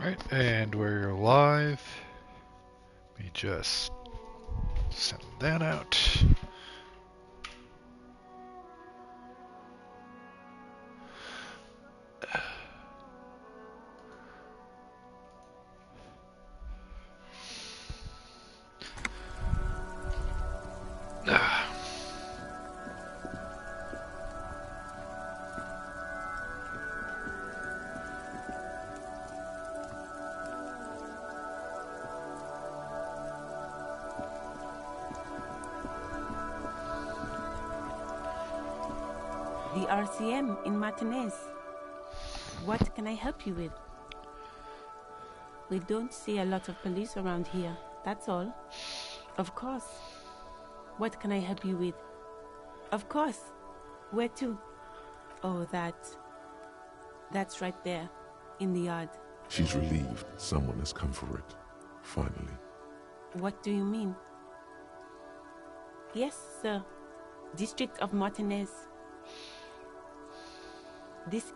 Alright, and we're live. Let me just send that out. The RCM in Martinez. What can I help you with? We don't see a lot of police around here, that's all. Of course. What can I help you with? Of course. Where to? Oh, that's right there, in the yard. She's relieved someone has come for it, finally. What do you mean? Yes, sir. District of Martinez.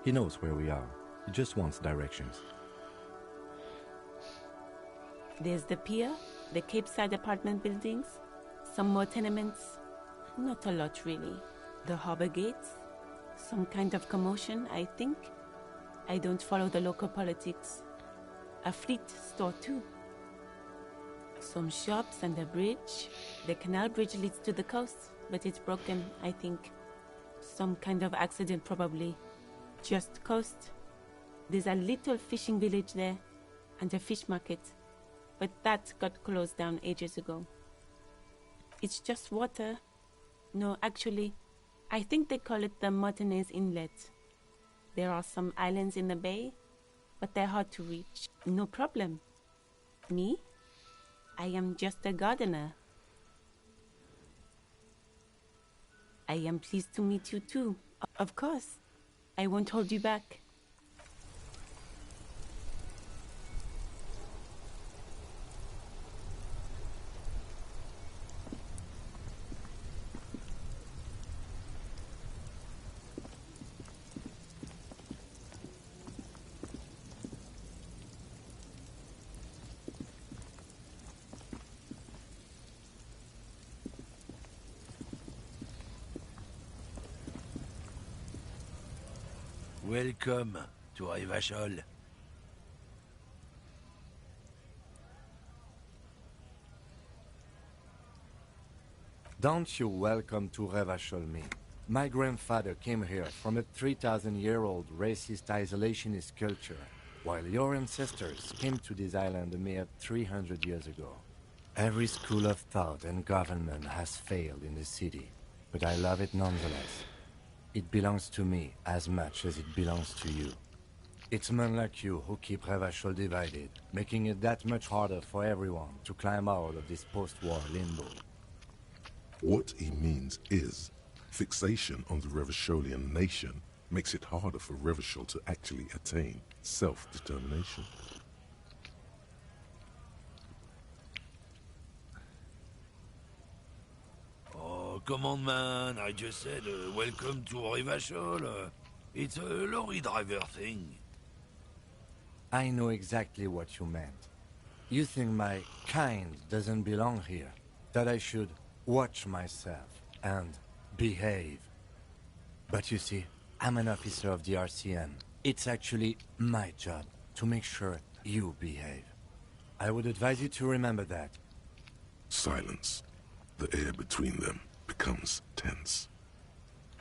He knows where we are. He just wants directions. There's the pier, the Cape Side apartment buildings, some more tenements. Not a lot, really. The harbor gates, some kind of commotion, I think. I don't follow the local politics. A fleet store, too. Some shops and a bridge. The canal bridge leads to the coast, but it's broken, I think. Some kind of accident, probably. Just coast. There's a little fishing village there, and a fish market, but that got closed down ages ago. It's just water. No, actually, I think they call it the Martinez Inlet. There are some islands in the bay, but they're hard to reach. No problem. Me? I am just a gardener. I am pleased to meet you too. Of course. I won't hold you back. Welcome to Revachol. Don't you welcome to Revachol me. My grandfather came here from a 3,000-year-old racist isolationist culture, while your ancestors came to this island a mere 300 years ago. Every school of thought and government has failed in the city, but I love it nonetheless. It belongs to me as much as it belongs to you. It's men like you who keep Revachol divided, making it that much harder for everyone to climb out of this post-war limbo. What he means is, fixation on the Revacholian nation makes it harder for Revachol to actually attain self-determination. Oh, come on, man. I just said welcome to Revachol. It's a lorry driver thing. I know exactly what you meant. You think my kind doesn't belong here, that I should watch myself and behave. But you see, I'm an officer of the RCM. It's actually my job to make sure you behave. I would advise you to remember that. Silence. The air between them becomes tense.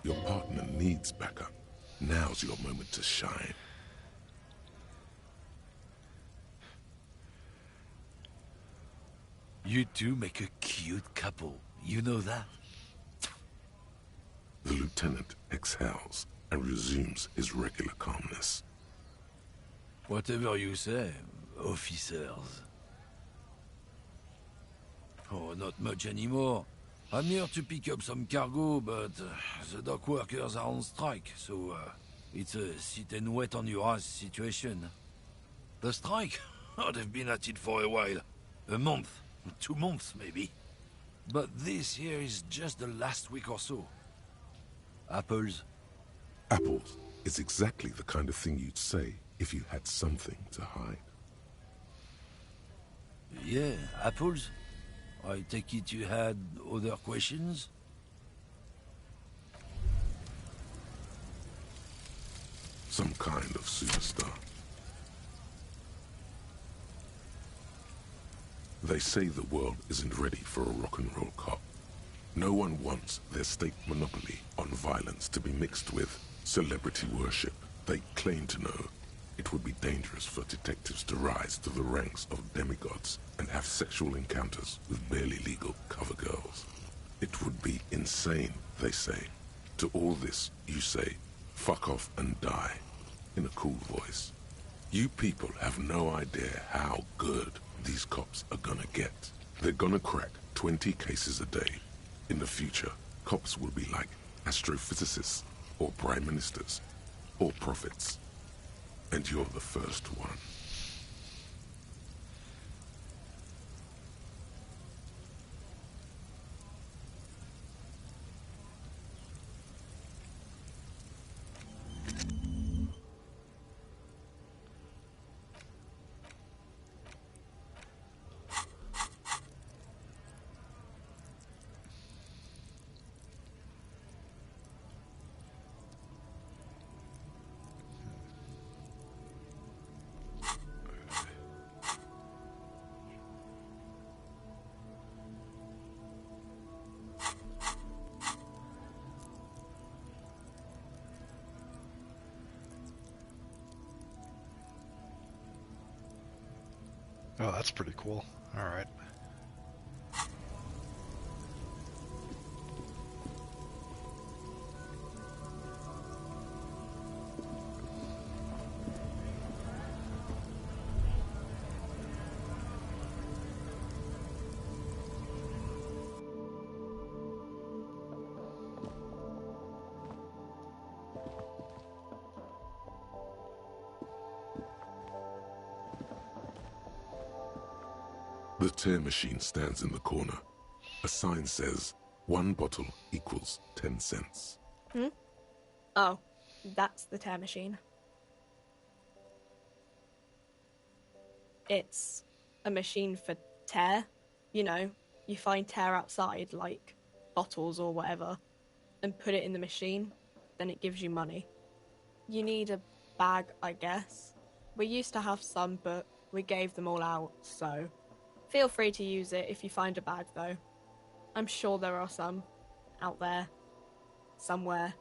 Your partner needs backup. Now's your moment to shine. You two make a cute couple. You know that? The lieutenant exhales and resumes his regular calmness. Whatever you say, officers. Oh, not much anymore. I'm here to pick up some cargo, but the dock workers are on strike, so it's a sit and wait on your ass situation. The strike? Oh, they've been at it for a while. A month, 2 months maybe. But this here is just the last week or so. Apples? Apples is exactly the kind of thing you'd say if you had something to hide. Yeah, apples? I take it you had other questions? Some kind of superstar. They say the world isn't ready for a rock and roll cop. No one wants their state monopoly on violence to be mixed with celebrity worship. They claim to know it would be dangerous for detectives to rise to the ranks of demigods and have sexual encounters with barely legal cover girls. It would be insane, they say. To all this, you say, fuck off and die, in a cool voice. You people have no idea how good these cops are gonna get. They're gonna crack 20 cases a day. In the future, cops will be like astrophysicists, or prime ministers, or prophets. And you're the first one. Oh, that's pretty cool. Alright. The tear machine stands in the corner. A sign says, 1 bottle equals 10 cents. Oh, that's the tear machine. It's a machine for tear. You know, you find tear outside, like bottles or whatever, and put it in the machine, then it gives you money. You need a bag, I guess. We used to have some, but we gave them all out, so feel free to use it if you find a bag, though. I'm sure there are some out there, somewhere.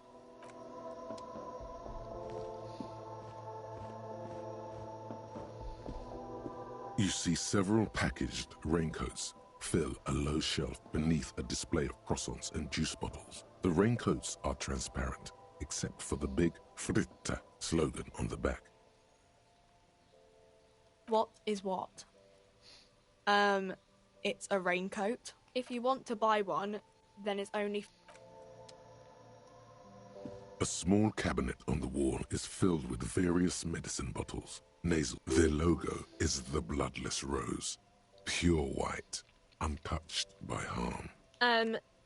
You see several packaged raincoats fill a low shelf beneath a display of croissants and juice bottles. The raincoats are transparent, except for the big Fritta slogan on the back. What is what? It's a raincoat. If you want to buy one, then it's only... A small cabinet on the wall is filled with various medicine bottles. Nasal. Their logo is the bloodless rose. Pure white, untouched by harm.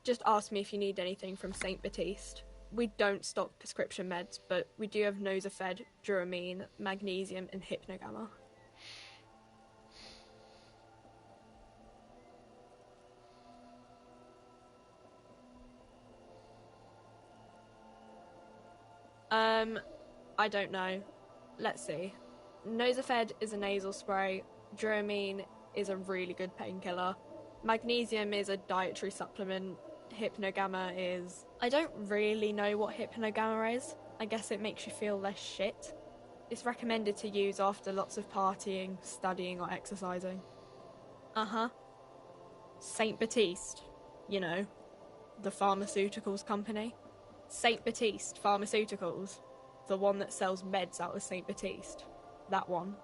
Just ask me if you need anything from St. Baptiste. We don't stock prescription meds, but we do have Nosafed, Duramine, Magnesium, and Hypnogamma. I don't know. Let's see. Nosafed is a nasal spray. Duramine is a really good painkiller. Magnesium is a dietary supplement. Hypnogamma is... I don't really know what Hypnogamma is. I guess it makes you feel less shit. It's recommended to use after lots of partying, studying, or exercising. Uh-huh. St. Baptiste. You know, the pharmaceuticals company. St. Baptiste Pharmaceuticals. The one that sells meds out of St. Baptiste. That one.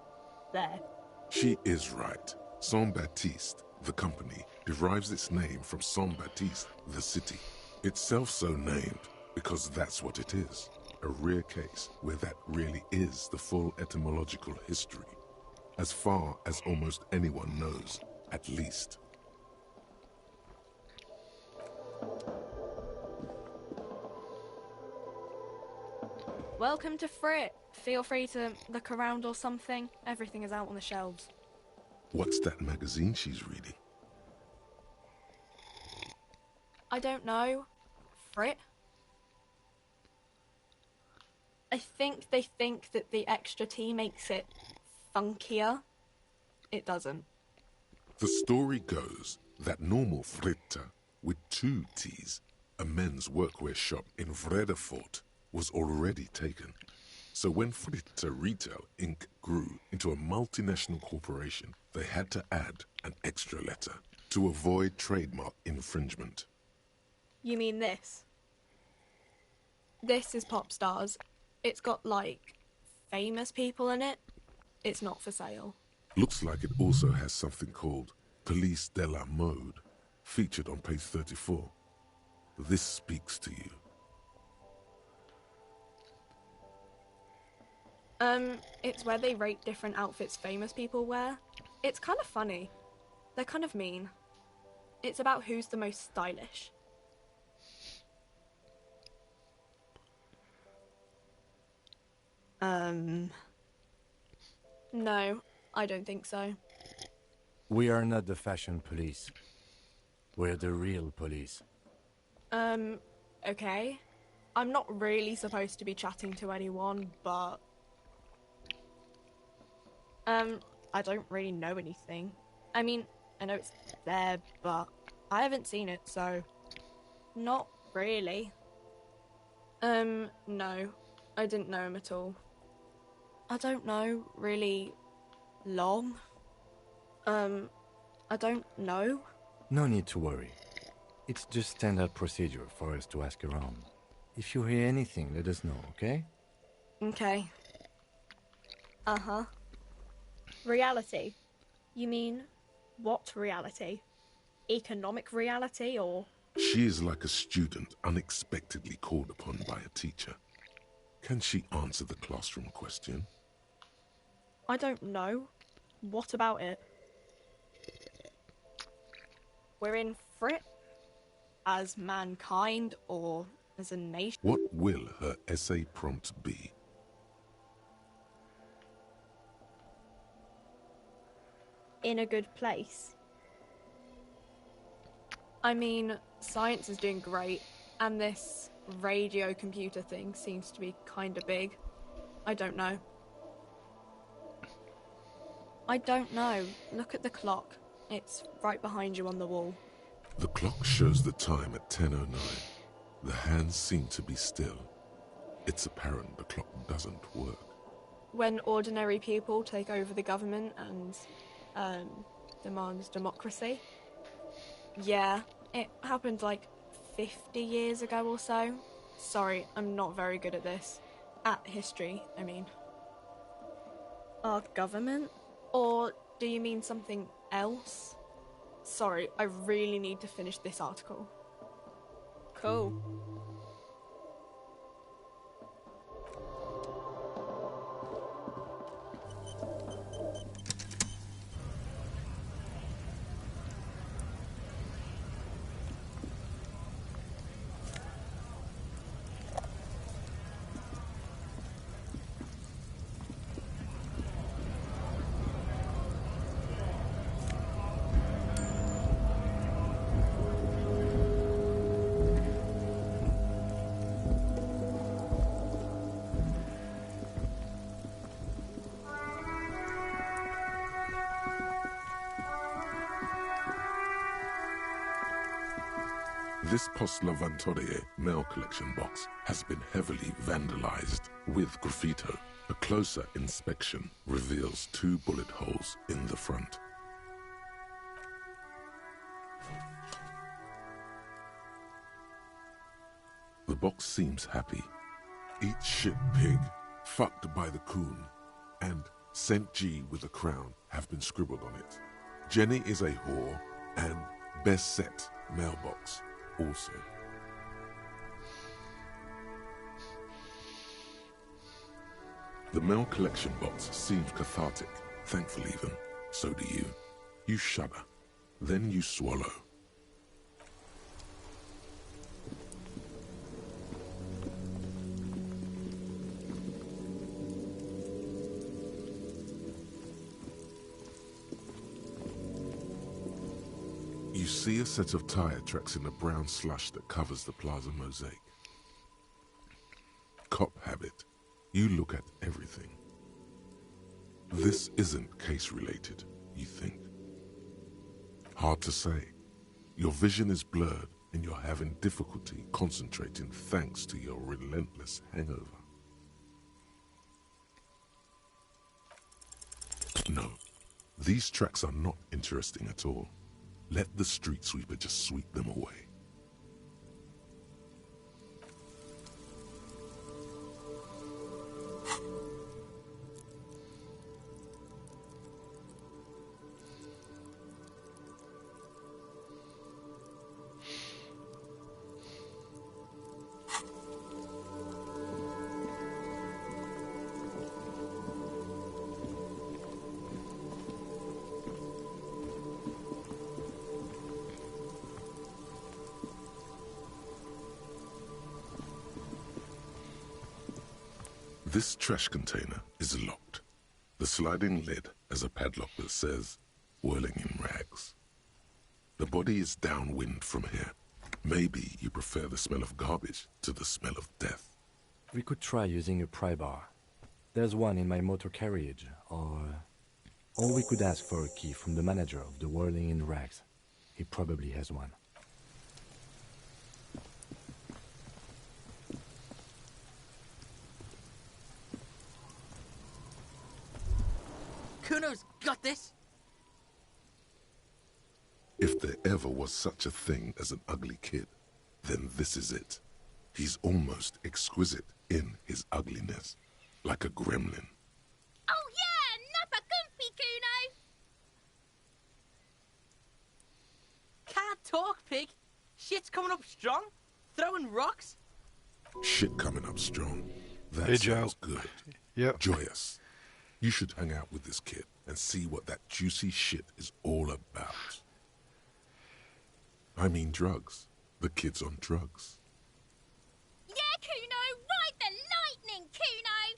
There. She is right. Saint Baptiste, the company, derives its name from Saint Baptiste, the city. Itself so named because that's what it is. A rare case where that really is the full etymological history. As far as almost anyone knows, at least. Welcome to Frit. Feel free to look around or something. Everything is out on the shelves. What's that magazine she's reading? I don't know. Frit? I think they think that the extra T makes it funkier. It doesn't. The story goes that normal Fritta, with 2 T's, a men's workwear shop in Vredefort, was already taken. So when Fritta Retail Inc. grew into a multinational corporation, they had to add an extra letter to avoid trademark infringement. You mean this? This is Pop Stars. It's got, like, famous people in it. It's not for sale. Looks like it also has something called Police de la Mode, featured on page 34. This speaks to you. It's where they rate different outfits famous people wear. It's kind of funny. They're kind of mean. It's about who's the most stylish. No, I don't think so. We are not the fashion police. We're the real police. Okay. I'm not really supposed to be chatting to anyone, but... I don't really know anything. I mean, I know it's there, but I haven't seen it, so... Not really. No. I didn't know him at all. I don't know, really... long. I don't know. No need to worry. It's just standard procedure for us to ask around. If you hear anything, let us know, okay? Okay. Uh-huh. Reality? You mean, what reality? Economic reality, or...? She is like a student unexpectedly called upon by a teacher. Can she answer the classroom question? I don't know. What about it? We're in Frit? As mankind, or as a nation? What will her essay prompt be? In a good place. I mean, science is doing great, and this radio computer thing seems to be kinda big. I don't know. I don't know. Look at the clock. It's right behind you on the wall. The clock shows the time at 10:09. The hands seem to be still. It's apparent the clock doesn't work. When ordinary people take over the government and, demands democracy. Yeah, it happened like 50 years ago or so. Sorry, I'm not very good at this. At history, I mean. Our government? Or do you mean something else? Sorry, I really need to finish this article. Cool. This Post Lavantorie mail collection box has been heavily vandalized with graffito. A closer inspection reveals 2 bullet holes in the front. The box seems happy. Eat shit pig, fucked by the coon, and Saint G with a crown have been scribbled on it. Jenny is a whore, and best set mailbox also. The mail collection box seems cathartic, thankful even. So do you. You shudder, then you swallow. see a set of tire tracks in the brown slush that covers the plaza mosaic. Cop habit. You look at everything. This isn't case-related, you think. Hard to say. Your vision is blurred and you're having difficulty concentrating thanks to your relentless hangover. No, these tracks are not interesting at all. Let the street sweeper just sweep them away. This trash container is locked. The sliding lid has a padlock that says, whirling in rags. The body is downwind from here. Maybe you prefer the smell of garbage to the smell of death. We could try using a pry bar. There's one in my motor carriage, or we could ask for a key from the manager of the Whirling in Rags. He probably has one. Kuno's got this! If there ever was such a thing as an ugly kid, then this is it. He's almost exquisite in his ugliness, like a gremlin. Oh yeah, nappa gumpy, Kuno! Can't talk, pig! Shit's coming up strong! Throwing rocks! Shit coming up strong. That Hey, Joe. sounds good. Yep. Joyous. You should hang out with this kid and see what that juicy shit is all about. I mean drugs. The kid's on drugs. Yeah, Kuno, ride the lightning, Kuno!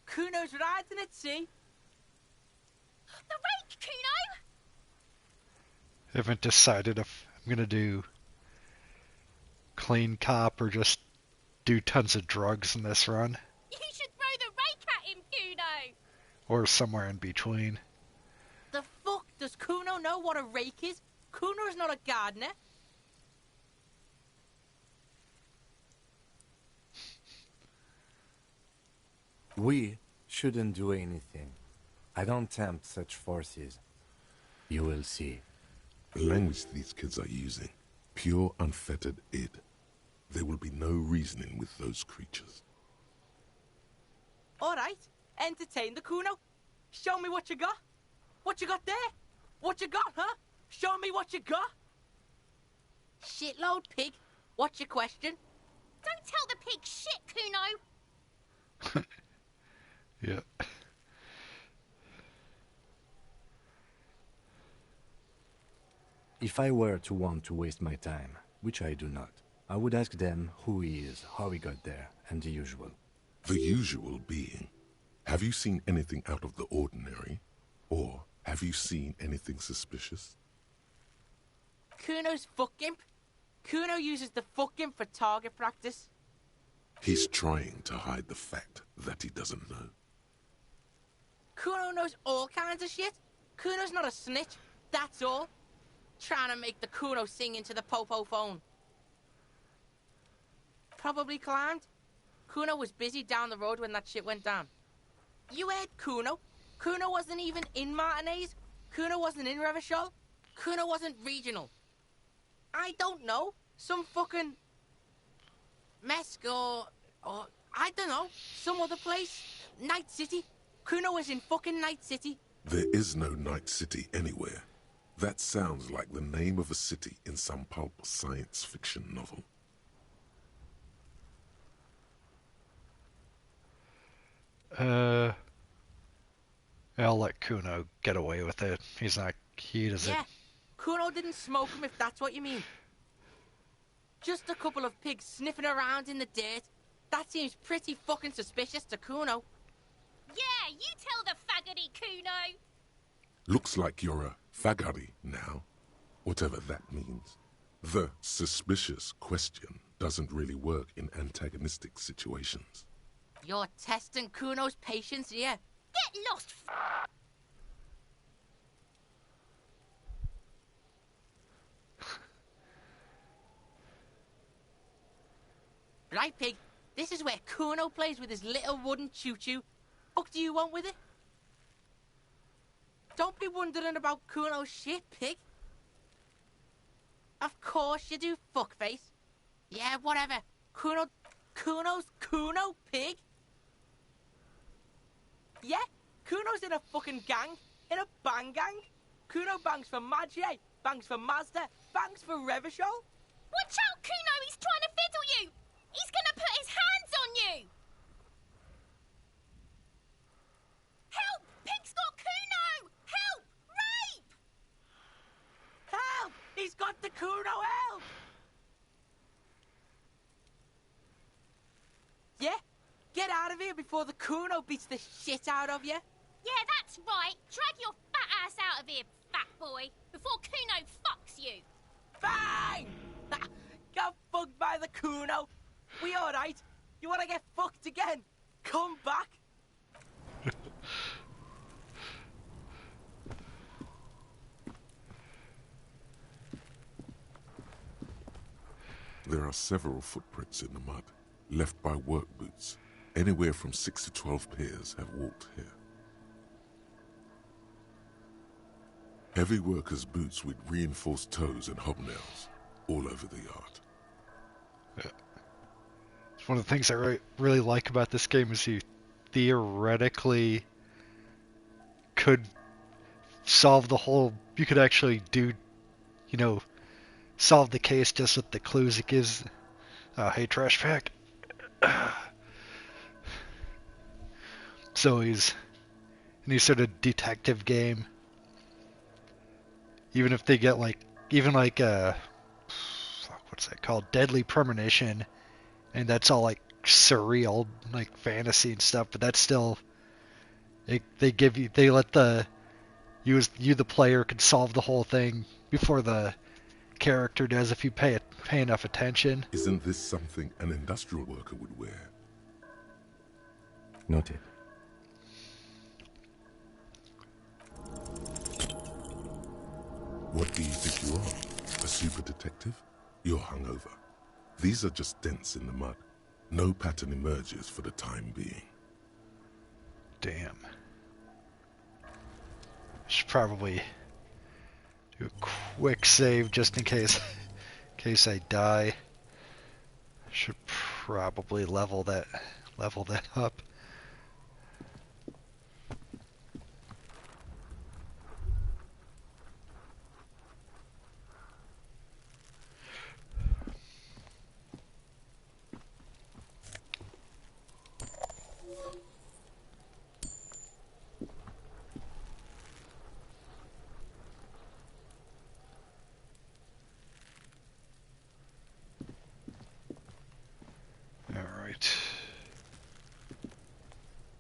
Kuno's riding at sea! The rake, Kuno! Haven't decided if I'm gonna do clean cop or just do tons of drugs in this run, You should throw the rake at him, Kuno! or somewhere in between. The fuck does Kuno know what a rake is? Kuno's not a gardener. We shouldn't do anything. I don't tempt such forces. You will see. The language these kids are using, pure unfettered id. There will be no reasoning with those creatures. Alright, entertain the Kuno. Show me what you got. What you got there? What you got, huh? Show me what you got. Shitload, pig. What's your question? Don't tell the pig shit, Kuno! Yeah. If I were to want to waste my time, which I do not, I would ask them who he is, how he got there, and the usual. The usual being, have you seen anything out of the ordinary? Or have you seen anything suspicious? Kuno's fuck imp. Kuno uses the fuck imp for target practice. He's trying to hide the fact that he doesn't know. Kuno knows all kinds of shit. Kuno's not a snitch, that's all. Trying to make the Kuno sing into the popo phone. Probably climbed. Kuno was busy down the road when that shit went down. You heard Kuno. Kuno wasn't even in Martinez. Kuno wasn't in Revachol. Kuno wasn't regional. I don't know. Some fucking... Mesk or I don't know. Some other place. Night City. Kuno was in fucking Night City. There is no Night City anywhere. That sounds like the name of a city in some pulp science fiction novel. I'll let Kuno get away with it. He doesn't. Yeah. Kuno didn't smoke him if that's what you mean. Just a couple of pigs sniffing around in the dirt. That seems pretty fucking suspicious to Kuno. Yeah, you tell the faggoty, Kuno! Looks like you're a Fagari now, whatever that means. The suspicious question doesn't really work in antagonistic situations. You're testing Kuno's patience here. Get lost, Right, Pig? This is where Kuno plays with his little wooden choo-choo. What do you want with it? Don't be wondering about Kuno's shit, Pig. Of course you do, fuckface. Yeah, whatever. Kuno's Kuno, Pig. Yeah, Kuno's in a fucking gang. In a bang gang. Kuno bangs for Magie, bangs for Mazda, bangs for Revachol. watch out, Kuno! He's trying to fiddle you! He's gonna put his hands on you! Help! Pig's got Kuno! Help! Rape! Help! He's got the Kuno, help! Yeah? Get out of here before the Kuno beats the shit out of you. Yeah, that's right. Drag your fat ass out of here, fat boy, before Kuno fucks you. Bang! Got fucked by the Kuno. We alright? You wanna get fucked again? Come back. There are several footprints in the mud, left by work boots. Anywhere from 6 to 12 pairs have walked here. Heavy workers' boots with reinforced toes and hobnails all over the yard. It's one of the things I really like about this game is you theoretically could solve the whole... You could actually do, you know, solve the case just with the clues it gives. Oh, hey, trash pack. So he's any sort of detective game. Even if they get like, even like what's that called? Deadly Premonition, and that's all like surreal, like fantasy and stuff. But that's still, they give you, they let the you the player can solve the whole thing before the character does if you pay enough attention. Isn't this something an industrial worker would wear? Noted. What do you think you are? A super detective? You're hungover. These are just dents in the mud. No pattern emerges for the time being. Damn. Should probably do a quick save just in case I die. Should probably level that up.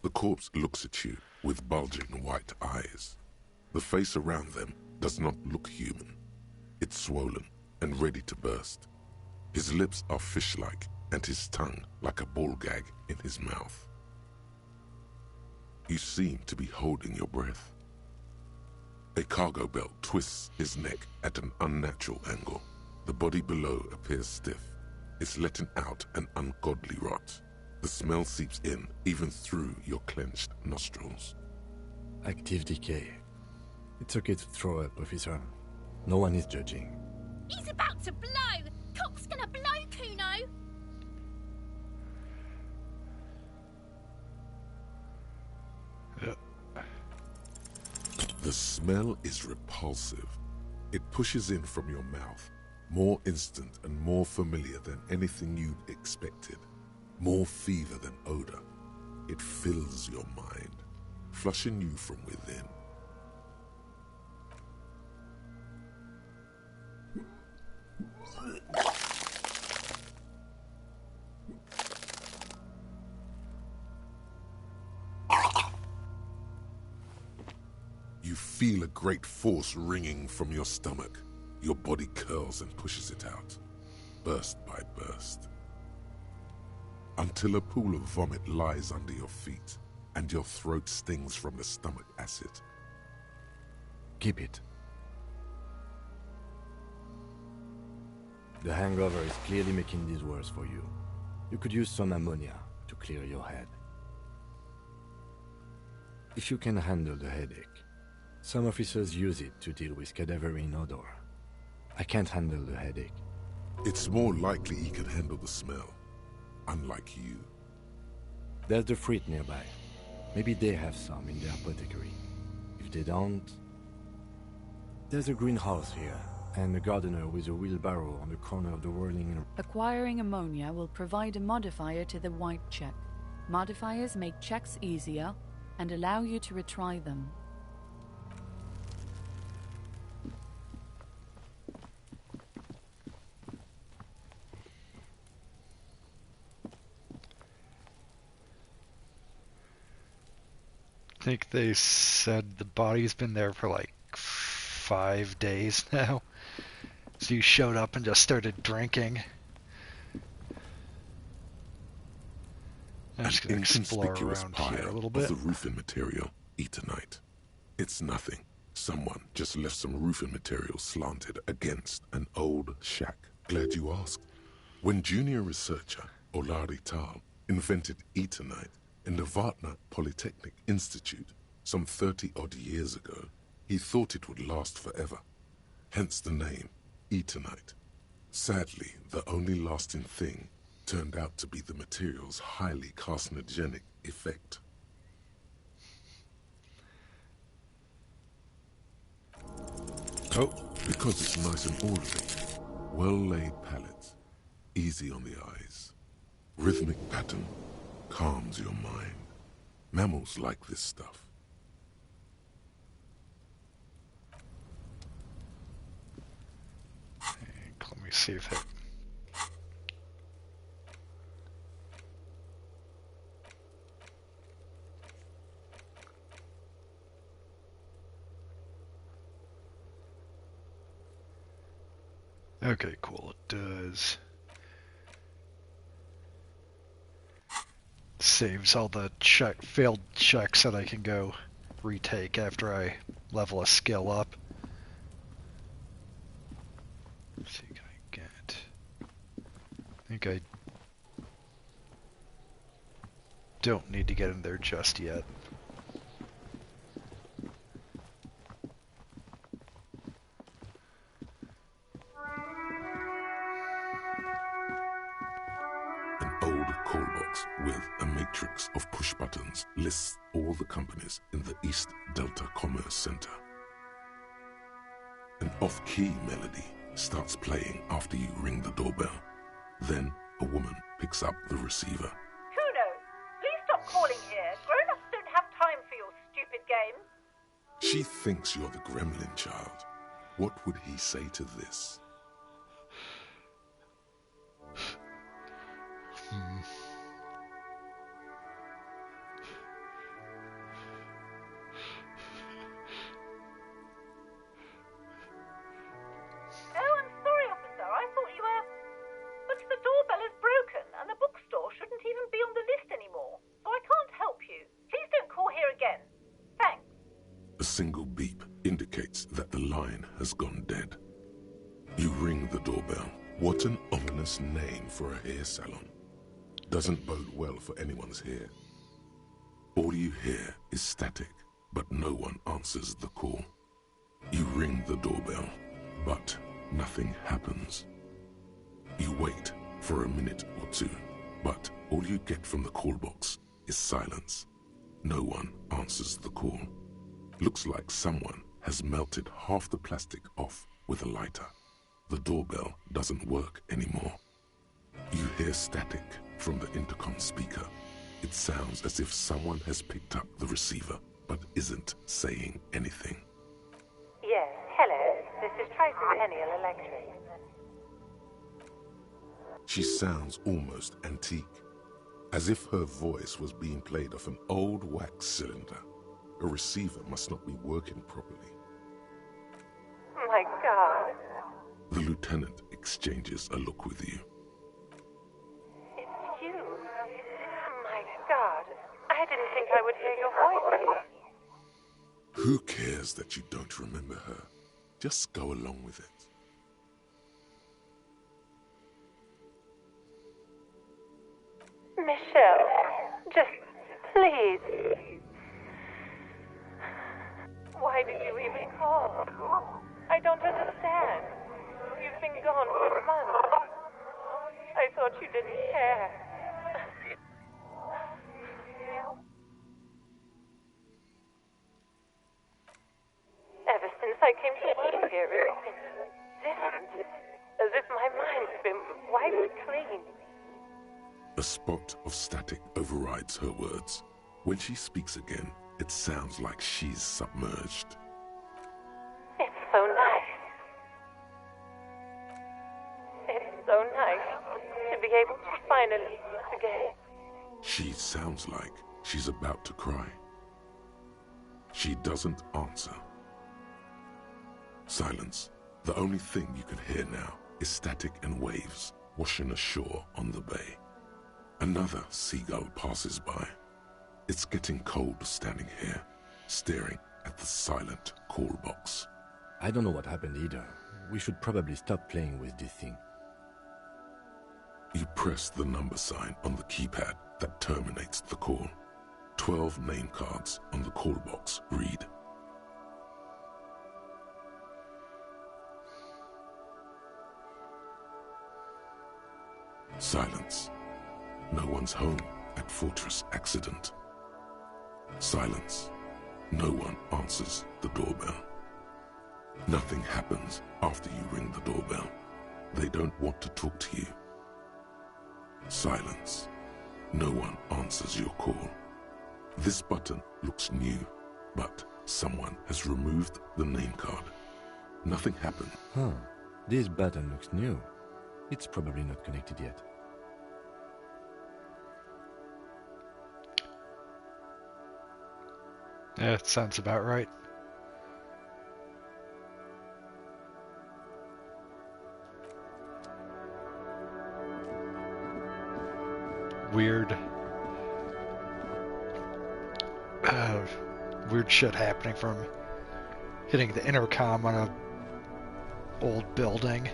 The corpse looks at you with bulging white eyes. The face around them does not look human. It's swollen and ready to burst. His lips are fish-like and his tongue like a ball gag in his mouth. You seem to be holding your breath. A cargo belt twists his neck at an unnatural angle. The body below appears stiff. It's letting out an ungodly rot. The smell seeps in, even through your clenched nostrils. Active decay. It's okay to throw up, officer. No one is judging. He's about to blow! Cop's gonna blow, Kuno! The smell is repulsive. It pushes in from your mouth, more instant and more familiar than anything you'd expected. More fever than odor. It fills your mind, flushing you from within. You You feel a great force wringing from your stomach. Your body curls and pushes it out, burst by burst, until a pool of vomit lies under your feet and your throat stings from the stomach acid. Keep it. The hangover is clearly making this worse for you. You could use some ammonia to clear your head. If you can handle the headache, some officers use it to deal with cadaverine odor. I can't handle the headache. It's more likely he can handle the smell, unlike you. There's the fruit nearby. Maybe they have some in their apothecary. If they don't... There's a greenhouse here, and a gardener with a wheelbarrow on the corner of the whirling... Acquiring ammonia will provide a modifier to the wipe check. Modifiers make checks easier and allow you to retry them. I think they said the body's been there for like 5 days now. So you showed up and just started drinking. I'm just An going to explore inconspicuous around here a pile little of bit. the roofing material, Eternite. It's nothing. Someone just left some roofing material slanted against an old shack. Glad you asked. When junior researcher Olari Tal invented Eternite in the Vartna Polytechnic Institute some 30-odd years ago, he thought it would last forever. Hence the name, Eternite. Sadly, the only lasting thing turned out to be the material's highly carcinogenic effect. Oh, Because it's nice and orderly, well-laid palettes, easy on the eyes. Rhythmic pattern calms your mind. Mammals like this stuff. let me see if it... Okay, cool, it does. Saves all the failed checks that I can go retake after I level a skill up. Let's see, can I get... I think I don't need to get in there just yet. An old call box with a matrix of push buttons lists all the companies in the East Delta Commerce Center. An off-key melody starts playing after you ring the doorbell. Then a woman picks up the receiver. Kuno, please stop calling here. Grown-ups don't have time for your stupid games. She thinks you're the gremlin child. What would he say to this? Oh, I'm sorry, officer. I thought you were... But the doorbell is broken, and the bookstore shouldn't even be on the list anymore. So I can't help you. Please don't call here again. Thanks. A single beep indicates that the line has gone dead. You ring the doorbell. What an ominous name for a hair salon. Doesn't bode well for anyone's hair. All you hear is static, but no one answers the call. You ring the doorbell, but nothing happens. You wait for a minute or two, but all you get from the call box is silence. No one answers the call. Looks like someone has melted half the plastic off with a lighter. The doorbell doesn't work anymore. You hear static from the intercom speaker. It sounds as if someone has picked up the receiver, but isn't saying anything. Yes, hello. This is Tracy Peniel Electric. She sounds almost antique, as if her voice was being played off an old wax cylinder. A receiver must not be working properly. My God. The lieutenant exchanges a look with you. It's you. My God. I didn't think I would hear your voice. Who cares that you don't remember her? Just go along with it. Michelle, just please. Why did you even call? I don't understand. You've been gone for months. I thought you didn't care. Ever since I came to work here, it's been different. As if my mind's been wiped clean. A spot of static overrides her words. When she speaks again, it sounds like she's submerged. It's so nice. It's so nice to be able to finally meet again. She sounds like she's about to cry. She doesn't answer. Silence. The only thing you can hear now is static and waves washing ashore on the bay. Another seagull passes by. It's getting cold standing here, staring at the silent call box. I don't know what happened either. We should probably stop playing with this thing. You press the number sign on the keypad that terminates the call. 12 name cards on the call box read. Silence. No one's home at Fortress Accident. Silence. No one answers the doorbell. Nothing happens after you ring the doorbell. They don't want to talk to you. Silence. No one answers your call. This button looks new, but someone has removed the name card. Nothing happened. Huh. This button looks new. It's probably not connected yet. Yeah, it sounds about right. Weird. Weird shit happening from hitting the intercom on a old building.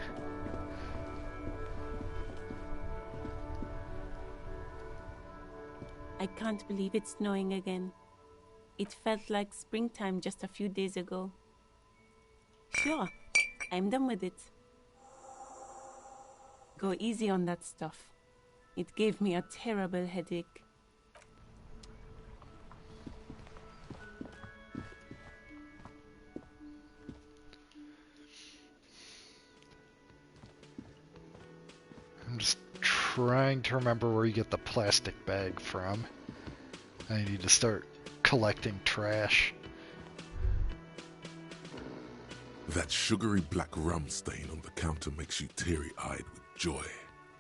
I can't believe it's snowing again. It felt like springtime just a few days ago. Sure, I'm done with it. Go easy on that stuff. It gave me a terrible headache. I'm just trying to remember where you get the plastic bag from. I need to start collecting trash. That sugary black rum stain on the counter makes you teary-eyed with joy.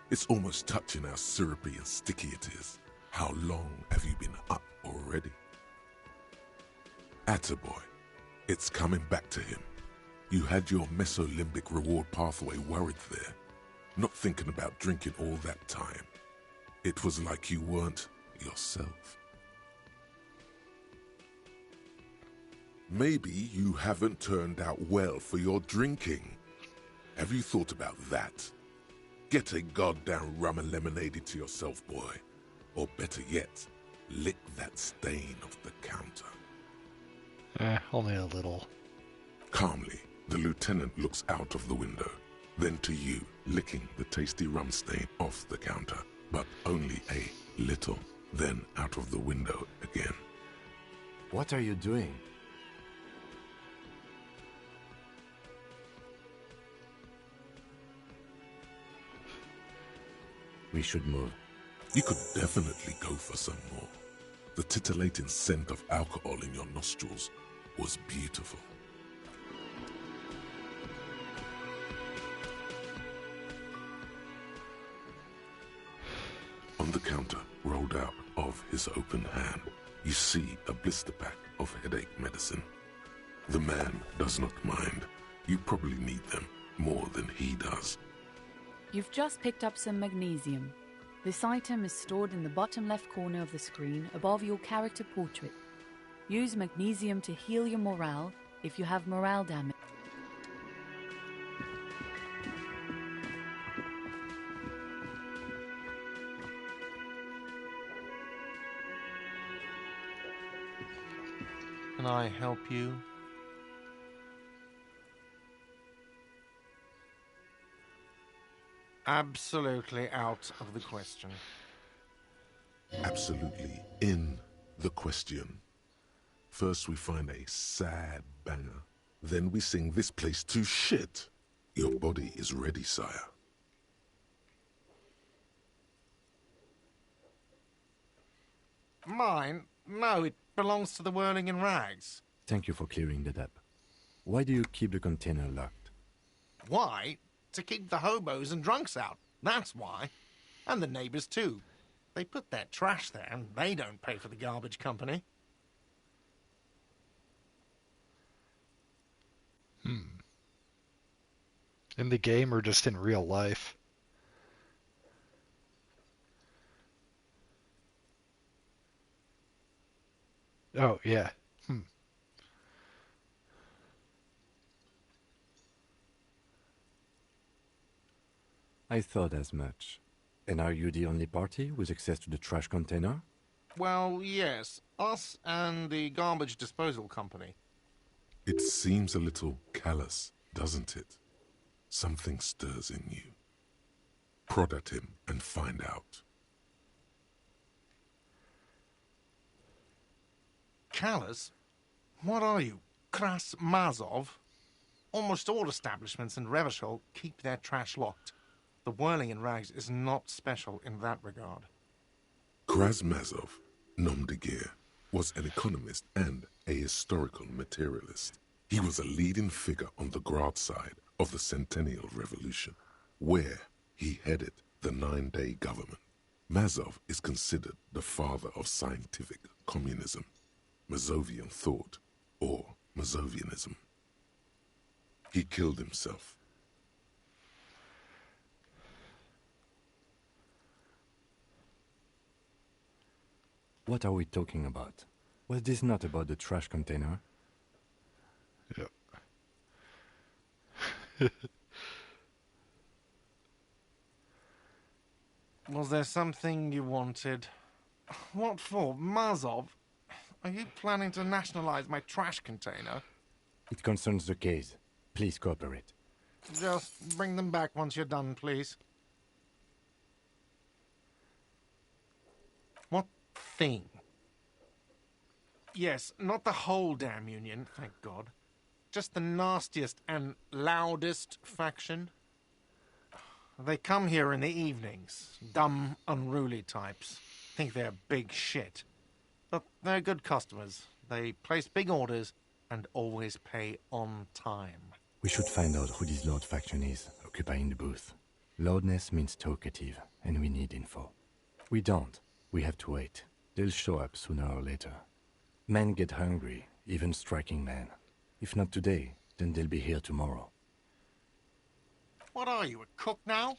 It's almost touching how syrupy and sticky it is. How long have you been up already? Attaboy. It's coming back to him. You had your mesolimbic reward pathway worried there, not thinking about drinking all that time. It was like you weren't yourself. Maybe you haven't turned out well for your drinking. Have you thought about that? Get a goddamn rum and lemonade into yourself, boy. Or better yet, lick that stain off the counter. Only a little. Calmly, the lieutenant looks out of the window, then to you, licking the tasty rum stain off the counter, but only a little, then out of the window again. What are you doing? We should move. You could definitely go for some more. The titillating scent of alcohol in your nostrils was beautiful. On the counter, rolled out of his open hand, you see a blister pack of headache medicine. The man does not mind. You probably need them more than he does. You've just picked up some magnesium. This item is stored in the bottom left corner of the screen above your character portrait. Use magnesium to heal your morale if you have morale damage. Can I help you? Absolutely out of the question. Absolutely in the question. First we find a sad banger. Then we sing this place to shit. Your body is ready, sire. Mine? No, it belongs to the Whirling in Rags. Thank you for clearing that up. Why do you keep the container locked? Why? To keep the hobos and drunks out. That's why. And the neighbors too. They put their trash there and they don't pay for the garbage company. In the game or just in real life? Oh, yeah. I thought as much. And are you the only party with access to the trash container? Well, yes. Us and the garbage disposal company. It seems a little callous, doesn't it? Something stirs in you. Prod at him and find out. Callous? What are you, Kras Mazov? Almost all establishments in Revachol keep their trash locked. The Whirling in Rags is not special in that regard. Krasmazov, nom de guerre, was an economist and a historical materialist. He was a leading figure on the Grad side of the Centennial Revolution, where he headed the 9-day government. Mazov is considered the father of scientific communism, Mazovian thought, or Mazovianism. He killed himself. What are we talking about? Was this not about the trash container? Yep. Was there something you wanted? What for? Mazov? Are you planning to nationalize my trash container? It concerns the case. Please cooperate. Just bring them back once you're done, please. What thing? Yes, not the whole damn Union, thank God. Just the nastiest and loudest faction. They come here in the evenings. Dumb, unruly types. Think they're big shit. But they're good customers. They place big orders and always pay on time. We should find out who this Lord faction is, occupying the booth. Loudness means talkative, and we need info. We don't. We have to wait. They'll show up sooner or later. Men get hungry, even striking men. If not today, then they'll be here tomorrow. What are you, a cook now?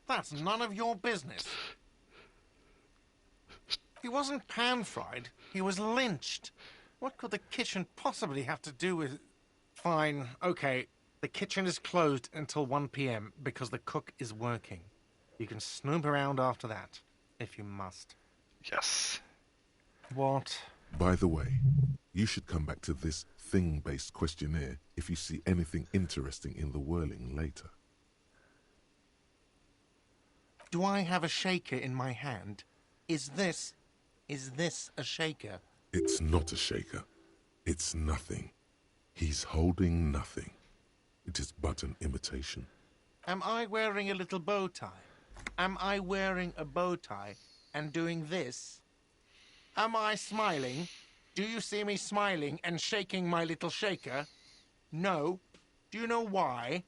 That's none of your business. He wasn't pan-fried. He was lynched. What could the kitchen possibly have to do with... Fine, okay. The kitchen is closed until 1 p.m. because the cook is working. You can snoop around after that, if you must. Yes. What? By the way, you should come back to this thing-based questionnaire if you see anything interesting in the Whirling later. Do I have a shaker in my hand? Is this a shaker? It's not a shaker. It's nothing. He's holding nothing. It is but an imitation. Am I wearing a little bow tie? Am I wearing a bow tie and doing this? Am I smiling? Do you see me smiling and shaking my little shaker? No. Do you know why?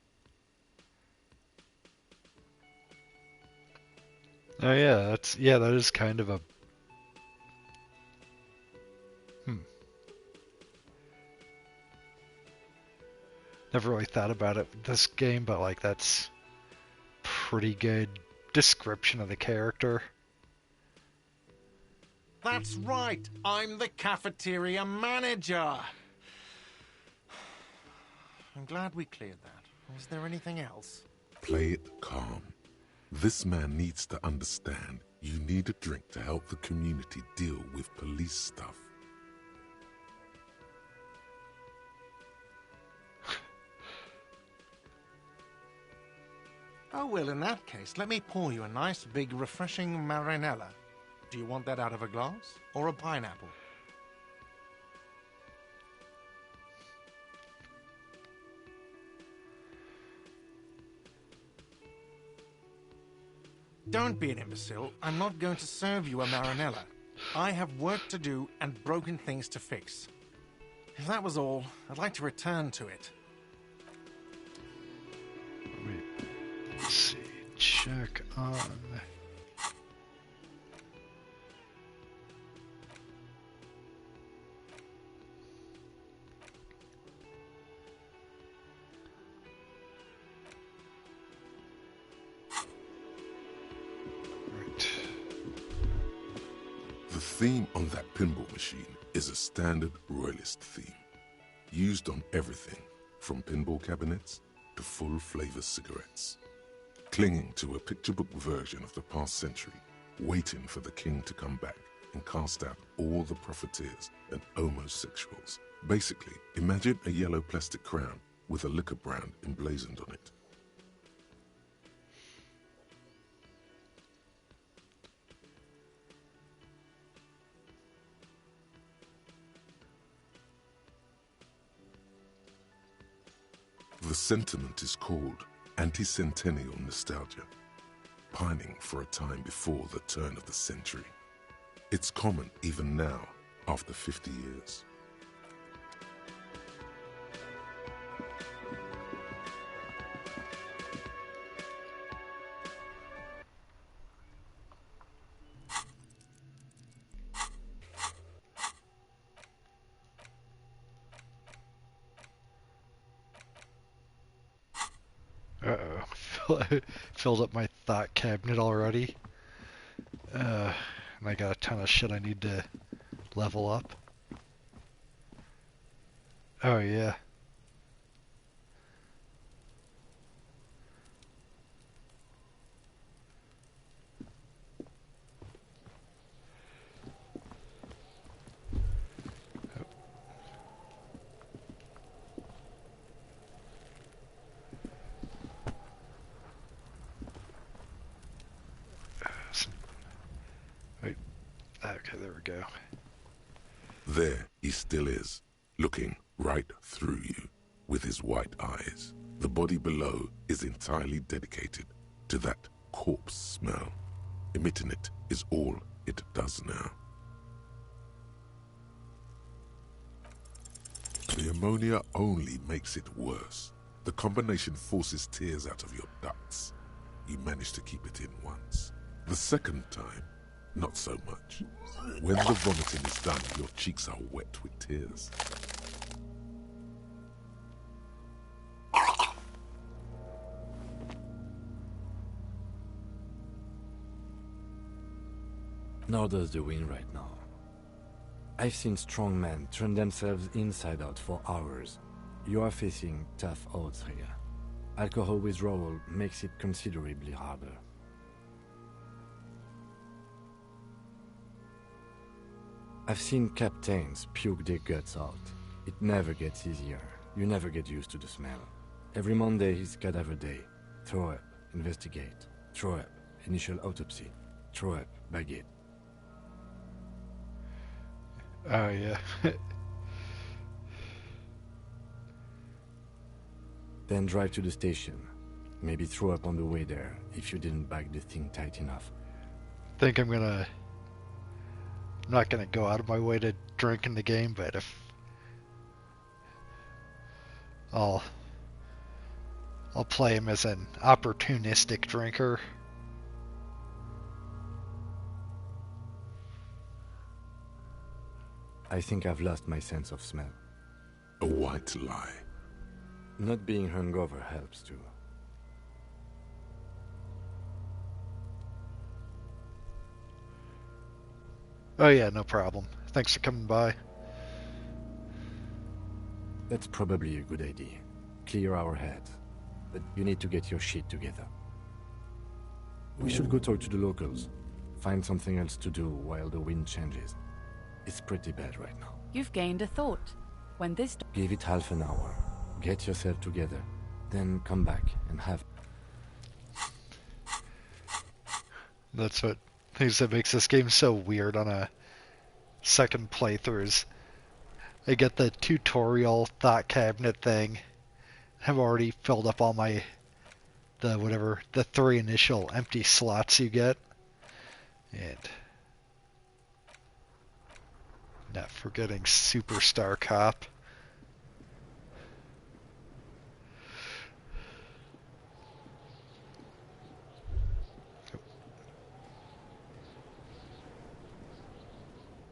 Oh yeah, that is kind of a Never really thought about it with this game, but like that's pretty good description of the character. That's right. I'm the cafeteria manager. I'm glad we cleared that. Is there anything else? Play it calm. This man needs to understand you need a drink to help the community deal with police stuff. Oh, well, in that case, let me pour you a nice, big, refreshing marinella. Do you want that out of a glass or a pineapple? Don't be an imbecile. I'm not going to serve you a marinella. I have work to do and broken things to fix. If that was all, I'd like to return to it. Let's see. Check on. The theme on that pinball machine is a standard royalist theme, used on everything from pinball cabinets to full-flavor cigarettes. Clinging to a picture book version of the past century, waiting for the king to come back and cast out all the profiteers and homosexuals. Basically, imagine a yellow plastic crown with a liquor brand emblazoned on it. The sentiment is called anti-centennial nostalgia, pining for a time before the turn of the century. It's common even now, after 50 years. Uh-oh. Filled up my thought cabinet already. And I got a ton of shit I need to level up. Oh, yeah. Wait. Okay, there we go. There he still is, looking right through you with his white eyes. The body below is entirely dedicated to that corpse smell. Emitting it is all it does now. The ammonia only makes it worse. The combination forces tears out of your ducts. You manage to keep it in once. The second time, not so much. When the vomiting is done, your cheeks are wet with tears. Nor does the wind right now. I've seen strong men turn themselves inside out for hours. You are facing tough odds here. Alcohol withdrawal makes it considerably harder. I've seen captains puke their guts out. It never gets easier. You never get used to the smell. Every Monday is cadaver day. Throw up, investigate. Throw up, initial autopsy. Throw up, baguette. Oh, yeah. Then drive to the station. Maybe throw up on the way there if you didn't bag the thing tight enough. Think I'm not gonna go out of my way to drink in the game, but if I'll play him as an opportunistic drinker. I think I've lost my sense of smell. A white lie. Not being hungover helps too. Oh yeah, no problem. Thanks for coming by. That's probably a good idea. Clear our heads. But you need to get your shit together. We should go talk to the locals. Find something else to do while the wind changes. It's pretty bad right now. You've gained a thought. When this... Give it half an hour. Get yourself together. Then come back and have... That's what things that makes this game so weird on a second playthroughs. I get the tutorial thought cabinet thing. I've already filled up all my the 3 initial empty slots you get. And not forgetting Superstar Cop.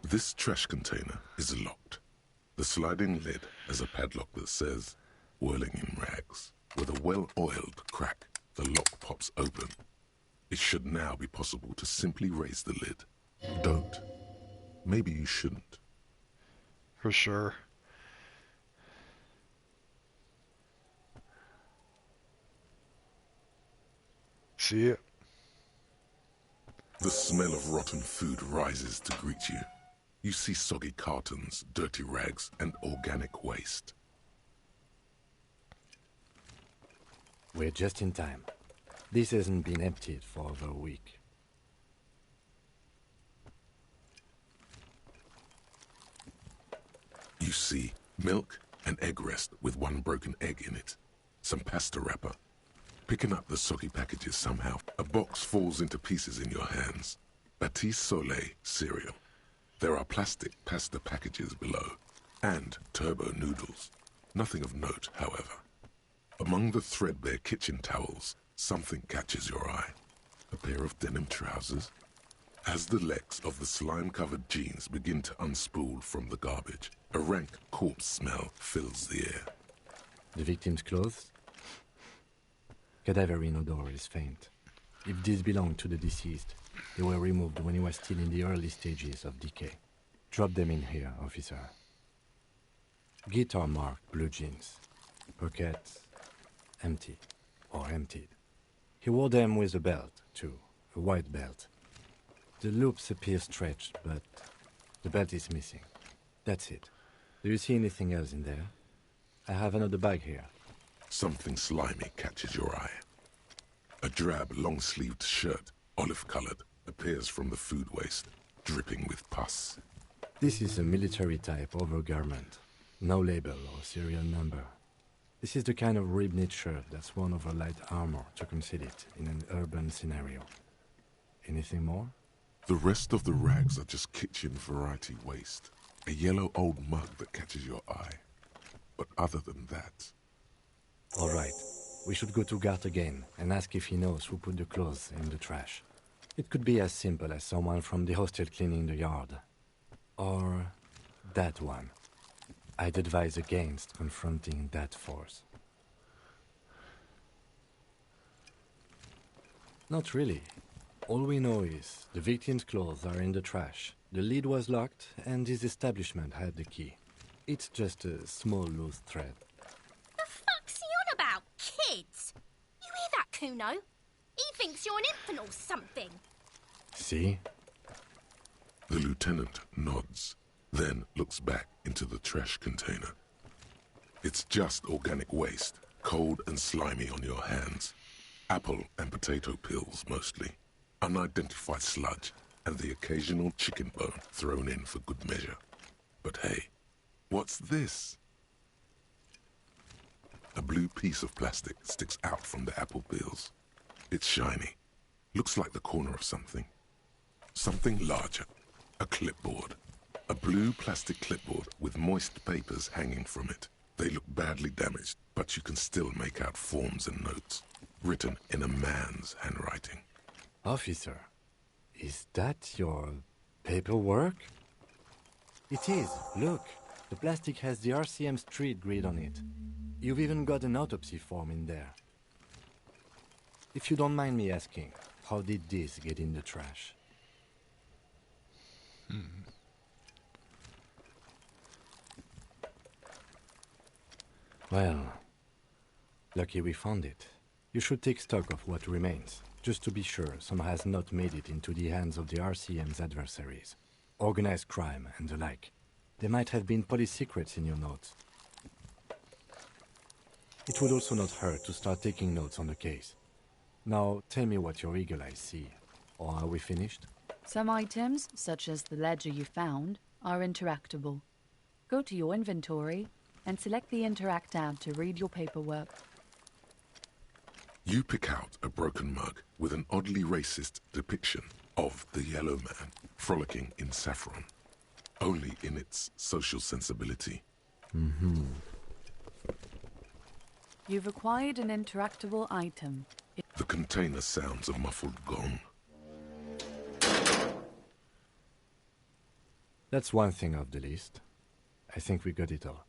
This trash container is locked. The sliding lid has a padlock that says, whirling in rags. With a well-oiled crack, the lock pops open. It should now be possible to simply raise the lid. Don't. Maybe you shouldn't. For sure. See it? The smell of rotten food rises to greet you. You see soggy cartons, dirty rags, and organic waste. We're just in time. This hasn't been emptied for over a week. You see milk and egg rest with one broken egg in it. Some pasta wrapper. Picking up the soggy packages somehow, a box falls into pieces in your hands. Batiste Soleil cereal. There are plastic pasta packages below, and turbo noodles. Nothing of note, however. Among the threadbare kitchen towels, something catches your eye. A pair of denim trousers. As the legs of the slime-covered jeans begin to unspool from the garbage, a rank corpse smell fills the air. The victim's clothes? Cadaverine odor is faint. If these belong to the deceased, they were removed when he was still in the early stages of decay. Drop them in here, officer. Guitar marked blue jeans. Pockets empty or emptied. He wore them with a belt, too, a white belt. The loops appear stretched, but the belt is missing. That's it. Do you see anything else in there? I have another bag here. Something slimy catches your eye. A drab, long-sleeved shirt, olive-colored, appears from the food waste, dripping with pus. This is a military-type overgarment. No label or serial number. This is the kind of rib-knit shirt that's worn over light armor to conceal it in an urban scenario. Anything more? The rest of the rags are just kitchen variety waste. A yellow old mug that catches your eye. But other than that... All right. We should go to Gart again and ask if he knows who put the clothes in the trash. It could be as simple as someone from the hostel cleaning the yard. Or that one. I'd advise against confronting that force. Not really. All we know is the victim's clothes are in the trash. The lid was locked and his establishment had the key. It's just a small loose thread. The fuck's he on about, kids? You hear that, Kuno? He thinks you're an infant or something. See? The lieutenant nods, then looks back into the trash container. It's just organic waste, cold and slimy on your hands. Apple and potato peels, mostly. Unidentified sludge, and the occasional chicken bone thrown in for good measure. But hey, what's this? A blue piece of plastic sticks out from the apple peels. It's shiny. Looks like the corner of something. Something larger. A clipboard. A blue plastic clipboard with moist papers hanging from it. They look badly damaged, but you can still make out forms and notes, written in a man's handwriting. Officer, is that your paperwork? It is. Look, the plastic has the RCM street grid on it. You've even got an autopsy form in there. If you don't mind me asking, how did this get in the trash? Well, lucky we found it. You should take stock of what remains, just to be sure some has not made it into the hands of the RCM's adversaries. Organized crime and the like. There might have been police secrets in your notes. It would also not hurt to start taking notes on the case. Now, tell me what your eagle eyes see. Or are we finished? Some items, such as the ledger you found, are interactable. Go to your inventory and select the Interact tab to read your paperwork. You pick out a broken mug with an oddly racist depiction of the yellow man frolicking in saffron, only in its social sensibility. You've acquired an interactable item. The container sounds a muffled gong. That's one thing off the list. I think we got it all.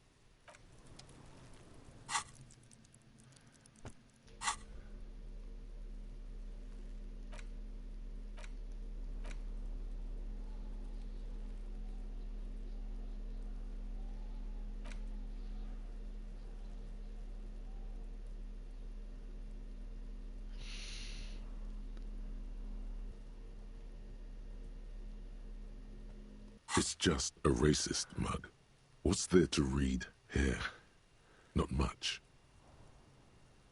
It's just a racist mug. What's there to read here? Not much.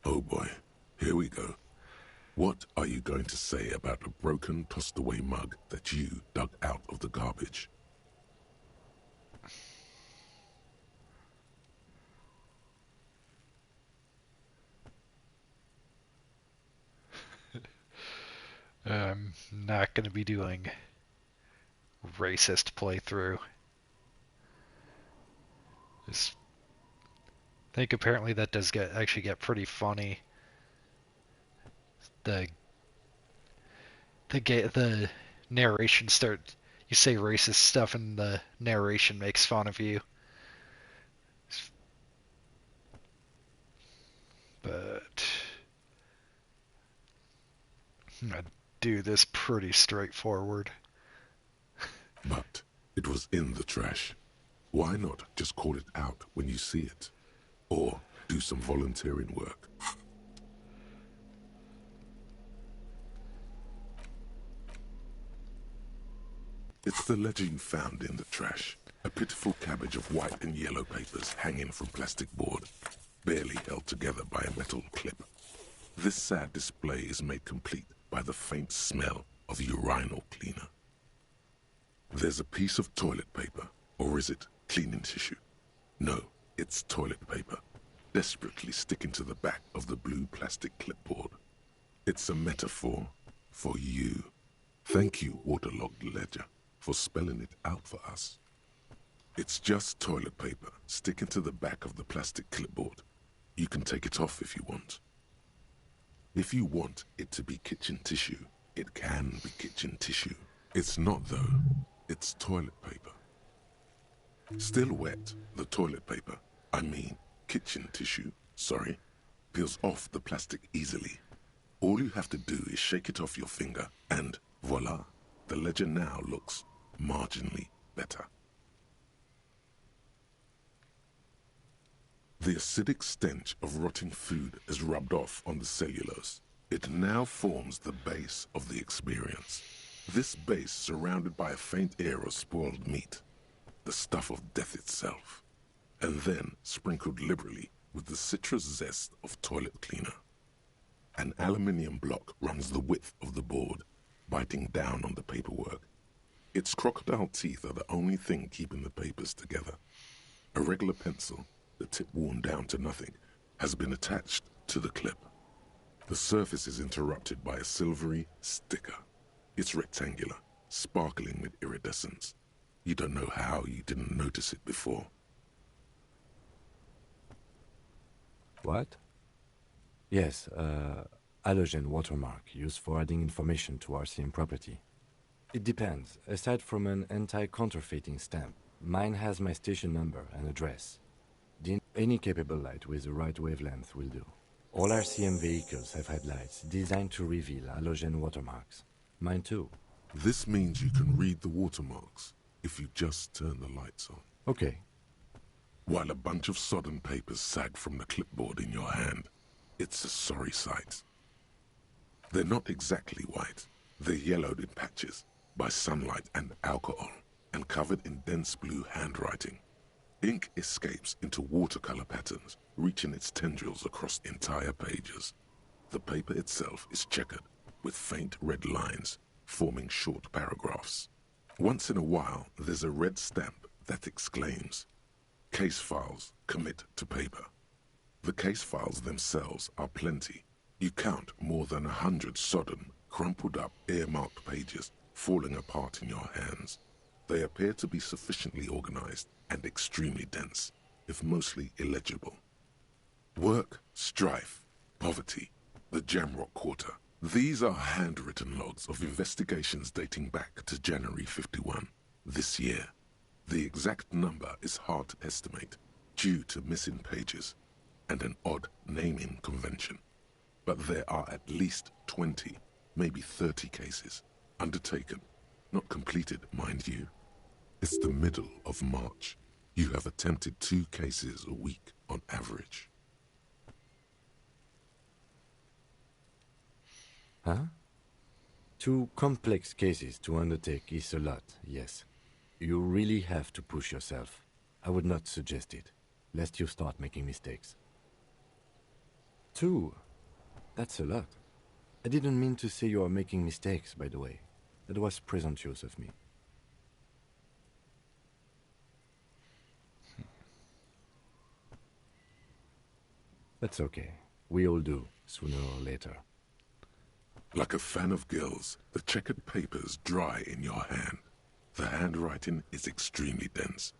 Oh boy, here we go. What are you going to say about a broken, tossed-away mug that you dug out of the garbage? I'm not going to be doing racist playthrough. I think apparently that does actually get pretty funny. The narration you say racist stuff and the narration makes fun of you. But I'm gonna do this pretty straightforward. But it was in the trash. Why not just call it out when you see it? Or do some volunteering work? It's the ledger you found in the trash. A pitiful cabbage of white and yellow papers hanging from plastic board, barely held together by a metal clip. This sad display is made complete by the faint smell of urinal cleaner. There's a piece of toilet paper, or is it cleaning tissue? No, it's toilet paper, desperately sticking to the back of the blue plastic clipboard. It's a metaphor for you. Thank you, waterlogged ledger, for spelling it out for us. It's just toilet paper sticking to the back of the plastic clipboard. You can take it off if you want. If you want it to be kitchen tissue, it can be kitchen tissue. It's not though. It's toilet paper. Still wet, the toilet paper, I mean kitchen tissue, sorry, peels off the plastic easily. All you have to do is shake it off your finger and voila, the ledger now looks marginally better. The acidic stench of rotting food is rubbed off on the cellulose. It now forms the base of the experience. This base surrounded by a faint air of spoiled meat, the stuff of death itself, and then sprinkled liberally with the citrus zest of toilet cleaner. An aluminium block runs the width of the board, biting down on the paperwork. Its crocodile teeth are the only thing keeping the papers together. A regular pencil, the tip worn down to nothing, has been attached to the clip. The surface is interrupted by a silvery sticker. It's rectangular, sparkling with iridescence. You don't know how you didn't notice it before. What? Yes, halogen watermark used for adding information to RCM property. It depends. Aside from an anti-counterfeiting stamp, mine has my station number and address. Any capable light with the right wavelength will do. All RCM vehicles have headlights designed to reveal halogen watermarks. Mine too. This means you can read the watermarks if you just turn the lights on. Okay. While a bunch of sodden papers sag from the clipboard in your hand, it's a sorry sight. They're not exactly white. They're yellowed in patches by sunlight and alcohol, and covered in dense blue handwriting. Ink escapes into watercolor patterns, reaching its tendrils across entire pages. The paper itself is checkered, with faint red lines, forming short paragraphs. Once in a while, there's a red stamp that exclaims, "Case files commit to paper." The case files themselves are plenty. You count more than 100 sodden, crumpled up, earmarked pages falling apart in your hands. They appear to be sufficiently organized and extremely dense, if mostly illegible. Work, strife, poverty, the Jamrock Quarter. These are handwritten logs of investigations dating back to January 51, this year. The exact number is hard to estimate due to missing pages and an odd naming convention. But there are at least 20, maybe 30 cases undertaken, not completed, mind you. It's the middle of March. You have attempted 2 cases a week on average. Huh? 2 complex cases to undertake is a lot, yes. You really have to push yourself. I would not suggest it, lest you start making mistakes. 2? That's a lot. I didn't mean to say you are making mistakes, by the way. That was presumptuous of me. That's okay. We all do, sooner or later. Like a fan of gills, the checkered papers dry in your hand. The handwriting is extremely dense.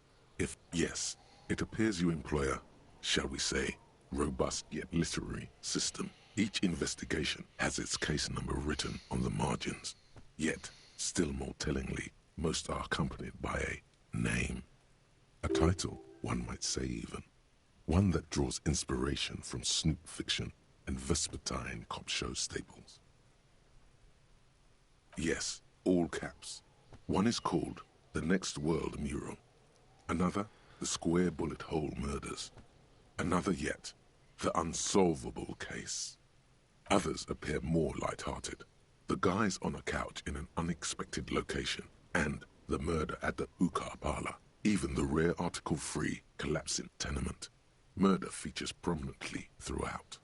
Yes, it appears you employ a, shall we say, robust yet literary system. Each investigation has its case number written on the margins. Yet, still more tellingly, most are accompanied by a name. A title, one might say even. One that draws inspiration from snoop fiction and vespertine cop show staples. Yes, all caps. One is called The Next World Mural. Another, The Square Bullet Hole Murders. Another yet, The Unsolvable Case. Others appear more light-hearted. The guys on a couch in an unexpected location, and the murder at the hookah parlor. Even the rare article-free collapsing tenement. Murder features prominently throughout.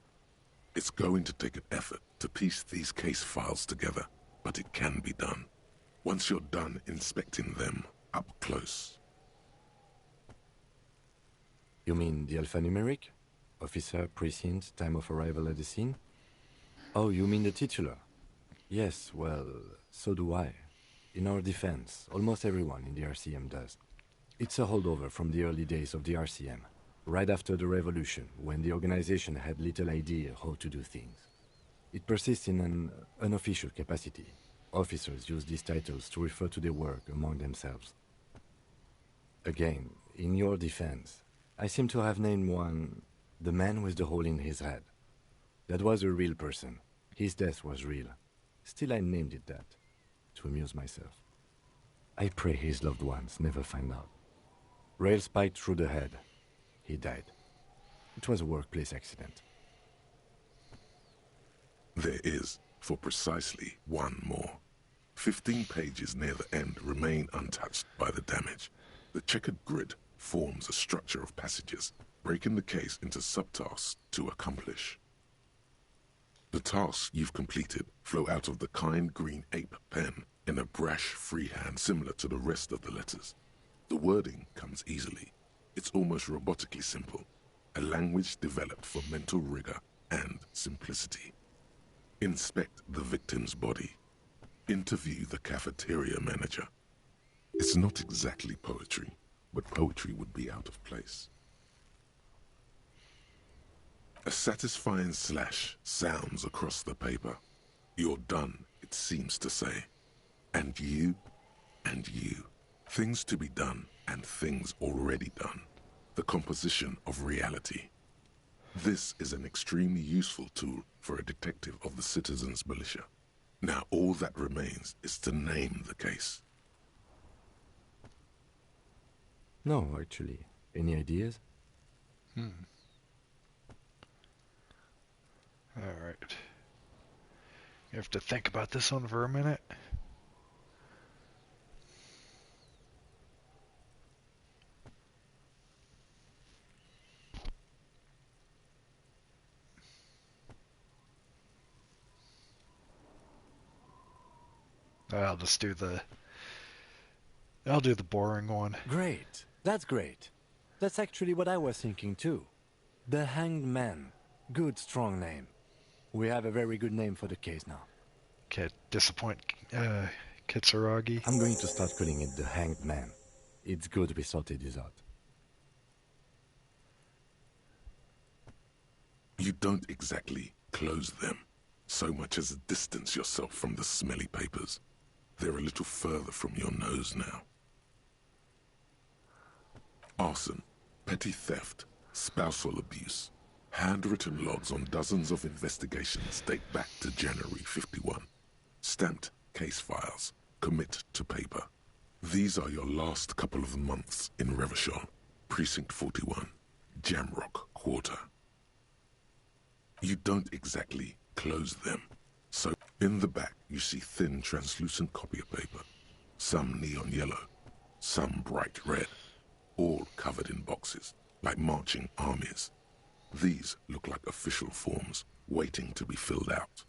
It's going to take an effort to piece these case files together, but it can be done. Once you're done inspecting them up close. You mean the alphanumeric? Officer, precinct, time of arrival at the scene? Oh, you mean the titular? Yes, well, so do I. In our defense, almost everyone in the RCM does. It's a holdover from the early days of the RCM, right after the revolution, when the organization had little idea how to do things. It persists in an unofficial capacity. Officers use these titles to refer to their work among themselves. Again, in your defense, I seem to have named one, the man with the hole in his head. That was a real person. His death was real. Still, I named it that, to amuse myself. I pray his loved ones never find out. Rail spiked through the head. He died. It was a workplace accident. There is, for precisely one more. 15 pages near the end remain untouched by the damage. The checkered grid forms a structure of passages, breaking the case into subtasks to accomplish. The tasks you've completed flow out of the kind green ape pen in a brash freehand similar to the rest of the letters. The wording comes easily. It's almost robotically simple, a language developed for mental rigor and simplicity. Inspect the victim's body. Interview the cafeteria manager. It's not exactly poetry, but poetry would be out of place. A satisfying slash sounds across the paper. You're done, it seems to say. And you, and you. Things to be done, and things already done. the composition of reality. This is an extremely useful tool for a detective of the Citizens Militia. Now all that remains is to name the case. No, actually. Any ideas? Alright. You have to think about this one for a minute. I'll do the boring one. Great. That's great. That's actually what I was thinking too. The Hanged Man. Good, strong name. We have a very good name for the case now. Can't disappoint Kitsuragi. I'm going to start calling it the Hanged Man. It's good we sorted this out. You don't exactly close them, so much as distance yourself from the smelly papers. They're a little further from your nose now. Arson, petty theft, spousal abuse. Handwritten logs on dozens of investigations date back to January 51. Stamped case files, commit to paper. These are your last couple of months in Revachol, Precinct 41, Jamrock Quarter. You don't exactly close them. So in the back you see thin translucent copy of paper. Some neon yellow, some bright red, all covered in boxes, like marching armies. These look like official forms, waiting to be filled out.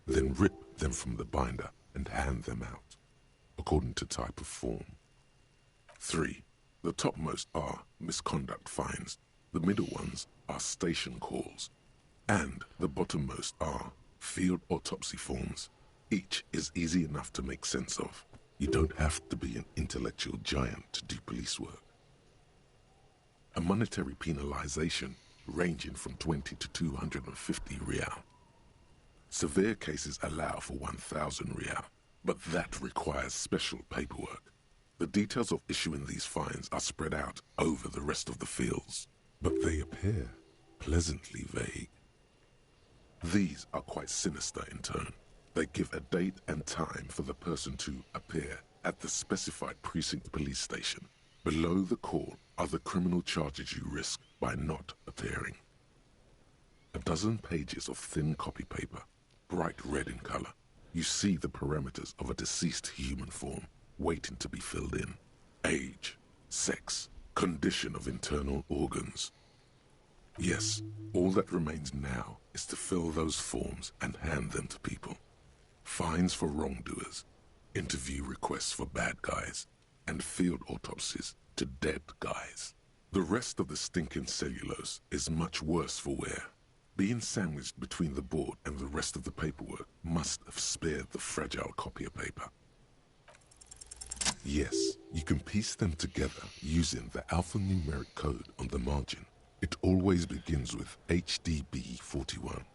Then rip them from the binder and hand them out, according to type of form. 3. The topmost are misconduct fines, the middle ones are station calls, and the bottommost are field autopsy forms. Each is easy enough to make sense of. You don't have to be an intellectual giant to do police work. A monetary penalization ranging from 20 to 250 real. Severe cases allow for 1,000 real, but that requires special paperwork. The details of issuing these fines are spread out over the rest of the fields, but they appear pleasantly vague. These are quite sinister in tone. They give a date and time for the person to appear at the specified precinct police station. Below the call are the criminal charges you risk by not appearing. A dozen pages of thin copy paper, bright red in color. You see the parameters of a deceased human form waiting to be filled in. Age, sex, condition of internal organs. Yes, all that remains now is to fill those forms and hand them to people. Fines for wrongdoers, interview requests for bad guys, and field autopsies to dead guys. The rest of the stinking cellulose is much worse for wear. Being sandwiched between the board and the rest of the paperwork must have spared the fragile copy of paper. Yes, you can piece them together using the alphanumeric code on the margin. It always begins with HDB 41,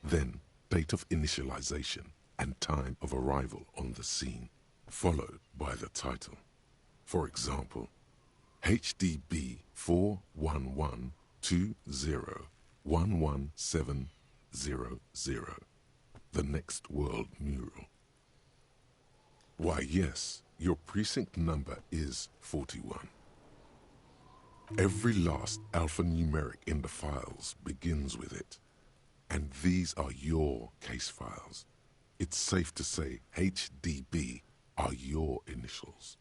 then date of initialization and time of arrival on the scene, followed by the title. For example, HDB 41120111700, the Next World Mural. Why yes, your precinct number is 41. Every last alphanumeric in the files begins with it, and these are your case files. It's safe to say HDB are your initials.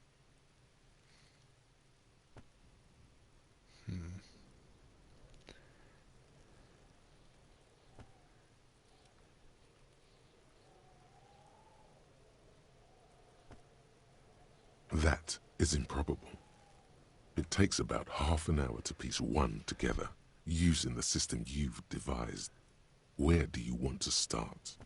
That is improbable. It takes about half an hour to piece one together, using the system you've devised. Where do you want to start?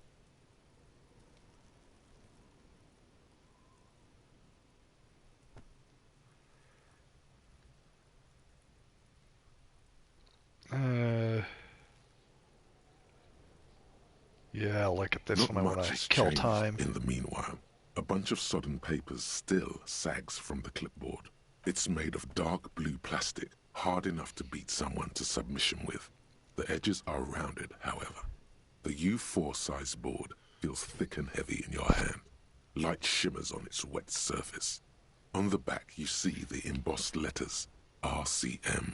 Yeah, I'll look at this Not one when much I has kill changed time. in the meanwhile. A bunch of sodden papers still sags from the clipboard. It's made of dark blue plastic hard enough to beat someone to submission with. The edges are rounded, however. The U4 size board feels thick and heavy in your hand. Light shimmers on its wet surface. On the back you see the embossed letters, RCM.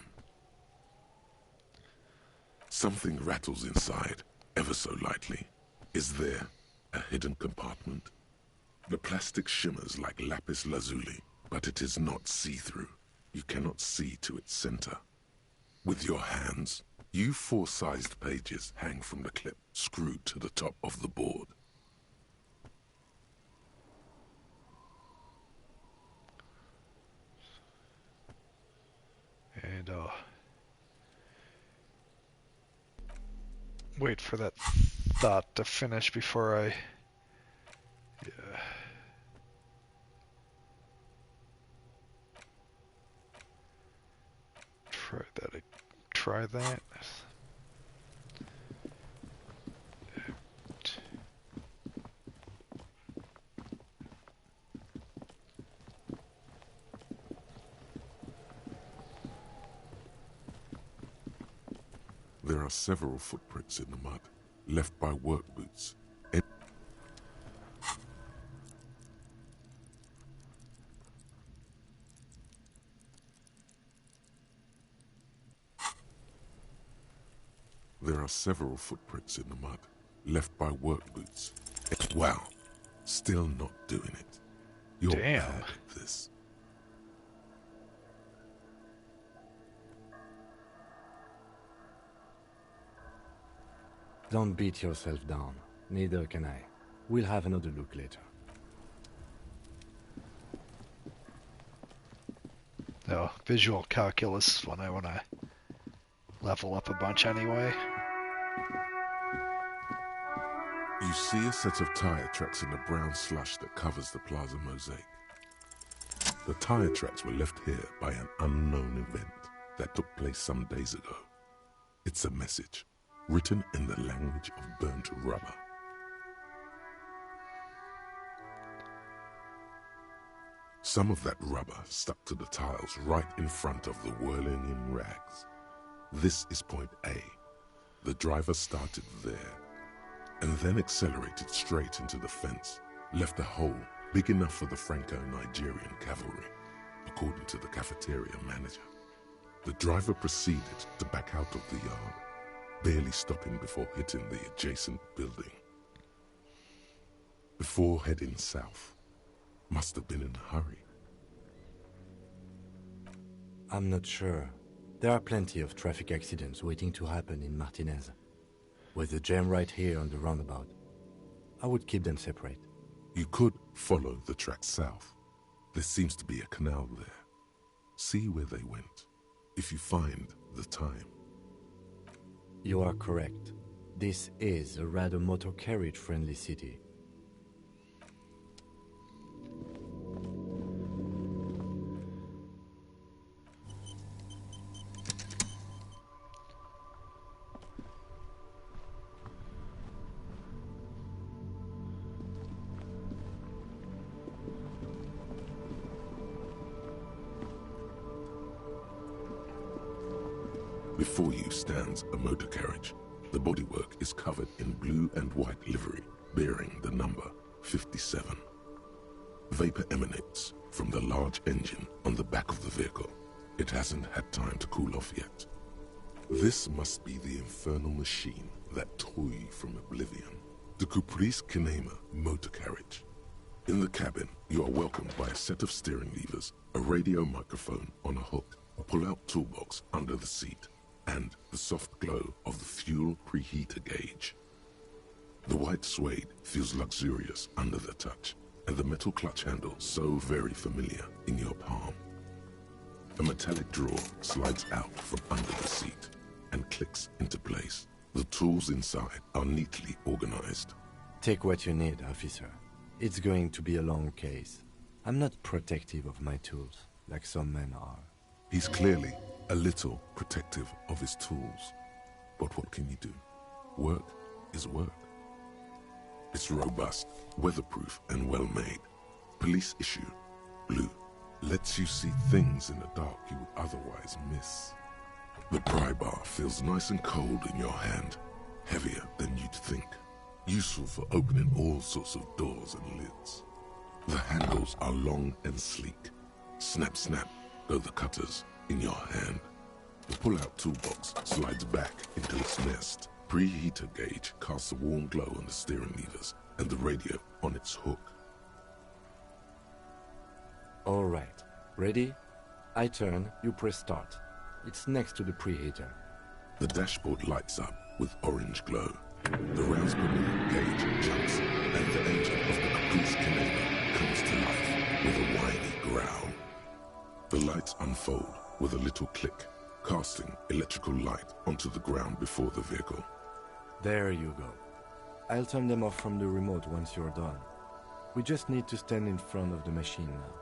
Something rattles inside, ever so lightly. Is there a hidden compartment? The plastic shimmers like lapis lazuli, but it is not see-through. You cannot see to its center. With your hands, U4-sized pages hang from the clip screwed to the top of the board. And wait for that thought to finish before I... Yeah. Try that. There are several footprints in the mud, left by work boots. There are several footprints in the mud, left by work boots. Wow, still not doing it. You're Damn. bad at this. Don't beat yourself down. Neither can I. We'll have another look later. No, visual calculus is when I want to level up a bunch anyway. You see a set of tire tracks in the brown slush that covers the plaza mosaic. The tire tracks were left here by an unknown event that took place some days ago. It's a message, written in the language of burnt rubber. Some of that rubber stuck to the tiles right in front of the whirling-in rags. This is point A. The driver started there, and then accelerated straight into the fence, left a hole big enough for the Franco-Nigerian cavalry, according to the cafeteria manager. The driver proceeded to back out of the yard, barely stopping before hitting the adjacent building. Before heading south, must have been in a hurry. I'm not sure. There are plenty of traffic accidents waiting to happen in Martinez. With the jam right here on the roundabout, I would keep them separate. You could follow the track south. There seems to be a canal there. See where they went, if you find the time. You are correct. This is a rather motor carriage-friendly city. Before you stands a motor carriage. The bodywork is covered in blue and white livery, bearing the number 57. Vapor emanates from the large engine on the back of the vehicle. It hasn't had time to cool off yet. This must be the infernal machine that tore you from oblivion. The Caprice Kinema motor carriage. In the cabin, you are welcomed by a set of steering levers, a radio microphone on a hook, a pull-out toolbox under the seat, and the soft glow of the fuel preheater gauge. The white suede feels luxurious under the touch, and the metal clutch handle so very familiar in your palm. A metallic drawer slides out from under the seat and clicks into place. The tools inside are neatly organized. Take what you need, officer. It's going to be a long case. I'm not protective of my tools, like some men are. He's clearly a little protective of his tools. But what can you do? Work is work. It's robust, weatherproof, and well-made. Police issue, blue. Lets you see things in the dark you would otherwise miss. The pry bar feels nice and cold in your hand, heavier than you'd think. Useful for opening all sorts of doors and lids. The handles are long and sleek. Snap, snap, go the cutters in your hand. The pull-out toolbox slides back into its nest. Preheater gauge casts a warm glow on the steering levers and the radio on its hook. All right. Ready? I turn, you press start. It's next to the preheater. The dashboard lights up with orange glow. The rounds per minute gauge jumps, and the engine of the Caprice Canada comes to life with a whiny growl. The lights unfold with a little click, casting electrical light onto the ground before the vehicle. There you go. I'll turn them off from the remote once you're done. We just need to stand in front of the machine now.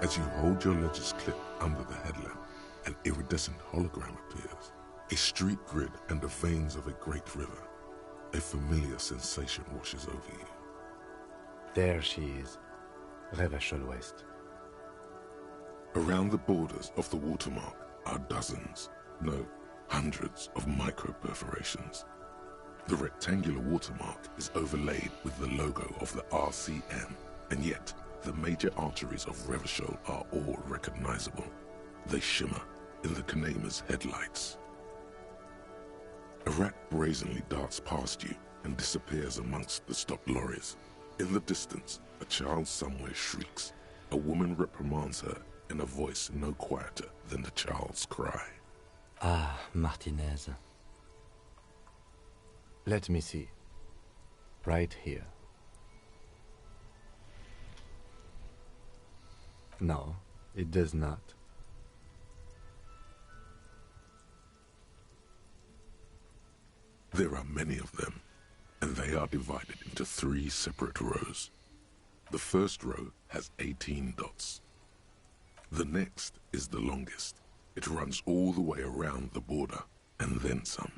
As you hold your ledger's clip under the headlamp, an iridescent hologram appears. A street grid and the veins of a great river. A familiar sensation washes over you. There she is, Revachol West. Around the borders of the watermark are dozens, no, hundreds of micro-perforations. The rectangular watermark is overlaid with the logo of the RCM, and yet the major arteries of Revachol are all recognizable. They shimmer in the Kanema's headlights. A rat brazenly darts past you and disappears amongst the stopped lorries. In the distance, a child somewhere shrieks. A woman reprimands her in a voice no quieter than the child's cry. Ah, Martinez. Let me see. Right here. No, it does not. There are many of them, and they are divided into 3 separate rows. The first row has 18 dots. The next is the longest. It runs all the way around the border, and then some.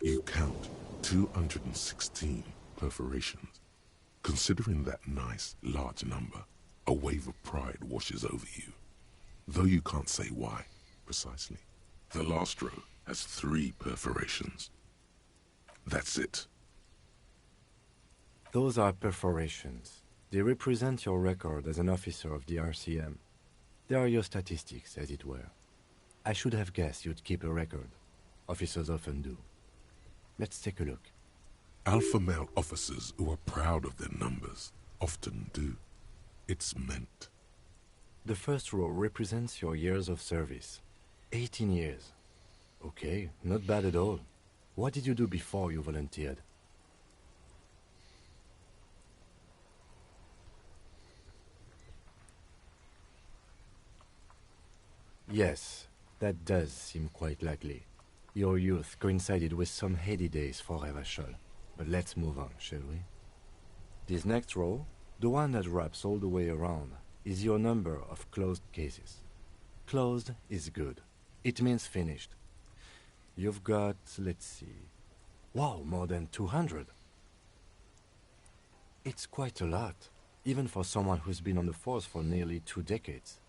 You count 216 perforations. Considering that nice, large number, a wave of pride washes over you. Though you can't say why, precisely. The last row has 3 perforations. That's it. Those are perforations. They represent your record as an officer of the RCM. They are your statistics, as it were. I should have guessed you'd keep a record. Officers often do. Let's take a look. Alpha male officers who are proud of their numbers often do. It's meant. The first row represents your years of service. 18 years. Okay, not bad at all. What did you do before you volunteered? Yes, that does seem quite likely. Your youth coincided with some heady days for Revachol. But let's move on, shall we? This next row, the one that wraps all the way around, is your number of closed cases. Closed is good. It means finished. You've got, let's see... Wow, more than 200. It's quite a lot, even for someone who's been on the force for nearly 2 decades.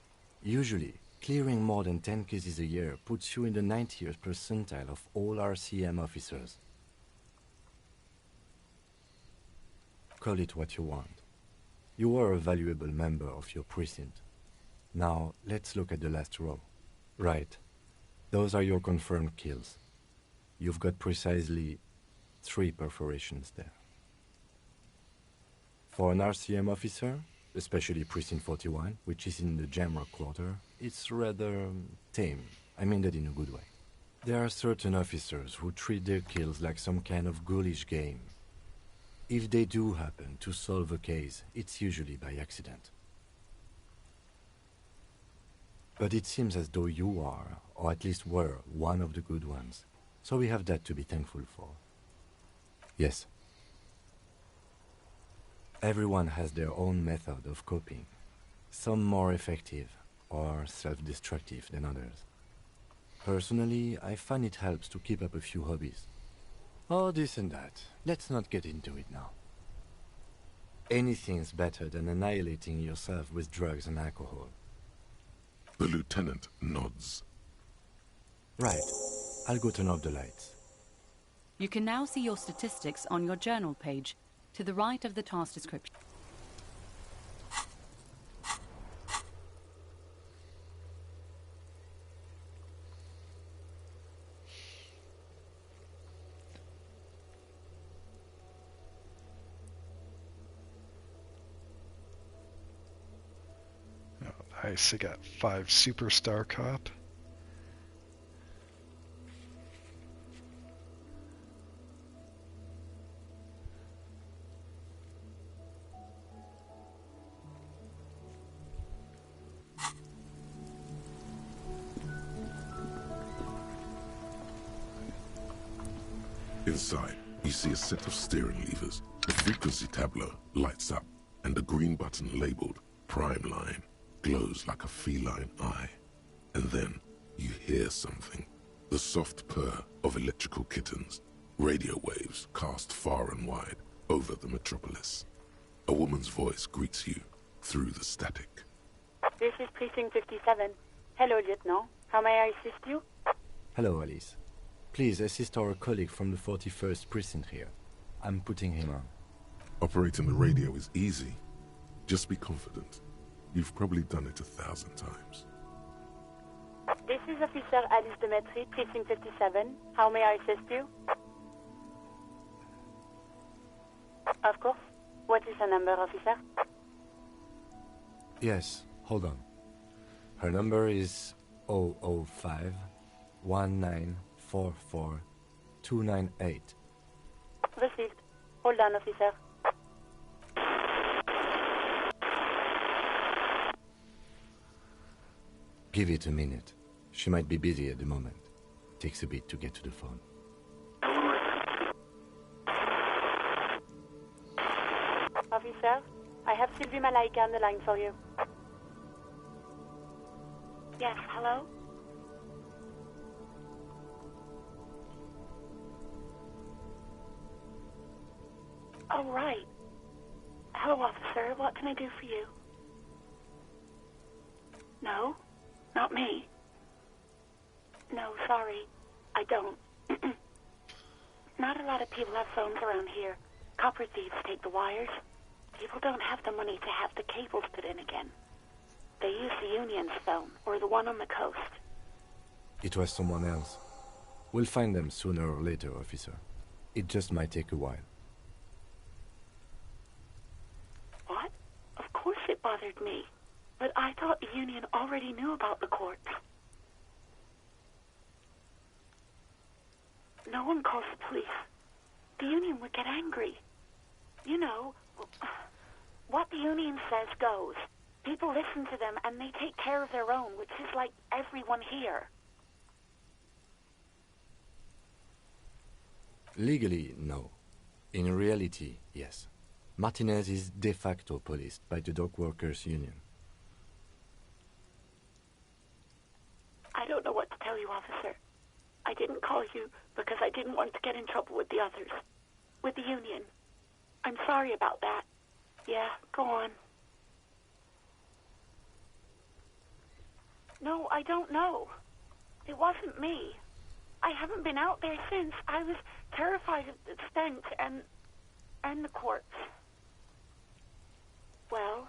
Usually, clearing more than 10 cases a year puts you in the 90th percentile of all RCM officers. Call it what you want. You were a valuable member of your precinct. Now, let's look at the last row. Right. Those are your confirmed kills. You've got precisely 3 perforations there. For an RCM officer, especially Precinct 41, which is in the Jamrock Quarter, it's rather tame. I mean that in a good way. There are certain officers who treat their kills like some kind of ghoulish game. If they do happen to solve a case, it's usually by accident. But it seems as though you are, or at least were, one of the good ones. So we have that to be thankful for. Yes. Everyone has their own method of coping. Some more effective or self-destructive than others. Personally, I find it helps to keep up a few hobbies. Oh, this and that. Let's not get into it now. Anything's better than annihilating yourself with drugs and alcohol. The lieutenant nods. Right. I'll go turn off the lights. You can now see your statistics on your journal page, to the right of the task description. Oh, nice. I got 5 superstar cop. Inside, you see a set of steering levers. The frequency tableau lights up, and the green button labeled Prime Line glows like a feline eye. And then you hear something. The soft purr of electrical kittens. Radio waves cast far and wide over the metropolis. A woman's voice greets you through the static. This is Precinct 57. Hello, Lieutenant. How may I assist you? Hello, Alice. Please assist our colleague from the 41st precinct here. I'm putting him on. Operating the radio is easy. Just be confident. You've probably done it 1,000 times. This is Officer Alice Demetri, Precinct 57. How may I assist you? Of course. What is her number, officer? Yes, hold on. Her number is 005 1944 298. Received. Hold on, officer. Give it a minute. She might be busy at the moment. Takes a bit to get to the phone. Officer, I have Sylvie Malaika on the line for you. Yes, hello? Oh, right. Hello, officer. What can I do for you? No, not me. No, sorry. I don't. Not a lot of people have phones around here. Copper thieves take the wires. People don't have the money to have the cables put in again. They use the Union's phone, or the one on the coast. It was someone else. We'll find them sooner or later, officer. It just might take a while. What? Of course it bothered me. But I thought the Union already knew about the corpse. No one calls the police. The Union would get angry. You know, what the Union says goes. People listen to them and they take care of their own, which is like everyone here. Legally, no. In reality, yes. Martinez is de facto policed by the Dock Workers Union. I don't know what to tell you, officer. I didn't call you because I didn't want to get in trouble with the others. With the Union. I'm sorry about that. Yeah, go on. No, I don't know. It wasn't me. I haven't been out there since. I was terrified of the stench and the corpse. Well,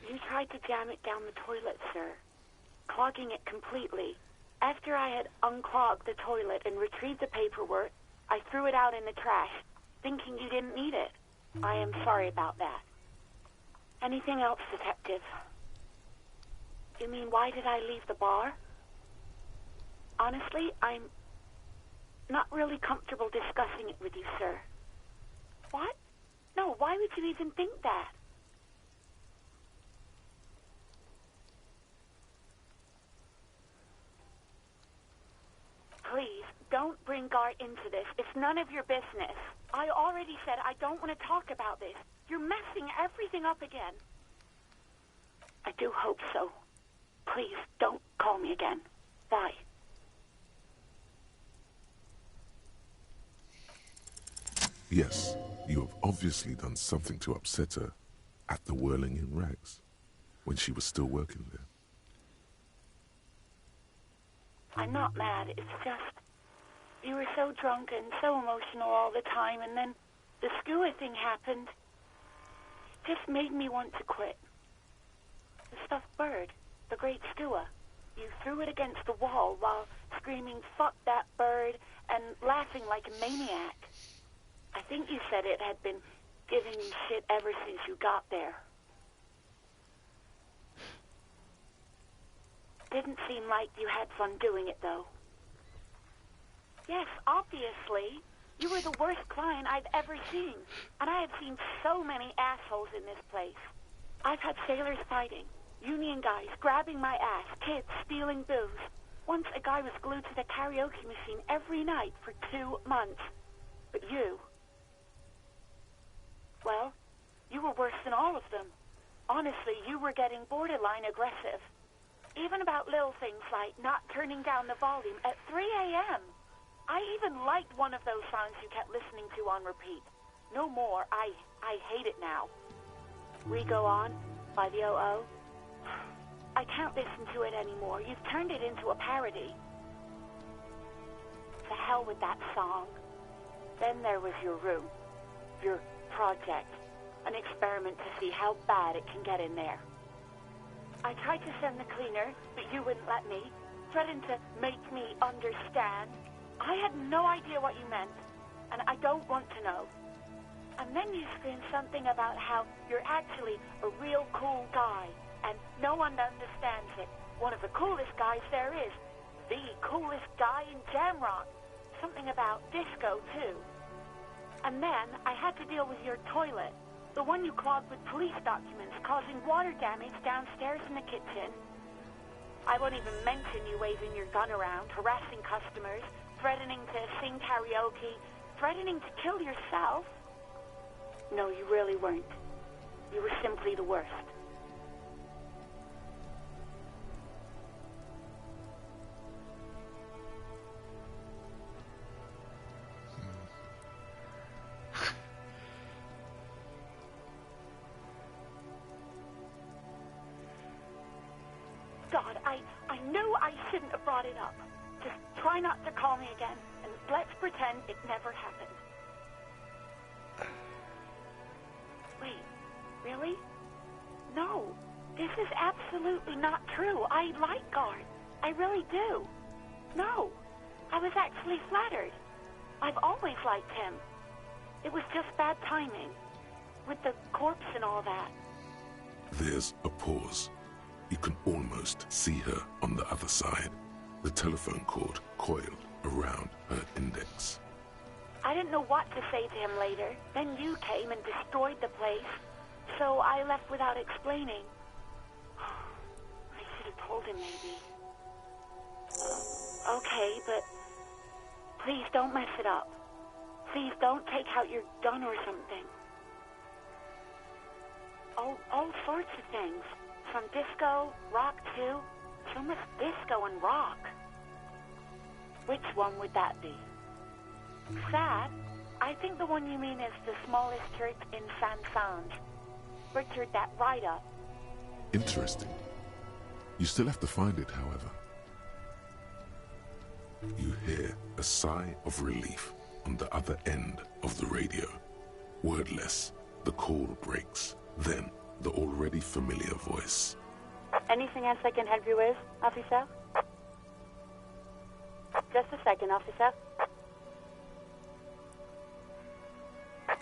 you tried to jam it down the toilet, sir, clogging it completely. After I had unclogged the toilet and retrieved the paperwork, I threw it out in the trash, thinking you didn't need it. I am sorry about that. Anything else, Detective? You mean, why did I leave the bar? Honestly, I'm not really comfortable discussing it with you, sir. What? No, why would you even think that? Please, don't bring Gart into this. It's none of your business. I already said I don't want to talk about this. You're messing everything up again. I do hope so. Please, don't call me again. Bye. Yes, you have obviously done something to upset her at the Whirling in Rags, when she was still working there. I'm not mad, it's just... You were so drunk and so emotional all the time, and then the skua thing happened. It just made me want to quit. The stuffed bird, the great skua. You threw it against the wall while screaming, "Fuck that bird," and laughing like a maniac. I think you said it had been giving you shit ever since you got there. Didn't seem like you had fun doing it, though. Yes, obviously. You were the worst client I've ever seen. And I have seen so many assholes in this place. I've had sailors fighting, union guys grabbing my ass, kids stealing booze. Once a guy was glued to the karaoke machine every night for 2 months. But you... Well, you were worse than all of them. Honestly, you were getting borderline aggressive. Even about little things like not turning down the volume at 3 a.m. I even liked one of those songs you kept listening to on repeat. No more. I hate it now. We Go On by the O.O. I can't listen to it anymore. You've turned it into a parody. To hell with that song. Then there was your room. Your project. An experiment to see how bad it can get in there. I tried to send the cleaner, but you wouldn't let me. Threatened to make me understand. I had no idea what you meant, and I don't want to know. And then you screamed something about how you're actually a real cool guy, and no one understands it. One of the coolest guys there is. The coolest guy in Jamrock. Something about disco, too. And then I had to deal with your toilet. The one you clogged with police documents, causing water damage downstairs in the kitchen. I won't even mention you waving your gun around, harassing customers, threatening to sing karaoke, threatening to kill yourself. No, you really weren't. You were simply the worst. God, I knew I shouldn't have brought it up. Just try not to call me again, and let's pretend it never happened. Wait, really? No, this is absolutely not true. I like Guard. I really do. No, I was actually flattered. I've always liked him. It was just bad timing, with the corpse and all that. There's a pause. You can almost see her on the other side, the telephone cord coiled around her index. I didn't know what to say to him later. Then you came and destroyed the place, so I left without explaining. I should have told him, maybe. Okay, but please don't mess it up. Please don't take out your gun or something. All sorts of things. From disco, rock too. So much disco and rock. Which one would that be? Sad? I think the one you mean is the smallest church in Saint-Saëns. Richard, that write-up. Interesting. You still have to find it, however. You hear a sigh of relief on the other end of the radio. Wordless, the call breaks. Then, the already familiar voice. Anything else I can help you with, officer? Just a second, officer.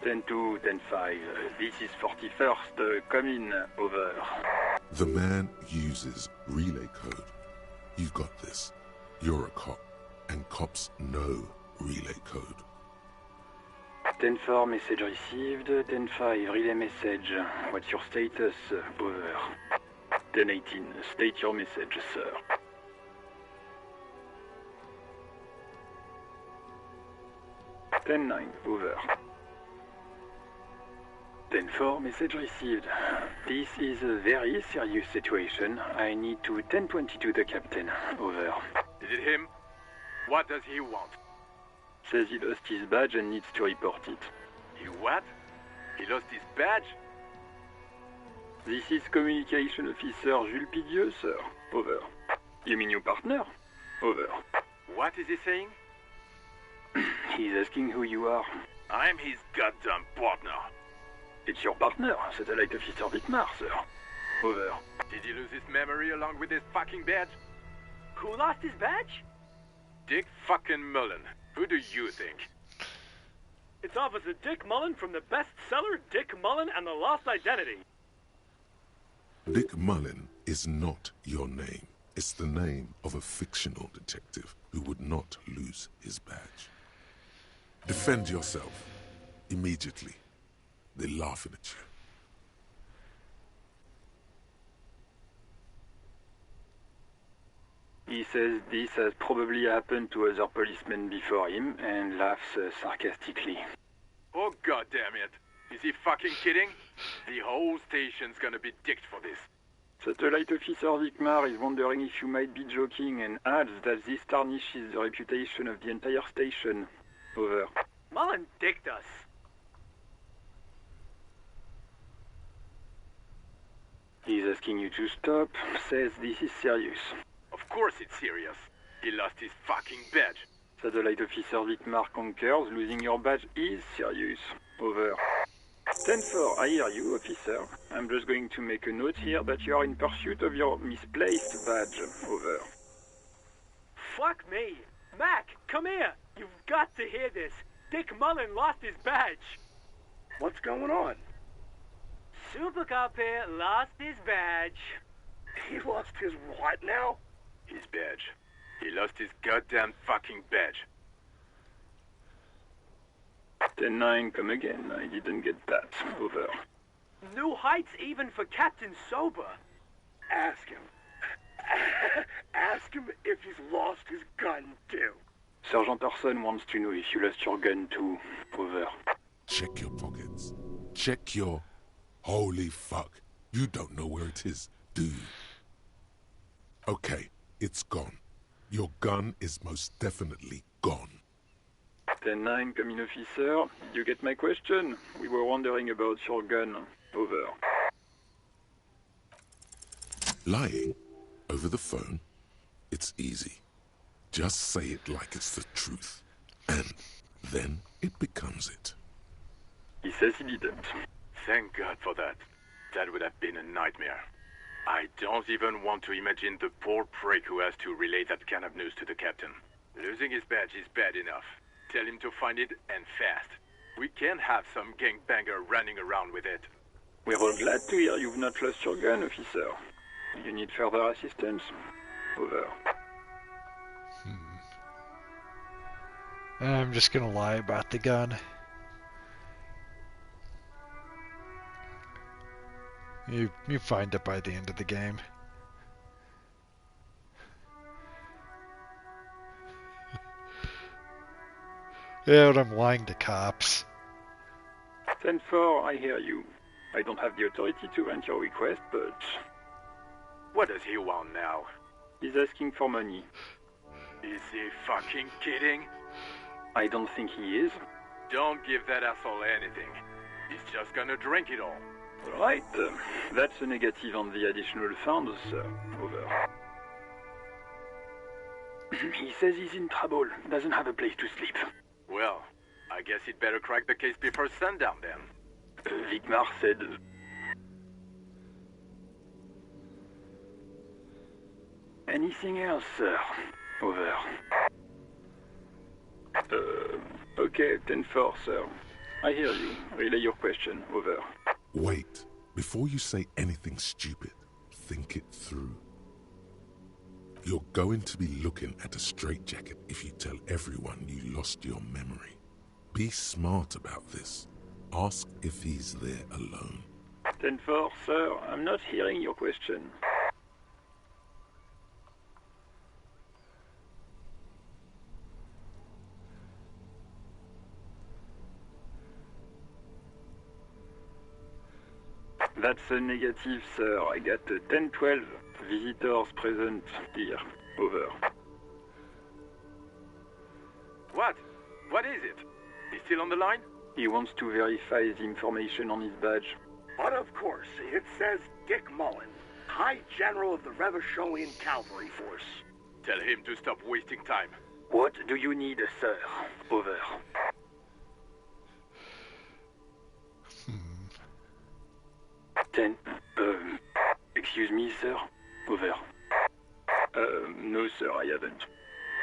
10-2, 10-5. This is 41st. Come in, over. The man uses relay code. You've got this. You're a cop, and cops know relay code. 10-4, message received. 10-5, relay message. What's your status? Over. 10-18, state your message, sir. 10-9, over. 10-4, message received. This is a very serious situation. I need to 10-22 the captain. Over. Is it him? What does he want? Says he lost his badge and needs to report it. He what? He lost his badge? This is Communication Officer Jules Pidieu, sir. Over. You mean your partner? Over. What is he saying? He's asking who you are. I'm his goddamn partner. It's your partner, Satellite Officer Vitmar, sir. Over. Did he lose his memory along with his fucking badge? Who lost his badge? Dick fucking Mullen. Who do you think? It's Officer Dick Mullen from the bestseller Dick Mullen and the Lost Identity. Dick Mullen is not your name. It's the name of a fictional detective who would not lose his badge. Defend yourself. Immediately. They're laughing at you. He says this has probably happened to other policemen before him and laughs sarcastically. Oh goddamn it. Is he fucking kidding? The whole station's gonna be dicked for this. Satellite Officer Vicmar is wondering if you might be joking and adds that this tarnishes the reputation of the entire station. Over. Mullen dicked us. He's asking you to stop, says this is serious. Of course it's serious. He lost his fucking badge. Satellite Officer Vicmar concurs, losing your badge is serious. Over. 10-4, I hear you, officer. I'm just going to make a note here that you are in pursuit of your misplaced badge. Over. Fuck me. Mac, come here. You've got to hear this. Dick Mullen lost his badge. What's going on? Super Cop here lost his badge. He lost his what now? His badge. He lost his goddamn fucking badge. 10-9, come again. I didn't get that. Over. New heights even for Captain Sober. Ask him. Ask him if he's lost his gun too. Sergeant Orson wants to know if you lost your gun too. Over. Check your pockets. Check your... Holy fuck. You don't know where it is, do you? Okay, it's gone. Your gun is most definitely gone. 10-9, come in, officer. Did you get my question? We were wondering about your gun. Over. Lying over the phone? It's easy. Just say it like it's the truth. And then it becomes it. He says he didn't. Thank God for that. That would have been a nightmare. I don't even want to imagine the poor prick who has to relay that kind of news to the captain. Losing his badge is bad enough. Tell him to find it, and fast. We can't have some gangbanger running around with it. We're all glad to hear you've not lost your gun, officer. You need further assistance? Over. I'm just gonna lie about the gun. You find it by the end of the game. Yeah, but I'm lying to cops. 10-4, I hear you. I don't have the authority to grant your request, but... What does he want now? He's asking for money. Is he fucking kidding? I don't think he is. Don't give that asshole anything. He's just gonna drink it all. Right. That's a negative on the additional funds, sir. Over. He says he's in trouble. Doesn't have a place to sleep. Well, I guess he'd better crack the case before sundown then. Vicmar said... Anything else, sir? Over. Okay, 10-4, sir. I hear you. Relay your question. Over. Wait. Before you say anything stupid, think it through. You're going to be looking at a straitjacket if you tell everyone you lost your memory. Be smart about this. Ask if he's there alone. 10-4, sir. I'm not hearing your question. That's a negative, sir. I got 10-12 visitors present here. Over. What? What is it? He's still on the line? He wants to verify the information on his badge. But of course, it says Dick Mullen, High General of the Revacholian Cavalry Force. Tell him to stop wasting time. What do you need, sir? Over. Excuse me, sir? Over. No, sir, I haven't.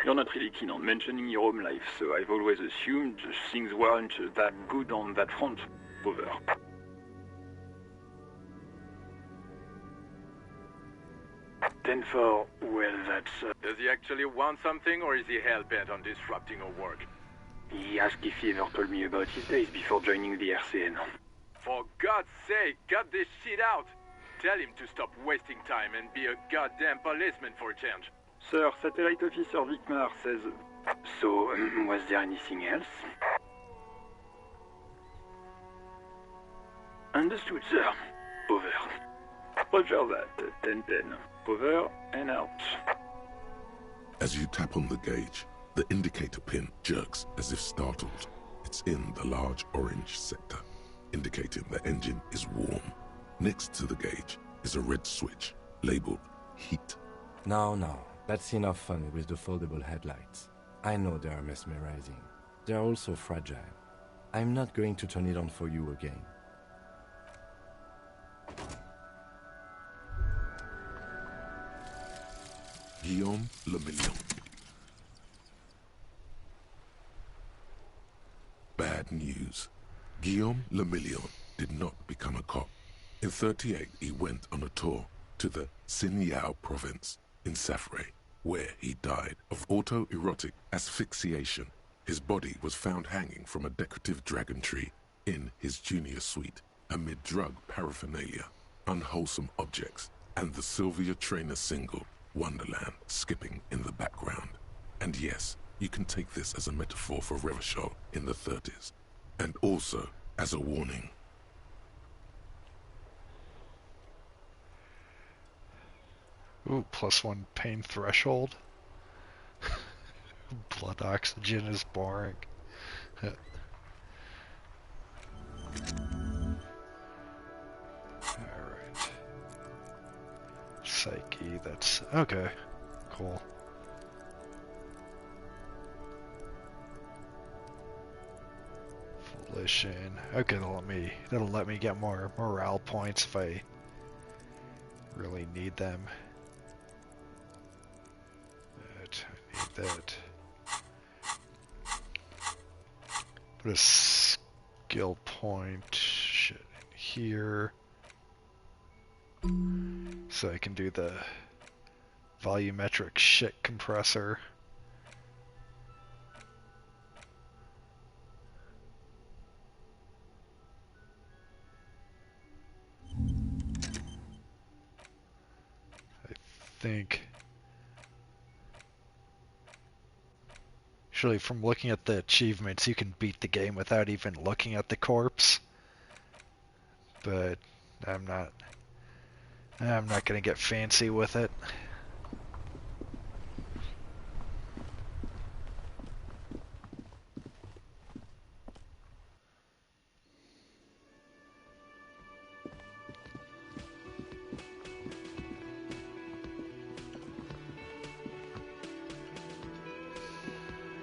You're not really keen on mentioning your home life, so I've always assumed things weren't that good on that front. Over. Tenfor, well, that's... Does he actually want something, or is he hell-bent on disrupting our work? He asked if he ever told me about his days before joining the RCN. For God's sake, cut this shit out! Tell him to stop wasting time and be a goddamn policeman for a change. Sir, Satellite Officer Vicmar says... So, was there anything else? Understood, sir. Over. Roger that, 10-10. Over and out. As you tap on the gauge, the indicator pin jerks as if startled. It's in the large orange sector, indicating the engine is warm. Next to the gauge is a red switch, labeled heat. No, that's enough fun with the foldable headlights. I know they are mesmerizing. They are also fragile. I'm not going to turn it on for you again. Guillaume Le Million. Bad news. Guillaume Le Million did not become a cop. In 38, he went on a tour to the Sinyao province in Safre, where he died of autoerotic asphyxiation. His body was found hanging from a decorative dragon tree in his junior suite, amid drug paraphernalia, unwholesome objects, and the Sylvia Trainer single, Wonderland, skipping in the background. And yes, you can take this as a metaphor for Revachol in the 30s, and also as a warning. Ooh, +1 pain threshold. Blood oxygen is boring. Alright. Psyche, that's... okay. Cool. Volition. Okay, that'll let me get more morale points if I really need them. I need that. Put a skill point shit in here. So I can do the volumetric shit compressor. I think... Actually, from looking at the achievements, you can beat the game without even looking at the corpse. But I'm not gonna get fancy with it.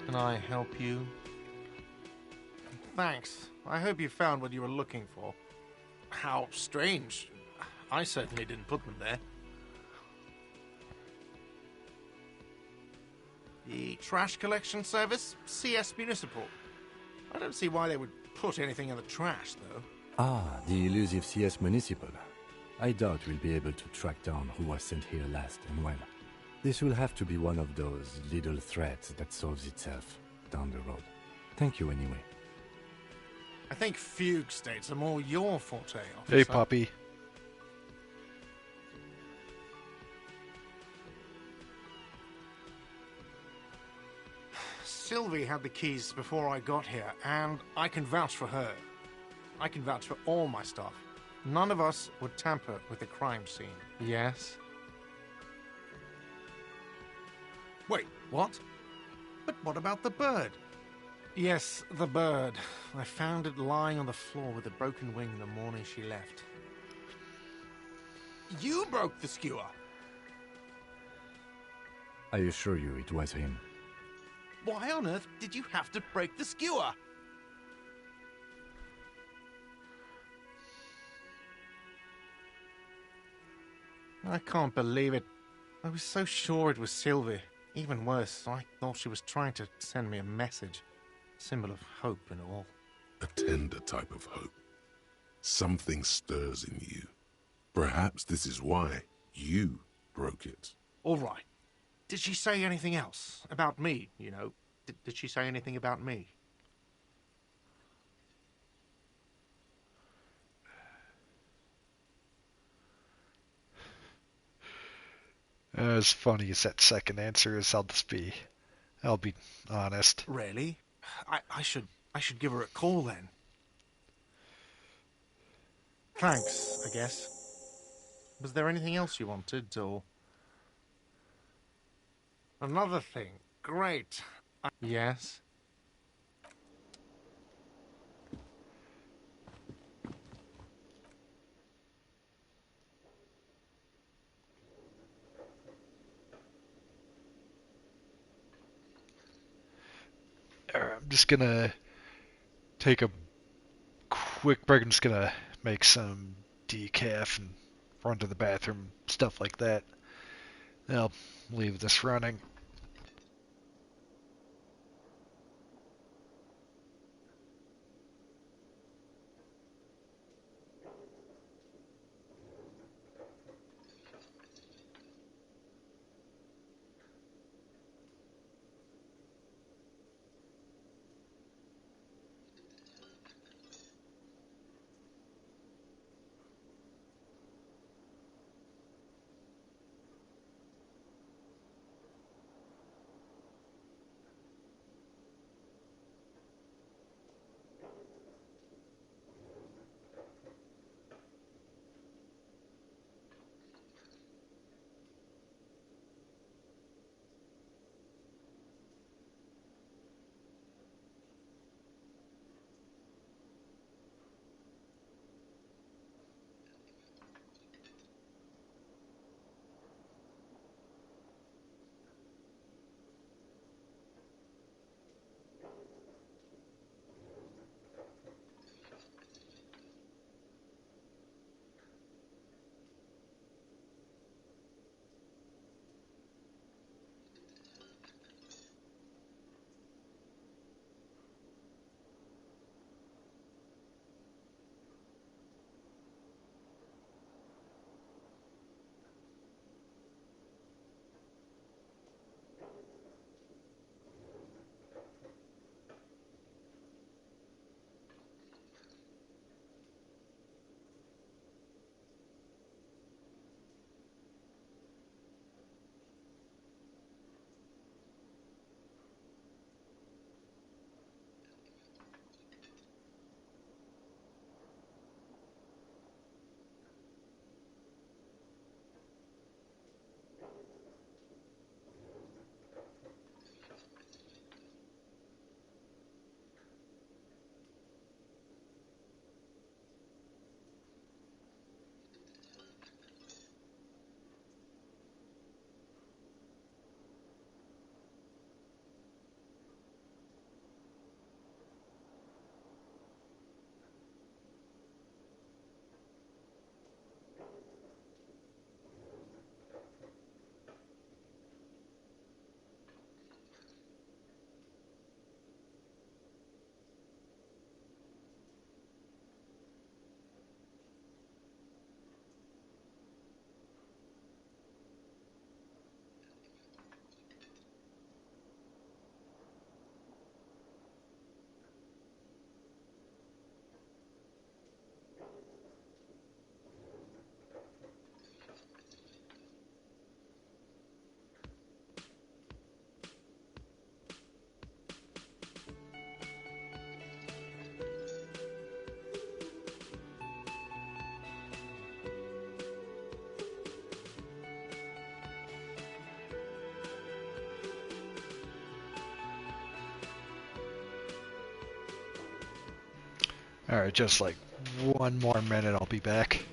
Can I help you? Thanks. I hope you found what you were looking for. How strange. I certainly didn't put them there. The trash collection service? CS Municipal. I don't see why they would put anything in the trash, though. Ah, the elusive CS Municipal. I doubt we'll be able to track down who was sent here last and when. This will have to be one of those little threats that solves itself down the road. Thank you anyway. I think fugue states are more your forte, officer. Hey, Poppy. Sylvie had the keys before I got here, and I can vouch for her. I can vouch for all my staff. None of us would tamper with the crime scene. Yes? Wait, what? But what about the bird? Yes, the bird. I found it lying on the floor with a broken wing the morning she left. You broke the skewer! I assure you it was him. Why on earth did you have to break the skewer? I can't believe it. I was so sure it was Sylvie. Even worse, I thought she was trying to send me a message. Symbol of hope and all. A tender type of hope. Something stirs in you. Perhaps this is why you broke it. All right. Did she say anything else? About me, you know? Did she say anything about me? As funny as that second answer is, I'll be honest. Really? I should give her a call then. Thanks, I guess. Was there anything else you wanted, or... Another thing. Great. Yes? I'm just gonna take a quick break. I'm just gonna make some decaf and run to the bathroom, stuff like that. I'll leave this running. Alright, just like one more minute, I'll be back.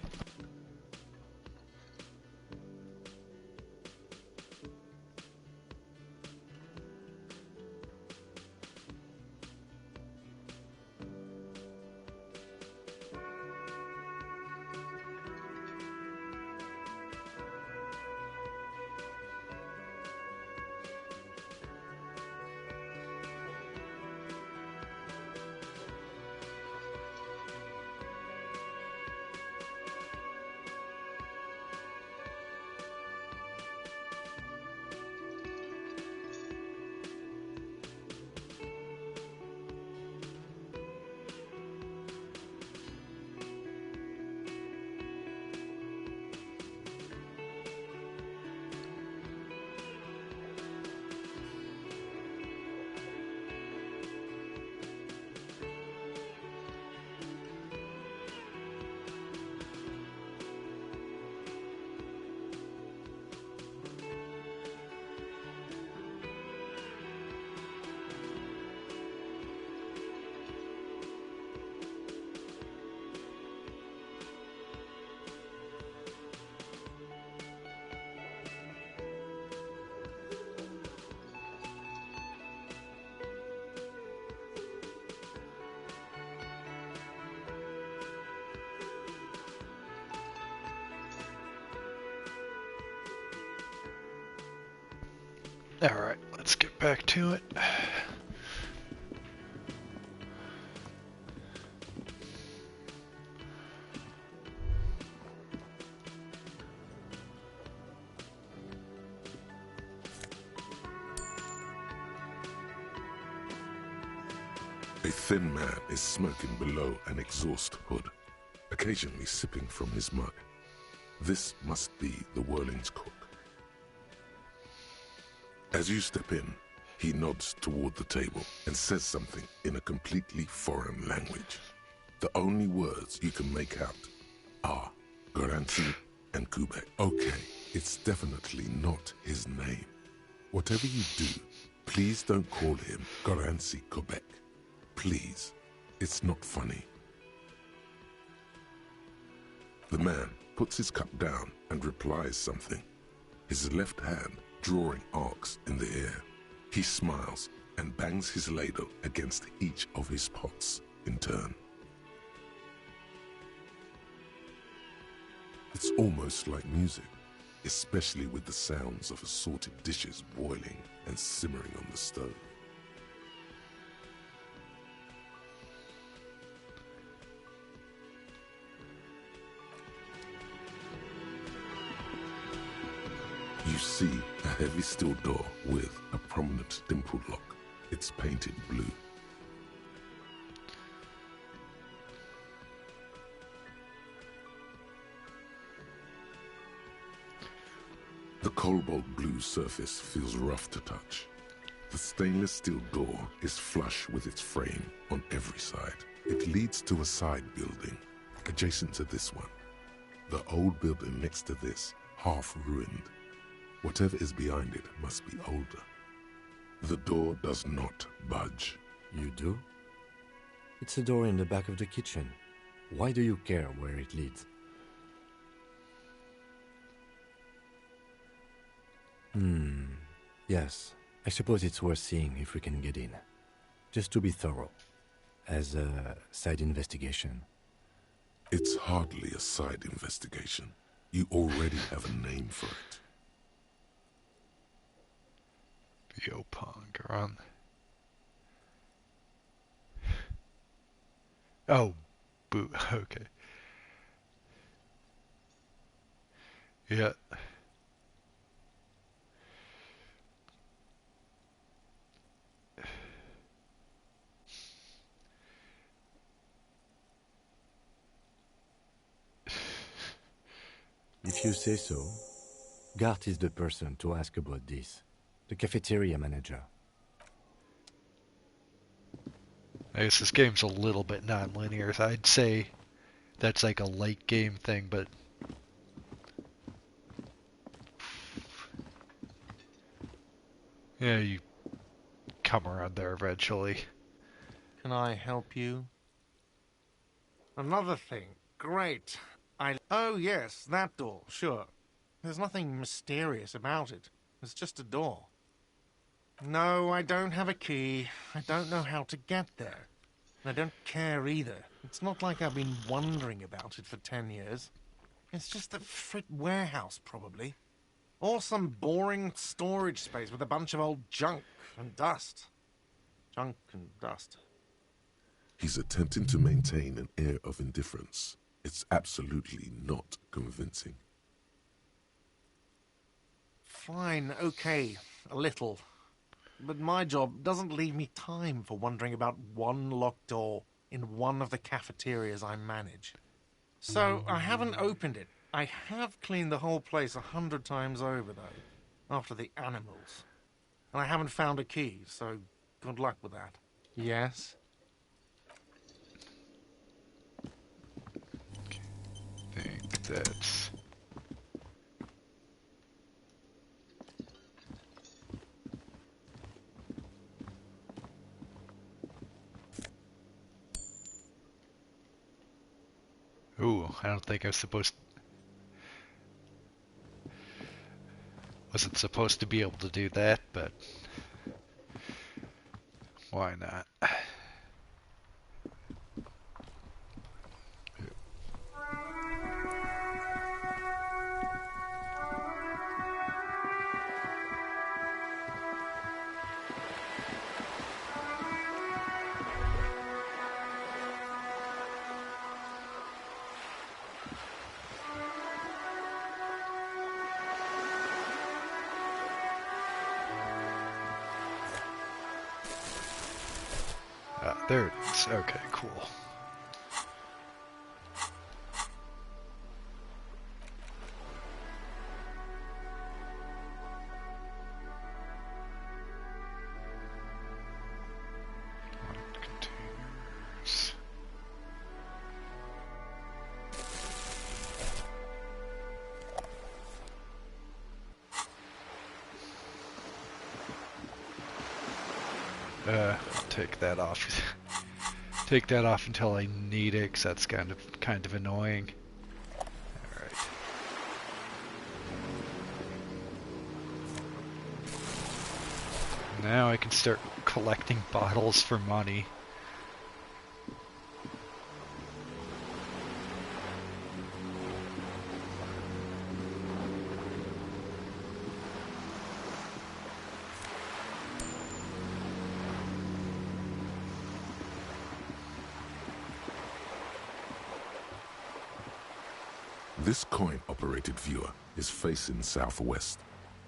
Alright, let's get back to it. A thin man is smoking below an exhaust hood, occasionally sipping from his mug. This must be the Whirling's cook. As you step in, he nods toward the table and says something in a completely foreign language. The only words you can make out are Garanti and Kubek. Okay, it's definitely not his name. Whatever you do, please don't call him Garanti Kubek. Please, it's not funny. The man puts his cup down and replies something, his left hand drawing arcs in the air. He smiles and bangs his ladle against each of his pots in turn. It's almost like music, especially with the sounds of assorted dishes boiling and simmering on the stove. You see a heavy steel door with a prominent dimpled lock. It's painted blue. The cobalt blue surface feels rough to touch. The stainless steel door is flush with its frame on every side. It leads to a side building, adjacent to this one. The old building next to this, half ruined. Whatever is behind it must be older. The door does not budge. You do? It's a door in the back of the kitchen. Why do you care where it leads? Yes. I suppose it's worth seeing if we can get in. Just to be thorough. As a side investigation. It's hardly a side investigation. You already have a name for it. Biopong on. Oh, boo. Okay. Yeah. If you say so, Gart is the person to ask about this. The cafeteria manager. I guess this game's a little bit non-linear. So I'd say that's like a late game thing, but yeah, you come around there eventually. Can I help you? Another thing. Great. Oh, yes, that door, sure. There's nothing mysterious about it. It's just a door. No, I don't have a key. I don't know how to get there. And I don't care either. It's not like I've been wondering about it for 10 years. It's just a frit warehouse, probably. Or some boring storage space with a bunch of old junk and dust. Junk and dust. He's attempting to maintain an air of indifference. It's absolutely not convincing. Fine, okay, a little. But my job doesn't leave me time for wondering about one locked door in one of the cafeterias I manage. So I haven't opened it. I have cleaned the whole place 100 times over, though, after the animals. And I haven't found a key, so good luck with that. Yes? I think that's... Ooh, I don't think I was wasn't supposed to be able to do that, but why not? There it is. Okay, cool. Containers. I'll take that off. Take that off until I need it, 'cause that's kind of annoying. All right. Now I can start collecting bottles for money. This coin-operated viewer is facing southwest.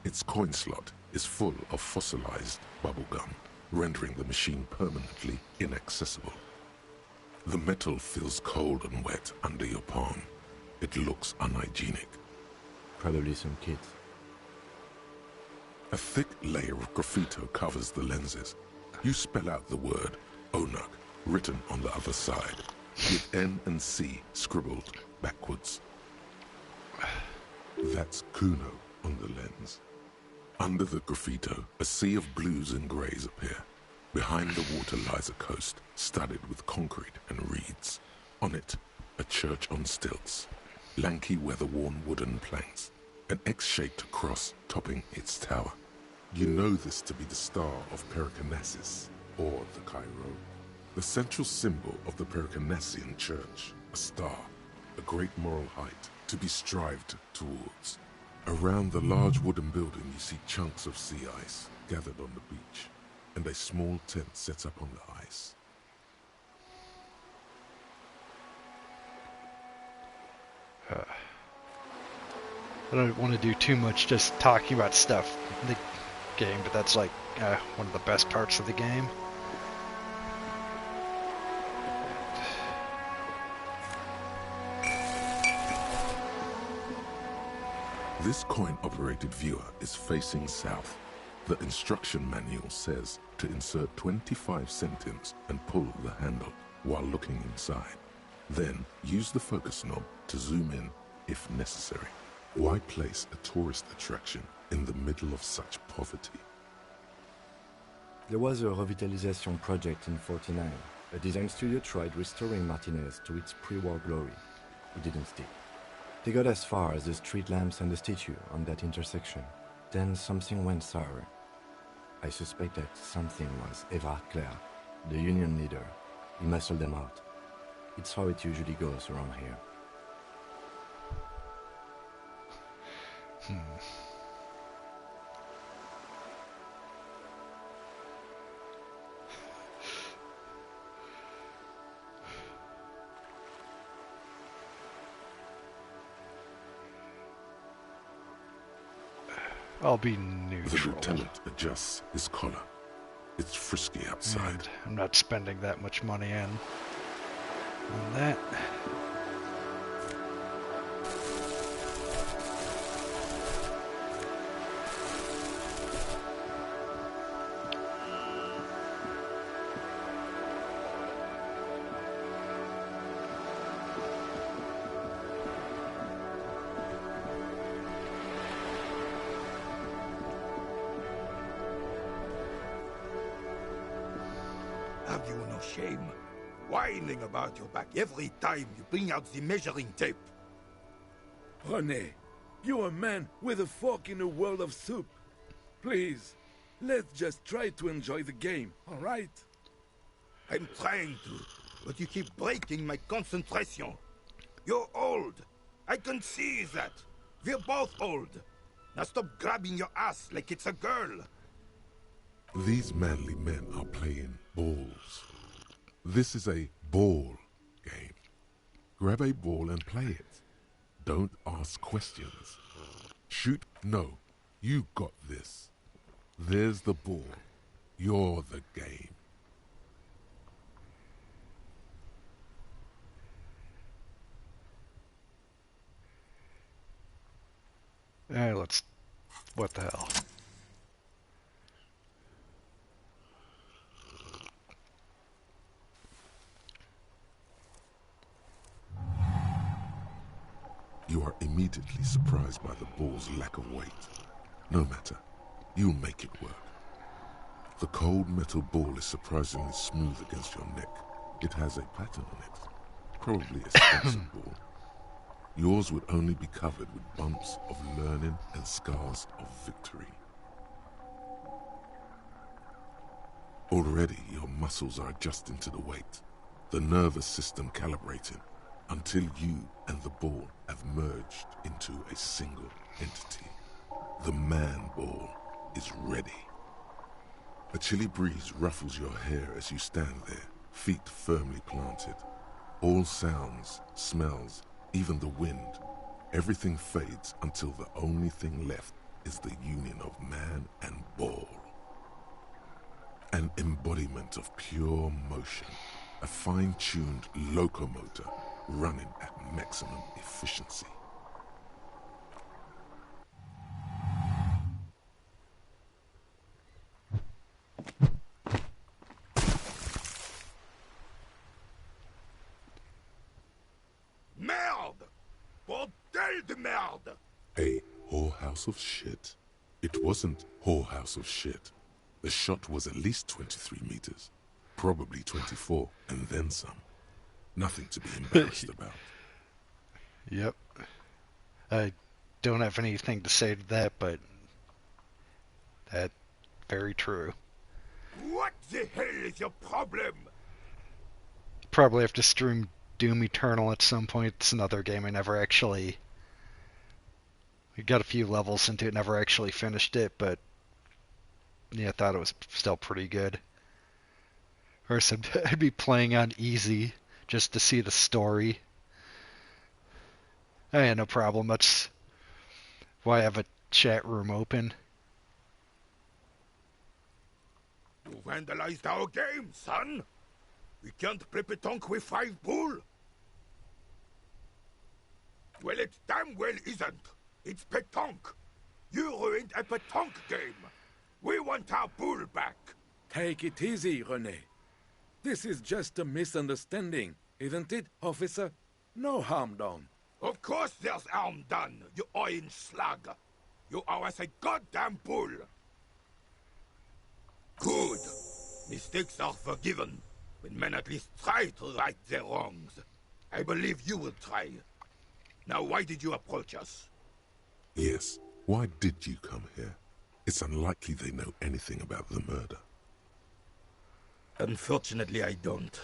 Its coin slot is full of fossilized bubblegum, rendering the machine permanently inaccessible. The metal feels cold and wet under your palm. It looks unhygienic. Probably some kids. A thick layer of graffito covers the lenses. You spell out the word Onuk written on the other side, with N and C scribbled backwards. That's Kuno on the lens. Under the graffito, a sea of blues and greys appear. Behind the water lies a coast, studded with concrete and reeds. On it, a church on stilts, lanky weather-worn wooden planks, an X-shaped cross topping its tower. You know this to be the Star of Pericarnassus, or the Cairo, the central symbol of the Pericarnassian Church, a star, a great moral height to be strived towards. Around the large wooden building you see chunks of sea ice gathered on the beach, and a small tent set up on the ice. I don't want to do too much just talking about stuff in the game, but that's like one of the best parts of the game. This coin-operated viewer is facing south. The instruction manual says to insert 25 centimes and pull the handle while looking inside. Then use the focus knob to zoom in if necessary. Why place a tourist attraction in the middle of such poverty? There was a revitalization project in 49. A design studio tried restoring Martinez to its pre-war glory. It didn't stick. They got as far as the street lamps and the statue on that intersection. Then something went sour. I suspect that something was Évrard Claire, the union leader. He muscled them out. It's how it usually goes around here. I'll be The neutral. lieutenant adjusts his collar. It's frisky outside. And I'm not spending that much money on that. Have you no shame? Whining about your back every time you bring out the measuring tape. René, you're a man with a fork in a world of soup. Please, let's just try to enjoy the game, all right? I'm trying to, but you keep breaking my concentration. You're old. I can see that. We're both old. Now stop grabbing your ass like it's a girl. These manly men are playing balls. This is a ball game. Grab a ball and play it. Don't ask questions. Shoot, no. You got this. There's the ball. You're the game. Let's... What the hell? You are immediately surprised by the ball's lack of weight. No matter, you'll make it work. The cold metal ball is surprisingly smooth against your neck. It has a pattern on it, probably a sponsored ball. Yours would only be covered with bumps of learning and scars of victory. Already your muscles are adjusting to the weight, the nervous system calibrating, until you and the ball have merged into a single entity. The man ball is ready. A chilly breeze ruffles your hair as you stand there, feet firmly planted. All sounds, smells, even the wind, everything fades until the only thing left is the union of man and ball. An embodiment of pure motion, a fine-tuned locomotor running at maximum efficiency. Merde! Bordel de merde! A whorehouse of shit? It wasn't whorehouse of shit. The shot was at least 23 meters, probably 24, and then some. Nothing to be embarrassed about. Yep. I don't have anything to say to that, but that's very true. What the hell is your problem? Probably have to stream Doom Eternal at some point. It's another game I never actually... We got a few levels into it, never actually finished it, but yeah, I thought it was still pretty good. Or I'd be playing on easy just to see the story. I had no problem. That's why I have a chat room open. You vandalized our game, son! We can't play pétanque with 5 bull! Well, it damn well isn't. It's pétanque. You ruined a pétanque game. We want our bull back. Take it easy, René. This is just a misunderstanding, isn't it, officer? No harm done. Of course there's harm done, you orange slug. You owe us a goddamn bull. Good. Mistakes are forgiven. when men at least try to right their wrongs. I believe you will try. Now, why did you approach us? Yes, why did you come here? It's unlikely they know anything about the murder. Unfortunately, I don't.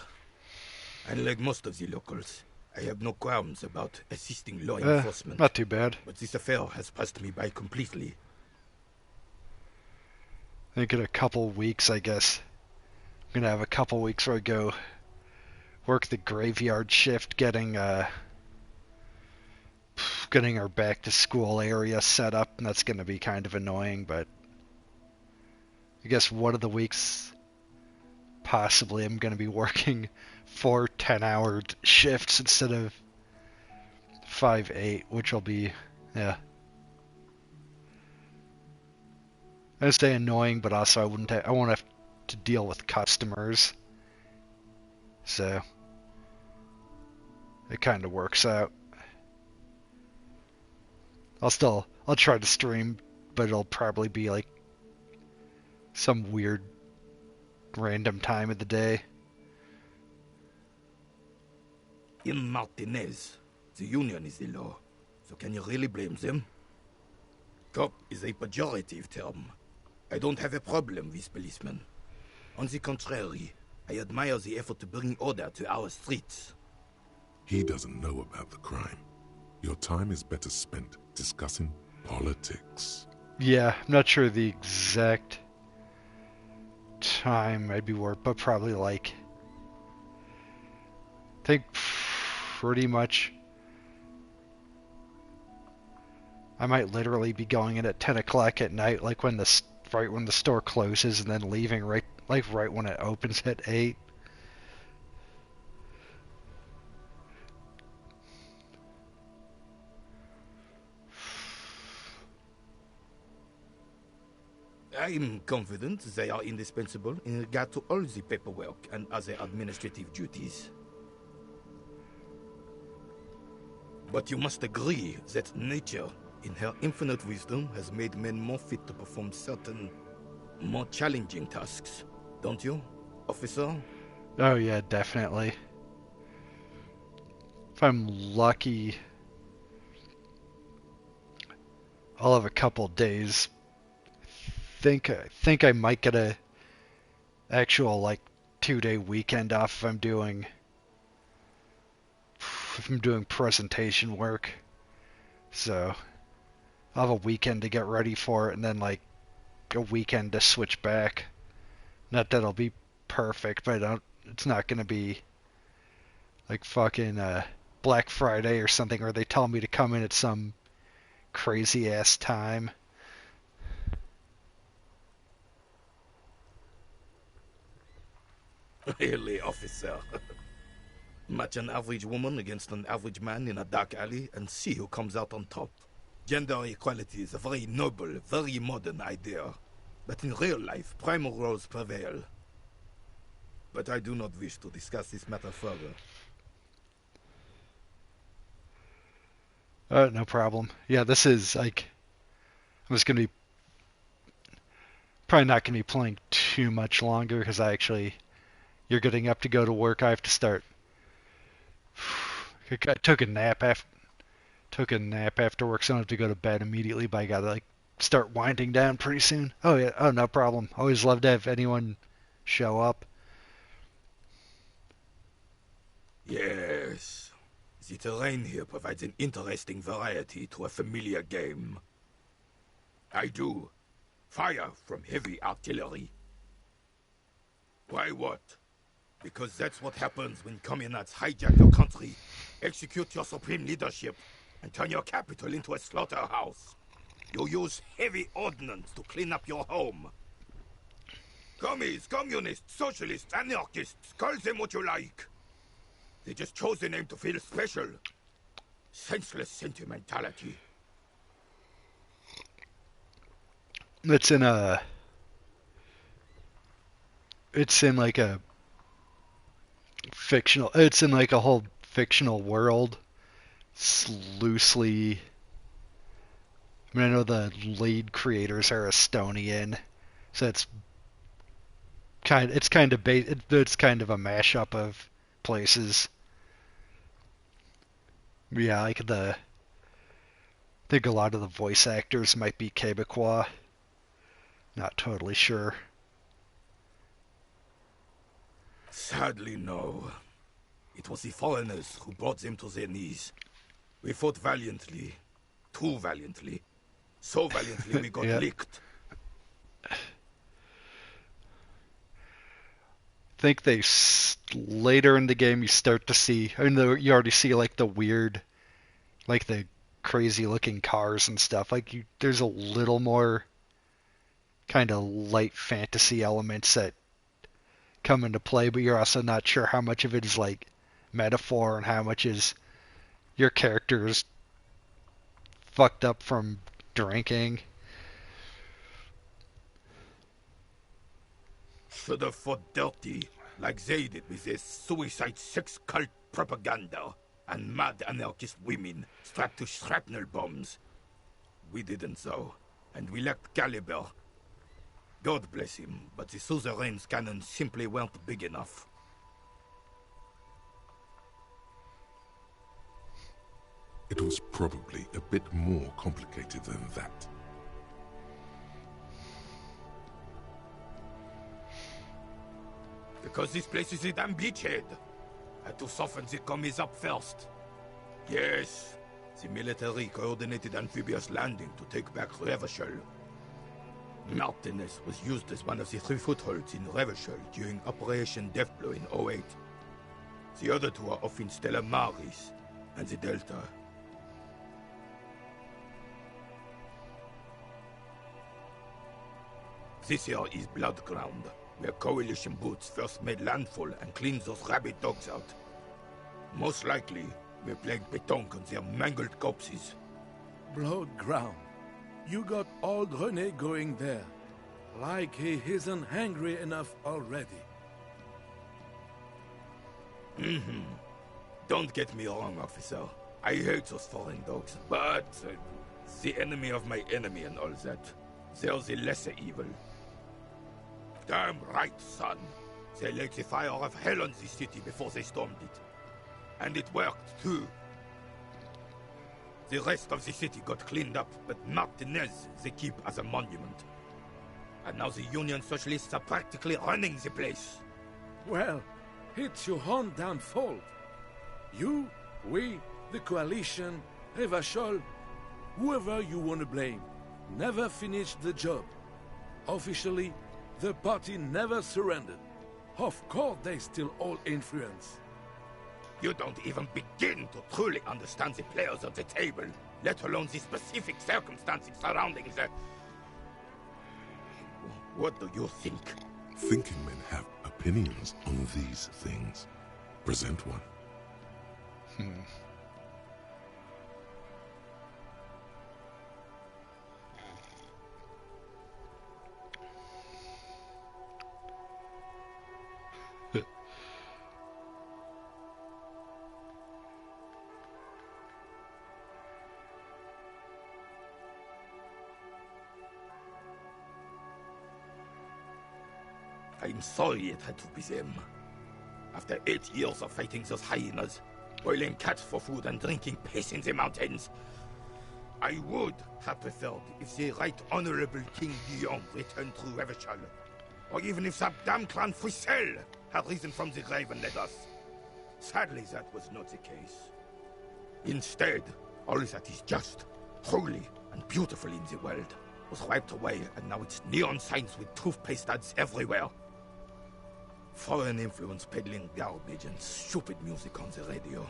Unlike most of the locals, I have no qualms about assisting law enforcement. Not too bad. But this affair has passed me by completely. I think in a couple weeks, I guess. I'm gonna have a couple weeks where I go work the graveyard shift, getting our back to school area set up, and that's gonna be kind of annoying, but I guess one of the weeks possibly I'm gonna be working 4 10-hour shifts instead of 5 8, which will be, yeah. I would say annoying, but also I won't have to deal with customers, so it kind of works out. I'll try to stream, but it'll probably be like some weird random time of the day. In Martinez, the union is the law, so can you really blame them? Cop is a pejorative term. I don't have a problem with policemen. On the contrary, I admire the effort to bring order to our streets. He doesn't know about the crime. Your time is better spent discussing politics. Yeah, I'm not sure the exact time I'd be work, but probably like, I think pretty much I might literally be going in at 10 o'clock at night, like right when the store closes, and then leaving right when it opens at 8. I'm confident they are indispensable in regard to all the paperwork and other administrative duties. But you must agree that nature, in her infinite wisdom, has made men more fit to perform certain, more challenging tasks. Don't you, officer? Oh yeah, definitely. If I'm lucky, I'll have a couple days. I think I might get a actual like 2-day weekend off if I'm doing presentation work. So I'll have a weekend to get ready for it, and then like a weekend to switch back. Not that it'll be perfect, but it's not gonna be like fucking Black Friday or something where they tell me to come in at some crazy ass time. Really, officer. Match an average woman against an average man in a dark alley and see who comes out on top. Gender equality is a very noble, very modern idea. But in real life, primal roles prevail. But I do not wish to discuss this matter further. No problem. Yeah, this is like, I'm just gonna be probably not gonna be playing too much longer because you're getting up to go to work. I have to start. I took a nap after work, so I don't have to go to bed immediately. But I gotta like start winding down pretty soon. Oh yeah, oh no problem. Always love to have anyone show up. Yes. The terrain here provides an interesting variety to a familiar game. I do. Fire from heavy artillery. Why what? Because that's what happens when communards hijack your country, execute your supreme leadership, and turn your capital into a slaughterhouse. You use heavy ordnance to clean up your home. Commies, communists, socialists, anarchists, call them what you like. They just chose the name to feel special. Senseless sentimentality. It's in like a fictional. It's in like a whole fictional world. It's loosely. I mean, I know the lead creators are Estonian, so it's it's kind of it's kind of a mashup of places. Yeah, like I think a lot of the voice actors might be Quebecois. Not totally sure. Sadly, no. It was the foreigners who brought them to their knees. We fought valiantly. Too valiantly. So valiantly we got Yeah. licked. I think later in the game you start to see, I mean, you already see like the weird, like the crazy looking cars and stuff. Like there's a little more kind of light fantasy elements that come into play, but you're also not sure how much of it is like metaphor and how much is your character's fucked up from drinking. Should have fought dirty, like they did with their suicide sex cult propaganda and mad anarchist women strapped to shrapnel bombs. We didn't though, and we lacked caliber. God bless him, but the suzerain's cannons simply weren't big enough. It was probably a bit more complicated than that. Because this place is a damn beachhead. Had to soften the commies up first. Yes, the military coordinated amphibious landing to take back Revachol. Martinez was used as one of the 3 footholds in Revachol during Operation Deathblow in 08. The other 2 are off in Stella Maris and the Delta. This here is Blood Ground, where Coalition boots first made landfall and cleaned those rabid dogs out. Most likely, we're playing pétanque on their mangled corpses. Blood ground. You got old René going there. Like he isn't hungry enough already. Don't get me wrong, officer. I hate those foreign dogs, but the enemy of my enemy and all that. They're the lesser evil. Damn right, son. They laid the fire of hell on this city before they stormed it. And it worked, too. The rest of the city got cleaned up, but Martinez they keep as a monument. And now the Union Socialists are practically running the place. Well, it's your own damn fault. You, we, the Coalition, Revachol, whoever you want to blame, never finished the job. Officially, the party never surrendered. Of course they still hold influence. You don't even begin to truly understand the players at the table, let alone the specific circumstances surrounding the... What do you think? Thinking men have opinions on these things. Present one. I'm sorry it had to be them. After 8 years of fighting those hyenas, boiling cats for food and drinking piss in the mountains, I would have preferred if the Right Honorable King Guillaume returned through Revachol, or even if that damn clan Frisell had risen from the grave and led us. Sadly, that was not the case. Instead, all that is just, holy, and beautiful in the world was wiped away, and now it's neon signs with toothpaste ads everywhere. Foreign influence peddling garbage and stupid music on the radio.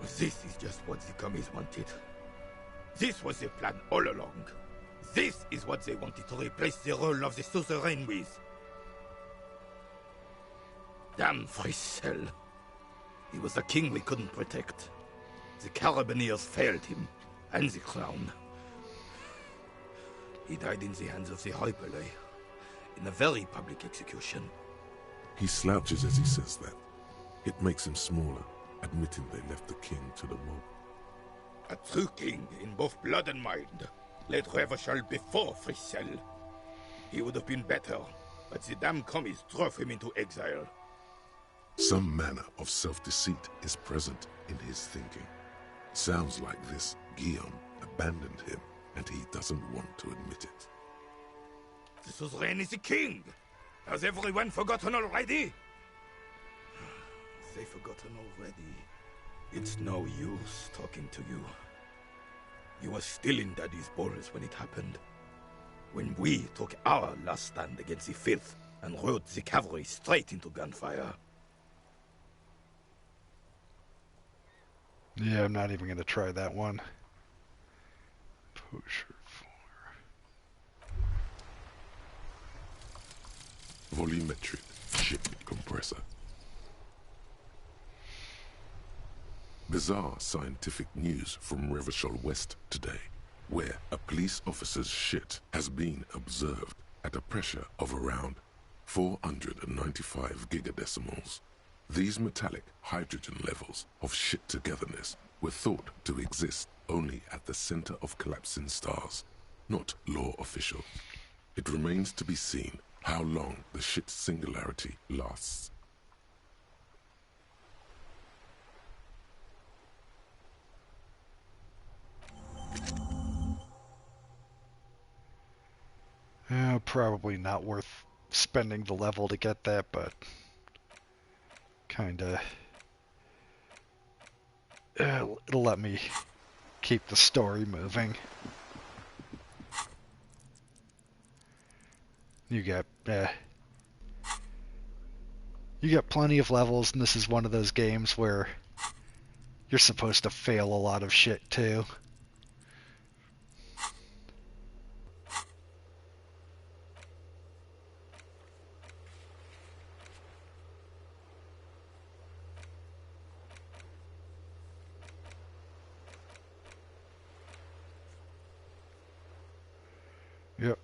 This is just what the commies wanted. This was the plan all along. This is what they wanted to replace the role of the suzerain with. Damn Frisell. He was a king we couldn't protect. The Carabineers failed him, and the crown. He died in the hands of the Hyperlay, in a very public execution. He slouches as he says that. It makes him smaller, admitting they left the king to the mob. A true king in both blood and mind led Revachol before Frisell. He would have been better, but the damn commies drove him into exile. Some manner of self-deceit is present in his thinking. Sounds like this Guillaume abandoned him, and he doesn't want to admit it. The suzerain is the king! Has everyone forgotten already? They've forgotten already. It's no use talking to you. You were still in Daddy's balls when it happened. When we took our last stand against the Filth and rode the cavalry straight into gunfire. Yeah, I'm not even going to try that one. Pusher 4. Volumetric ship compressor. Bizarre scientific news from Revachol West today, where a police officer's shit has been observed at a pressure of around 495 gigadecimals. These metallic hydrogen levels of shit togetherness were thought to exist only at the center of collapsing stars, not law official. It remains to be seen how long the shit singularity lasts. Probably not worth spending the level to get that, but kinda it'll let me keep the story moving. You got plenty of levels, and this is one of those games where you're supposed to fail a lot of shit too. Yep.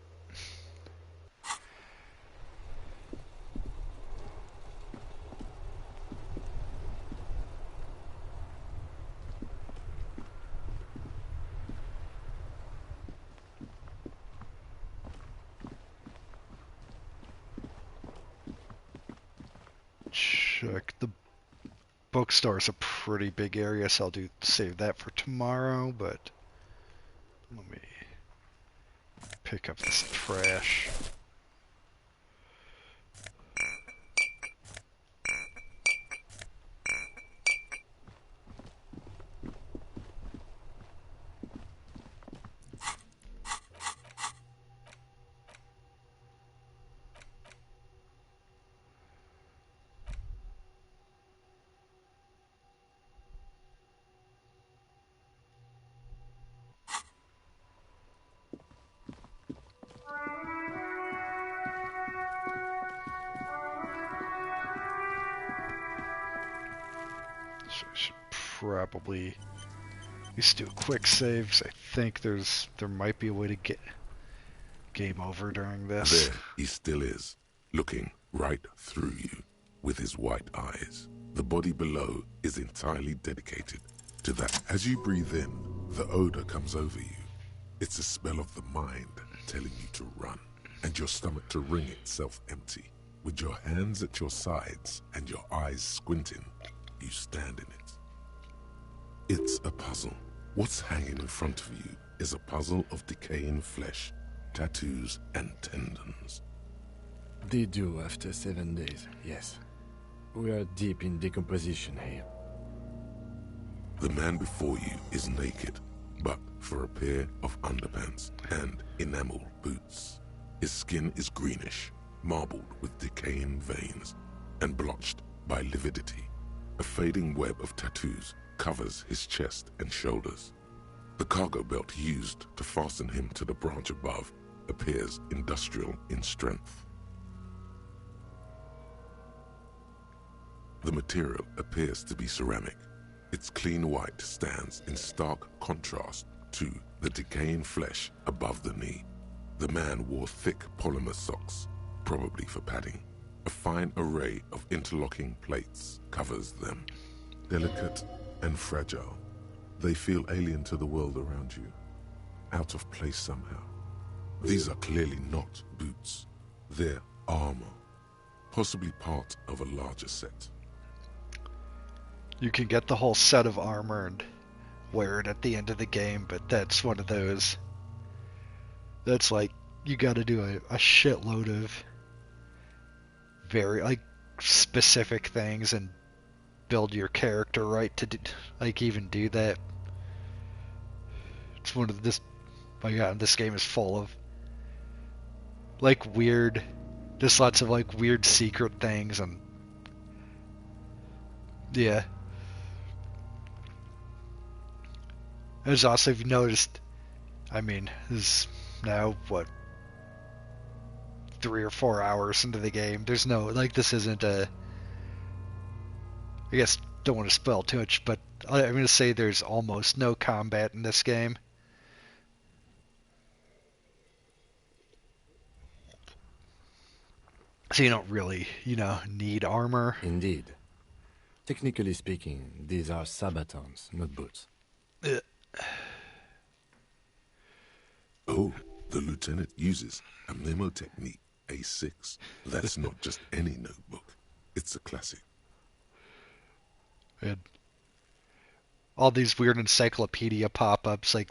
Check the bookstore is a pretty big area, so I'll save that for tomorrow, but let me pick up this trash. So I should probably just do a quick save, 'cause I think there might be a way to get game over during this. There he still is, looking right through you with his white eyes. The body below is entirely dedicated to that. As you breathe in, the odor comes over you. It's a smell of the mind telling you to run, and your stomach to wring itself empty. With your hands at your sides and your eyes squinting, you stand in it. It's a puzzle. What's hanging in front of you is a puzzle of decaying flesh, tattoos, and tendons. They do after 7 days, yes. We are deep in decomposition here. The man before you is naked, but for a pair of underpants and enamel boots. His skin is greenish, marbled with decaying veins, and blotched by lividity. A fading web of tattoos covers his chest and shoulders. The cargo belt used to fasten him to the branch above appears industrial in strength. The material appears to be ceramic. Its clean white stands in stark contrast to the decaying flesh above the knee. The man wore thick polymer socks, probably for padding. A fine array of interlocking plates covers them. Delicate and fragile, they feel alien to the world around you, out of place somehow. These are clearly not boots. They're Armor. Possibly part of a larger set. You can get the whole set of armor and wear it at the end of the game, but that's one of those. That's like, you gotta do a shitload of very, like, specific things and build your character right to, even do that. It's one of this, my god, this game is full of, like, weird, just lots of, like, weird secret things, and, yeah. There's also, if you noticed, I mean, this is now, what, 3 or 4 hours into the game. There's no, like, this isn't a, I guess, don't want to spoil too much, but I'm going to say there's almost no combat in this game. So you don't really, need armor. Indeed. Technically speaking, these are sabatons, not boots. Oh, the lieutenant uses a memo technique A6. That's not just any notebook. It's a classic. And all these weird encyclopedia pop-ups, like,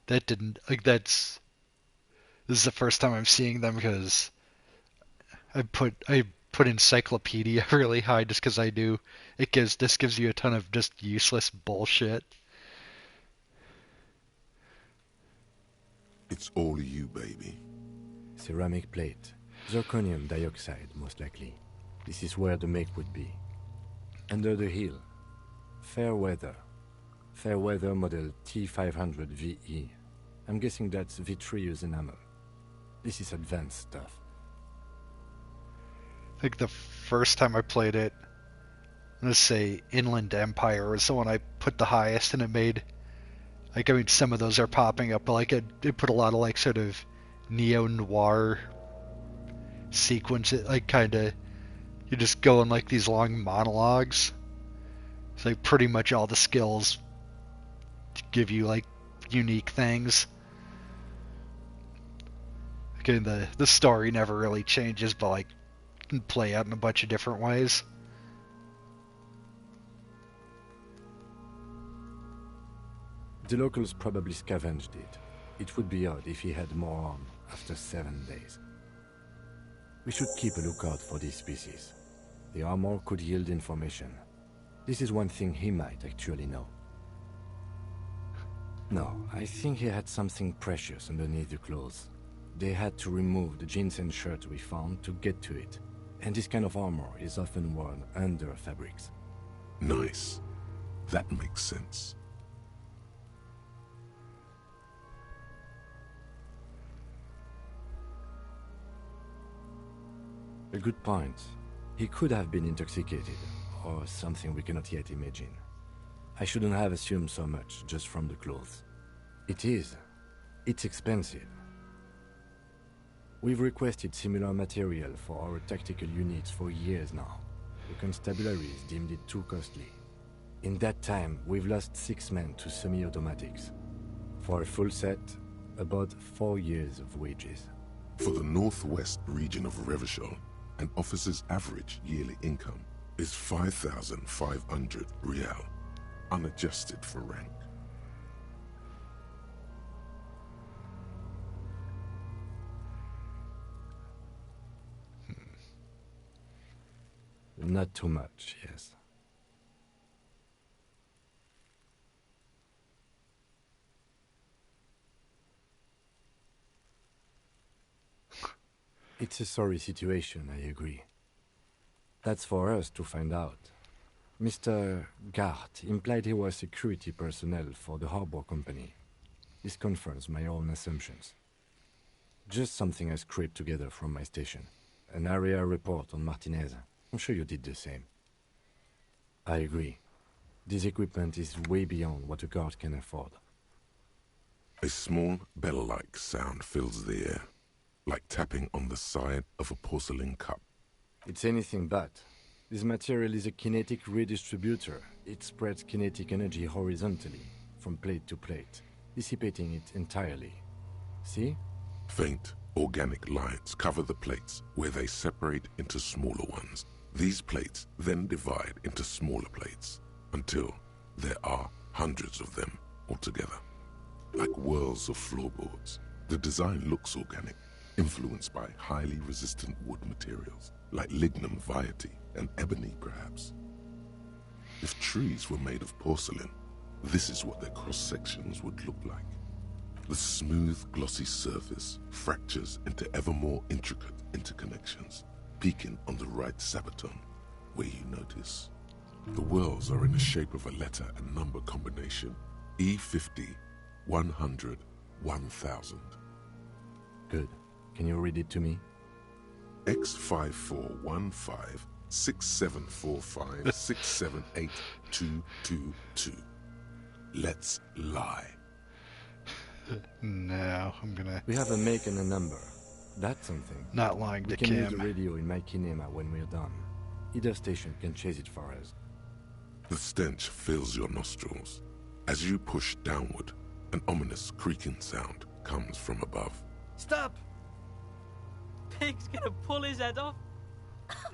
that didn't, like, this is the first time I'm seeing them, because I put encyclopedia really high just because I do. This gives you a ton of just useless bullshit. It's all you, baby. Ceramic plate. Zirconium dioxide, most likely. This is where the make would be. Under the hill. Fair weather. Fair weather model T500 VE. I'm guessing that's vitreous enamel. This is advanced stuff. I think the first time I played it, I'm going to say Inland Empire was the one I put the highest, and it made, like, I mean, some of those are popping up, but, like, it put a lot of, like, sort of neo-noir sequence, like, kind of, you just go in, like, these long monologues. It's, like, pretty much all the skills give you, like, unique things. Again, the story never really changes, but, like, can play out in a bunch of different ways. The locals probably scavenged it. It would be odd if he had more on after 7 days. We should keep a lookout for these species. The armor could yield information. This is one thing he might actually know. No, I think he had something precious underneath the clothes. They had to remove the jeans and shirt we found to get to it. And this kind of armor is often worn under fabrics. Nice. That makes sense. A good point. He could have been intoxicated, or something we cannot yet imagine. I shouldn't have assumed so much just from the clothes. It is. It's expensive. We've requested similar material for our tactical units for years now. The constabularies deemed it too costly. In that time, we've lost 6 men to semi-automatics. For a full set, about 4 years of wages. For the northwest region of Revachol, an officer's average yearly income is 5,500 real, unadjusted for rank. Not too much, yes. It's a sorry situation, I agree. That's for us to find out. Mr. Gart implied he was security personnel for the harbor company. This confirms my own assumptions. Just something I scraped together from my station. An area report on Martinez. I'm sure you did the same. I agree. This equipment is way beyond what a guard can afford. A small bell-like sound fills the air, like tapping on the side of a porcelain cup. It's anything but. This material is a kinetic redistributor. It spreads kinetic energy horizontally, from plate to plate, dissipating it entirely. See? Faint, Organic lines cover the plates where they separate into smaller ones. These plates then divide into smaller plates until there are hundreds of them altogether. Like whirls of floorboards, the design looks organic, influenced by highly resistant wood materials, like lignum vitae and ebony perhaps. If trees were made of porcelain, this is what their cross-sections would look like. The smooth, glossy surface fractures into ever more intricate interconnections, peaking on the right sabaton, where you notice. The whirls are in the shape of a letter and number combination, E50, 100, 1000. Good. Can you read it to me? X5415 6745 678222. Let's lie. No, I'm gonna... We have a make and a number. That's something. Not lying to We can use Kim. the radio in my kinema when we're done. Either station can chase it for us. The stench fills your nostrils. As you push downward, an ominous creaking sound comes from above. Stop! Pig's gonna pull his head off.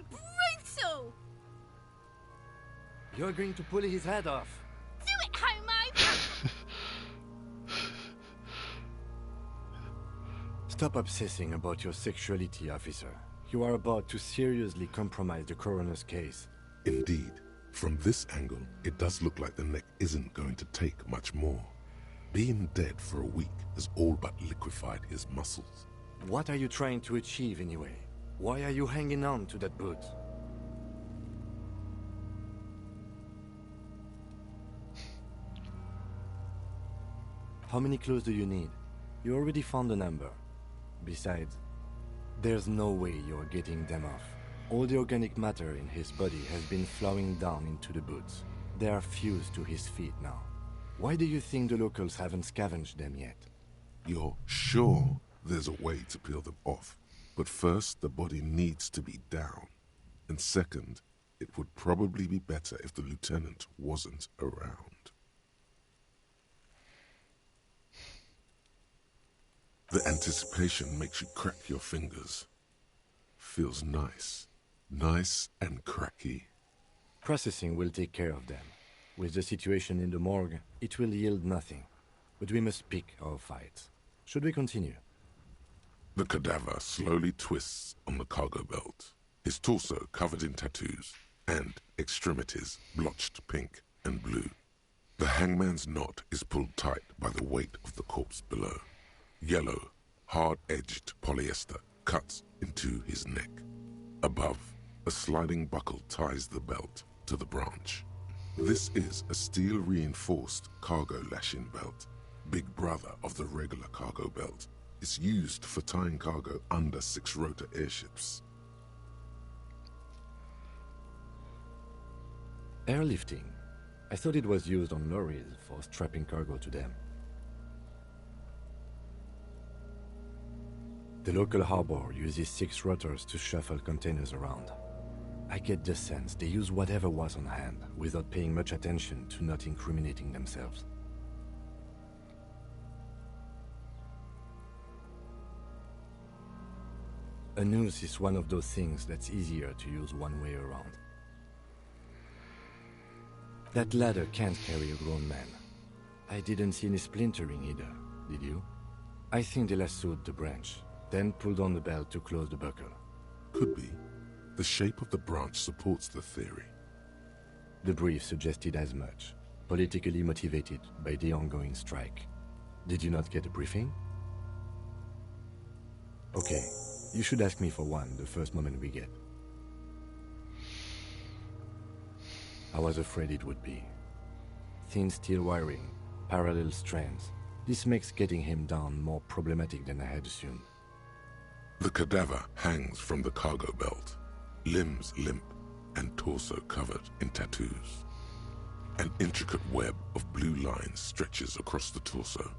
Brutal! You're going to pull his head off. Do it, homo! Stop obsessing about your sexuality, officer. You are about to seriously compromise the coroner's case. Indeed, from this angle, it does look like the neck isn't going to take much more. Being dead for a week has all but liquefied his muscles. What are you trying to achieve anyway? Why are you hanging on to that boot? How many clues do you need? You already found the number. Besides, there's no way you're getting them off. All the organic matter in his body has been flowing down into the boots. They are fused to his feet now. Why do you think the locals haven't scavenged them yet? You're sure there's a way to peel them off, but first the body needs to be down. And second, it would probably be better if the lieutenant wasn't around. The anticipation makes you crack your fingers. Feels nice. Nice and cracky. Processing will take care of them. With the situation in the morgue, it will yield nothing. But we must pick our fights. Should we continue? The cadaver slowly twists on the cargo belt, his torso covered in tattoos, and extremities blotched pink and blue. The hangman's knot is pulled tight by the weight of the corpse below. Yellow, hard-edged polyester cuts into his neck. Above, a sliding buckle ties the belt to the branch. This is a steel-reinforced cargo lashing belt, big brother of the regular cargo belt. It's used for tying cargo under six-rotor airships. Airlifting. I thought it was used on lorries for strapping cargo to them. The local harbor uses 6 rotors to shuffle containers around. I get the sense they use whatever was on hand, without paying much attention to not incriminating themselves. A noose is one of those things that's easier to use one way around. That ladder can't carry a grown man. I didn't see any splintering either, did you? I think they lassoed the branch, then pulled on the belt to close the buckle. Could be. The shape of the branch supports the theory. The brief suggested as much, politically motivated by the ongoing strike. Did you not get a briefing? Okay, you should ask me for one the first moment we get. I was afraid it would be. Thin steel wiring, parallel strands. This makes getting him down more problematic than I had assumed. The cadaver hangs from the cargo belt, limbs limp and torso covered in tattoos. An intricate web of blue lines stretches across the torso,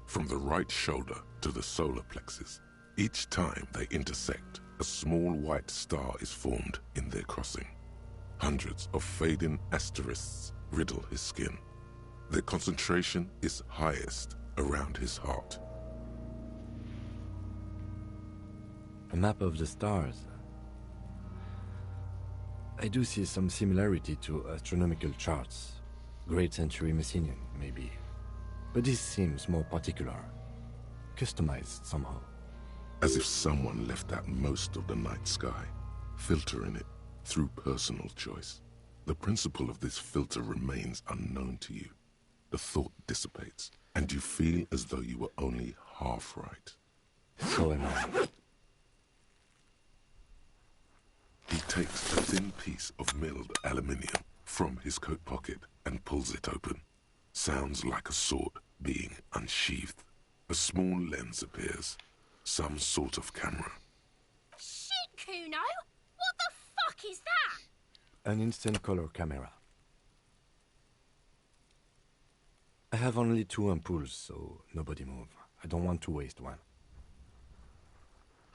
from the right shoulder to the solar plexus. Each time they intersect, a small white star is formed in their crossing. Hundreds of fading asterisks riddle his skin. Their concentration is highest around his heart. A map of the stars. I do see some similarity to astronomical charts. Great Century Messinian, maybe. But this seems more particular. Customized somehow. As if someone left out most of the night sky, filtering it through personal choice. The principle of this filter remains unknown to you. The thought dissipates, and you feel as though you were only half right. So am I. He takes a thin piece of milled aluminium from his coat pocket and pulls it open. Sounds like a sword being unsheathed. A small lens appears. Some sort of camera. Shit, Kuno! What the fuck is that? An instant color camera. I have only 2 ampoules, so nobody move. I don't want to waste one.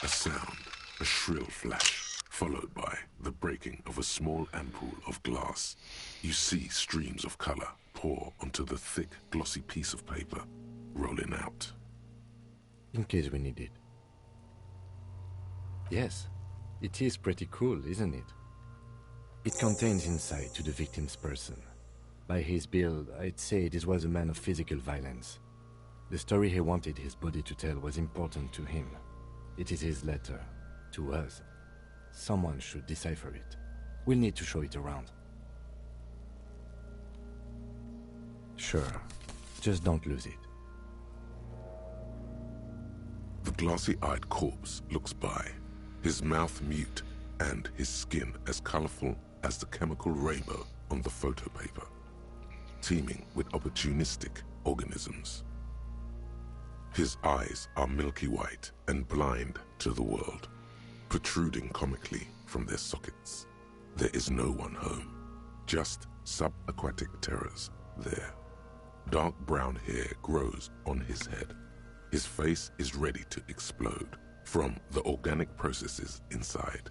A sound, a shrill flash, followed by the breaking of a small ampoule of glass. You see streams of color pour onto the thick, glossy piece of paper, rolling out. In case we need it. Yes, it is pretty cool, isn't it? It contains insight to the victim's person. By his build, I'd say this was a man of physical violence. The story he wanted his body to tell was important to him. It is his letter, to us. Someone should decipher it. We'll need to show it around. Sure, just don't lose it. The glassy-eyed corpse looks by, his mouth mute and his skin as colorful as the chemical rainbow on the photo paper, teeming with opportunistic organisms. His eyes are milky white and blind to the world, protruding comically from their sockets. There is no one home, just subaquatic terrors there. Dark brown hair grows on his head. His face is ready to explode from the organic processes inside.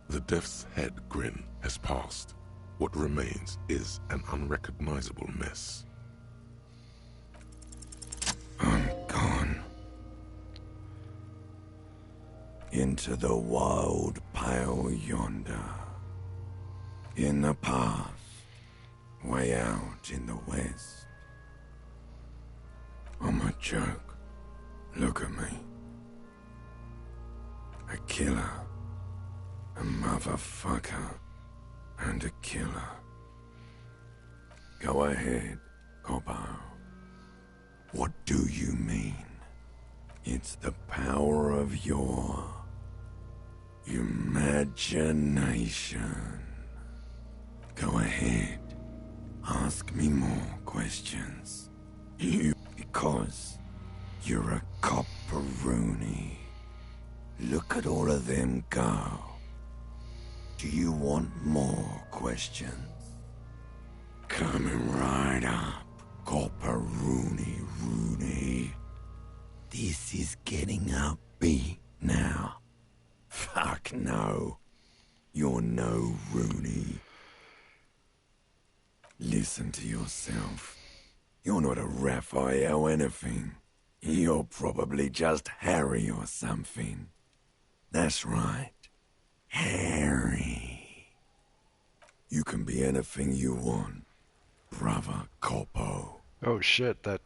The death's head grin has passed. What remains is an unrecognizable mess. I'm gone. Into the wild pale yonder. In the past, way out in the west. I'm a joke. Look at me. A killer. A motherfucker. And a killer. Go ahead, Cobbo. What do you mean? It's the power of your imagination. Go ahead. Ask me more questions. Because you're a copperoonie. Look at all of them go. Do you want more questions? Coming right up, copperoonie. This is getting upbeat now. Fuck no. You're no Rooney. Listen to yourself. You're not a Raphael anything. You're probably just Harry or something. That's right. Harry. You can be anything you want, brother Coppo. Oh shit, that...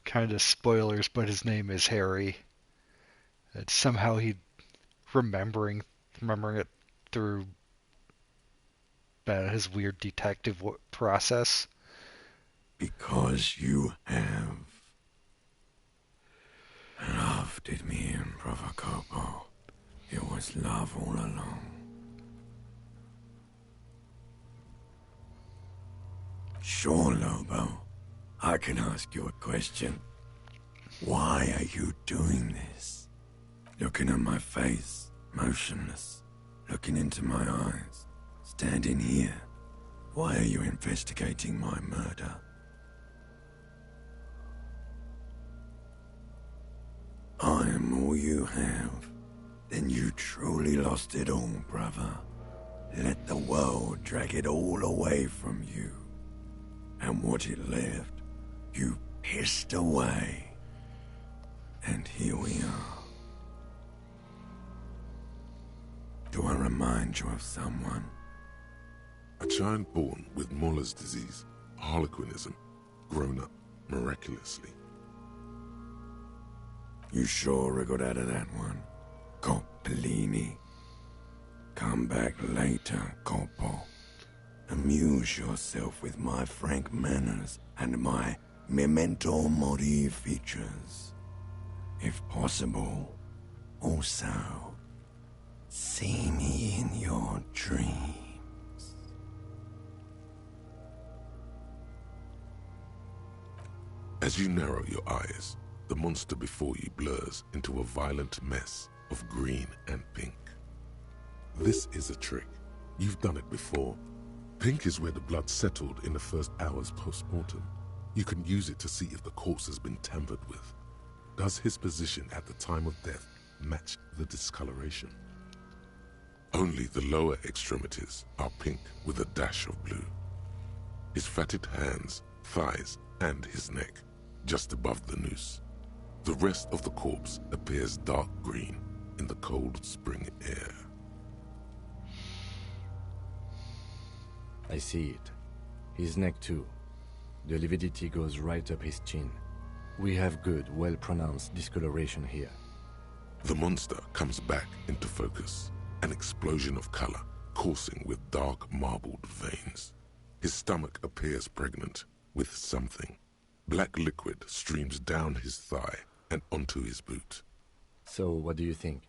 kind of spoilers, but his name is Harry. It's somehow he remembering it through his weird detective process. Because you have loved it, me and brother Coppo. It was love all along. Sure, Lobo. I can ask you a question. Why are you doing this? Looking at my face, motionless, looking into my eyes, standing here. Why are you investigating my murder? I am all you have. Then you truly lost it all, brother. Let the world drag it all away from you. And what it left, you pissed away. And here we are. Do I remind you of someone? A giant born with Muller's disease, harlequinism, grown up miraculously. You sure I got out of that one, Coppellini? Come back later, Coppo. Amuse yourself with my frank manners and my memento mori features. If possible, also, see me in your dreams. As you narrow your eyes, the monster before you blurs into a violent mess of green and pink. This is a trick. You've done it before. Pink is where the blood settled in the first hours post-mortem. You can use it to see if the corpse has been tampered with. Does his position at the time of death match the discoloration? Only the lower extremities are pink with a dash of blue. His fatted hands, thighs, and his neck, just above the noose. The rest of the corpse appears dark green in the cold spring air. I see it. His neck too. The lividity goes right up his chin. We have good, well-pronounced discoloration here. The monster comes back into focus, an explosion of color coursing with dark marbled veins. His stomach appears pregnant with something. Black liquid streams down his thigh and onto his boot. So, what do you think?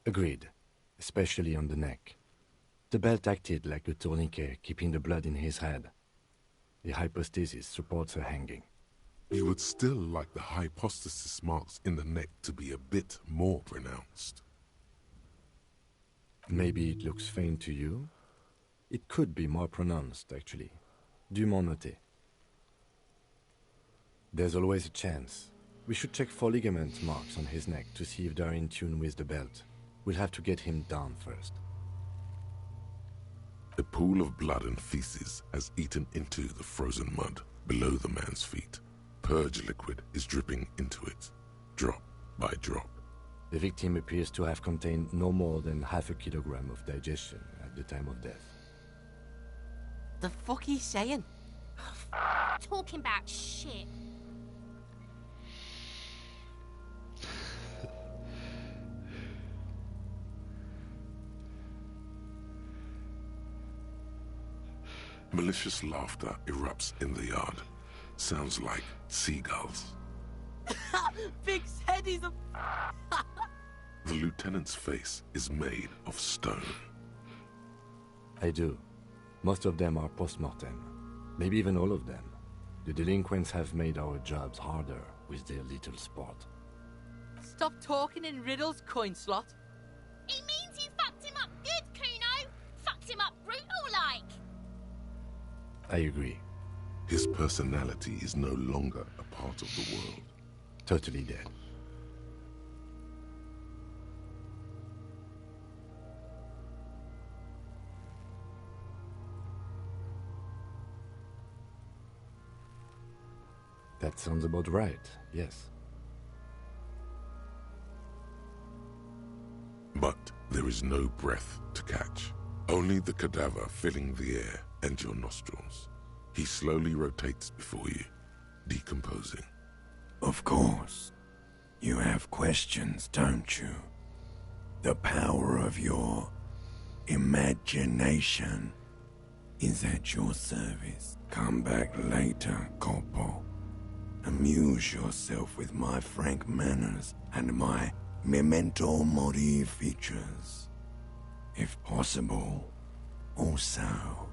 Agreed, especially on the neck. The belt acted like a tourniquet, keeping the blood in his head. The hypostasis supports her hanging. You would still like the hypostasis marks in the neck to be a bit more pronounced. Maybe it looks faint to you? It could be more pronounced, actually. Dumont noté. There's always a chance. We should check for ligament marks on his neck to see if they're in tune with the belt. We'll have to get him down first. A pool of blood and feces has eaten into the frozen mud below the man's feet. Purge liquid is dripping into it, drop by drop. The victim appears to have contained no more than half a kilogram of digestion at the time of death. The fuck he's saying? Talking about shit. Malicious laughter erupts in the yard. Sounds like seagulls. Big's head is a... The lieutenant's face is made of stone. I do. Most of them are post-mortem. Maybe even all of them. The delinquents have made our jobs harder with their little sport. Stop talking in riddles, coin slot. He means you fucked him up good, Kuno. Fucked him up brutal-like. I agree. His personality is no longer a part of the world. Totally dead. That sounds about right, yes. But there is no breath to catch. Only the cadaver filling the air and your nostrils. He slowly rotates before you, decomposing. Of course. You have questions, don't you? The power of your imagination is at your service. Come back later, Coppo. Amuse yourself with my frank manners and my memento mori features. If possible, also,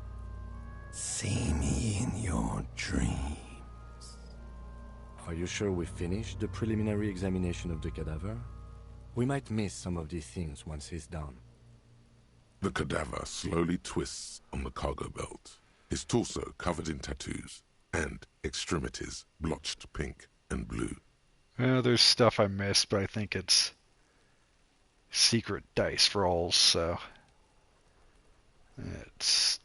see me in your dreams. Are you sure we finished the preliminary examination of the cadaver? We might miss some of these things once he's done. The cadaver slowly twists on the cargo belt, his torso covered in tattoos, and extremities blotched pink and blue. There's stuff I missed, but I think it's secret dice rolls, so it's...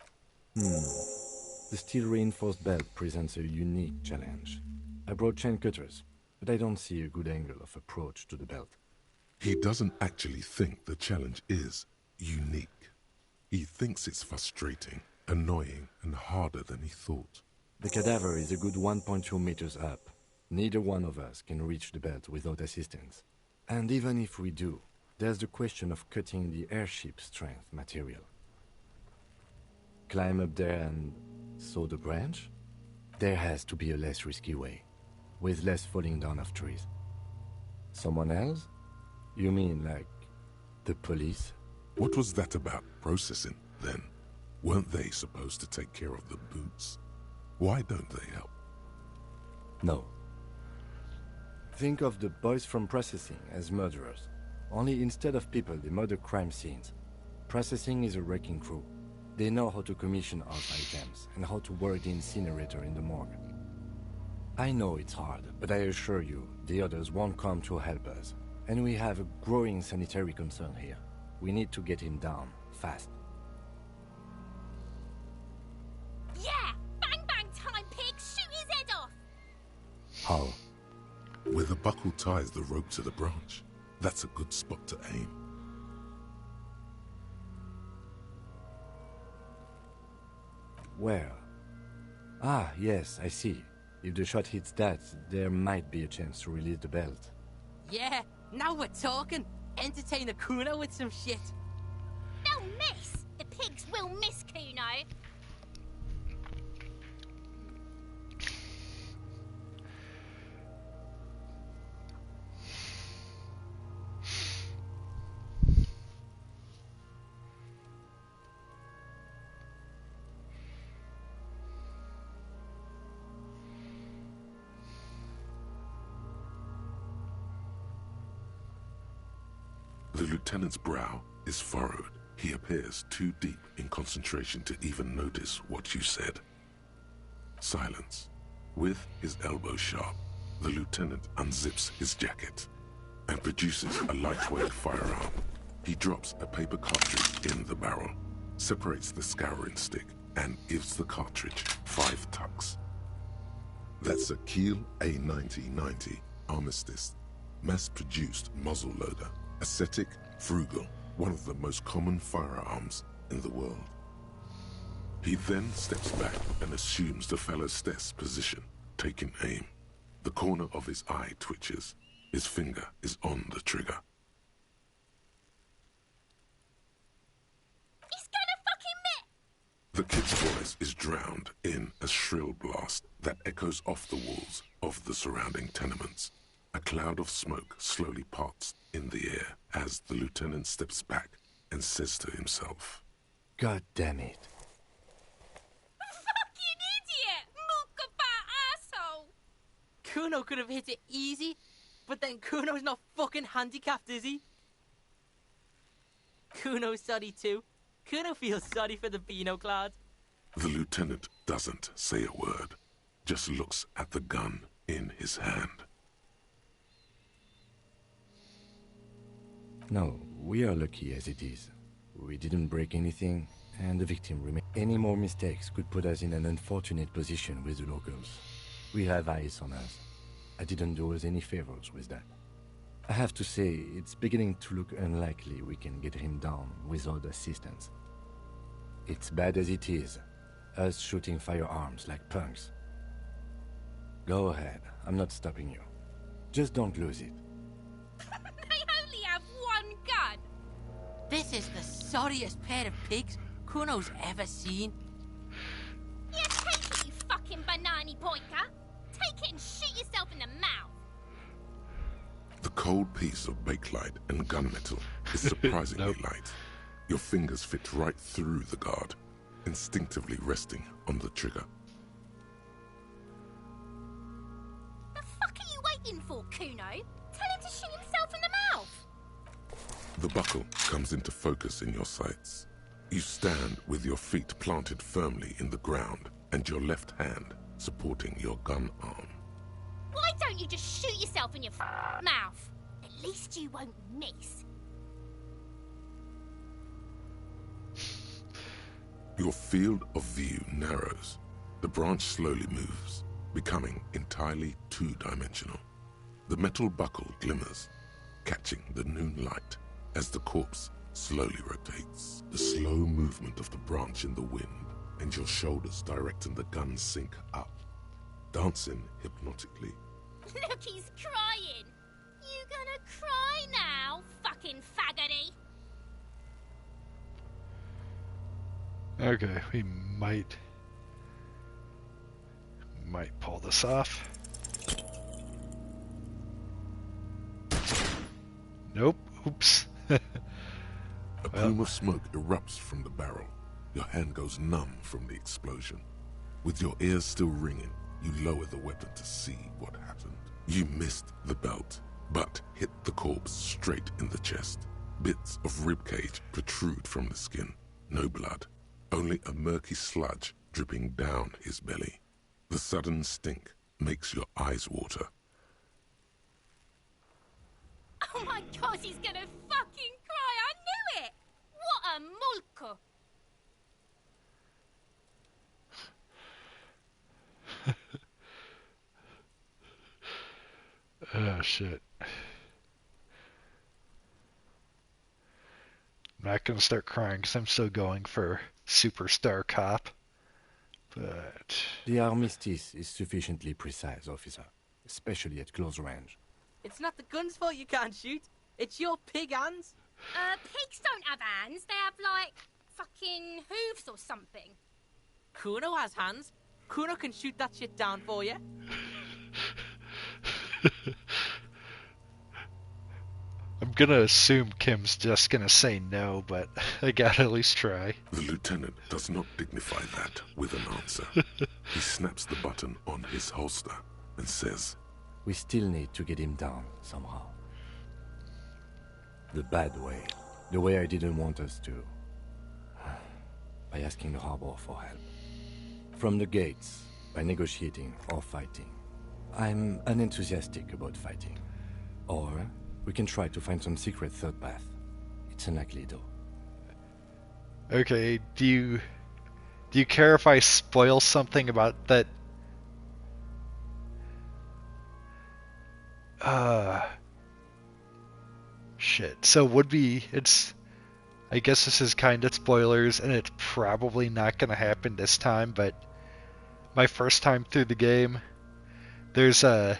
The steel-reinforced belt presents a unique challenge. I brought chain cutters, but I don't see a good angle of approach to the belt. He doesn't actually think the challenge is unique. He thinks it's frustrating, annoying, and harder than he thought. The cadaver is a good 1.2 meters up. Neither one of us can reach the belt without assistance. And even if we do, there's the question of cutting the airship strength material. Climb up there and saw the branch? There has to be a less risky way, with less falling down of trees. Someone else? You mean like the police? What was that about processing, then? Weren't they supposed to take care of the boots? Why don't they help? No. Think of the boys from processing as murderers. Only instead of people, they murder crime scenes. Processing is a wrecking crew. They know how to commission art items and how to work the incinerator in the morgue. I know it's hard, but I assure you, the others won't come to help us. And we have a growing sanitary concern here. We need to get him down, fast. Yeah! Bang bang time, pig! Shoot his head off! How? Where the buckle ties the rope to the branch. That's a good spot to aim. Where? Ah, yes, I see. If the shot hits that, there might be a chance to release the belt. Yeah, now we're talking. Entertain a Kuno with some shit. They'll miss! The pigs will miss Kuno! The lieutenant's brow is furrowed. He appears too deep in concentration to even notice what you said. Silence. With his elbow sharp, the lieutenant unzips his jacket and produces a lightweight firearm. He drops a paper cartridge in the barrel, separates the scouring stick, and gives the cartridge 5 tucks. That's a Kiel A9090 Armistice, mass-produced muzzleloader. Ascetic, frugal, one of the most common firearms in the world. He then steps back and assumes the fellow's stess position, taking aim. The corner of his eye twitches. His finger is on the trigger. He's gonna fucking miss! The kid's voice is drowned in a shrill blast that echoes off the walls of the surrounding tenements. A cloud of smoke slowly parts in the air as the lieutenant steps back and says to himself, God damn it. Fucking idiot! Mookabat asshole! Kuno could have hit it easy, but then Kuno's not fucking handicapped, is he? Kuno's sorry too. Kuno feels sorry for the Beano Cloud. The lieutenant doesn't say a word, just looks at the gun in his hand. No, we are lucky as it is. We didn't break anything, and the victim remained. Any more mistakes could put us in an unfortunate position with the locals. We have eyes on us. I didn't do us any favors with that. I have to say, it's beginning to look unlikely we can get him down without assistance. It's bad as it is, us shooting firearms like punks. Go ahead, I'm not stopping you. Just don't lose it. This is the sorriest pair of pigs Kuno's ever seen. Yeah, take it, you fucking banana pointer! Take it and shoot yourself in the mouth! The cold piece of bakelite and gunmetal is surprisingly light. Your fingers fit right through the guard, instinctively resting on the trigger. The fuck are you waiting for, Kuno? Tell him to shoot himself in the mouth! The buckle comes into focus in your sights. You stand with your feet planted firmly in the ground and your left hand supporting your gun arm. Why don't you just shoot yourself in your mouth? At least you won't miss. Your field of view narrows. The branch slowly moves, becoming entirely two-dimensional. The metal buckle glimmers, catching the noon light as the corpse slowly rotates. The slow movement of the branch in the wind and your shoulders directing the gun sink up, dancing hypnotically. Look, he's crying. You gonna cry now, fucking faggoty? Okay, we might pull this off. Nope. Oops. A plume of smoke erupts from the barrel. Your hand goes numb from the explosion. With your ears still ringing, you lower the weapon to see what happened. You missed the belt, but hit the corpse straight in the chest. Bits of ribcage protrude from the skin. No blood, only a murky sludge dripping down his belly. The sudden stink makes your eyes water. Oh my god, he's gonna fucking cry! I knew it! What a mulka! Oh, shit. I'm not gonna start crying because I'm still going for Superstar Cop. But... The armistice is sufficiently precise, officer. Especially at close range. It's not the gun's fault you can't shoot. It's your pig hands. Pigs don't have hands. They have, like, fucking hooves or something. Kuno has hands. Kuno can shoot that shit down for you. I'm gonna assume Kim's just gonna say no, but I gotta at least try. The lieutenant does not dignify that with an answer. He snaps the button on his holster and says, We still need to get him down, somehow. The bad way. The way I didn't want us to. By asking the Harbor for help. From the gates, by negotiating or fighting. I'm unenthusiastic about fighting. Or we can try to find some secret third path. It's unlikely, though. Okay, do you care if I spoil something about that? Shit. So I guess this is kind of spoilers, and it's probably not gonna happen this time, but my first time through the game, there's a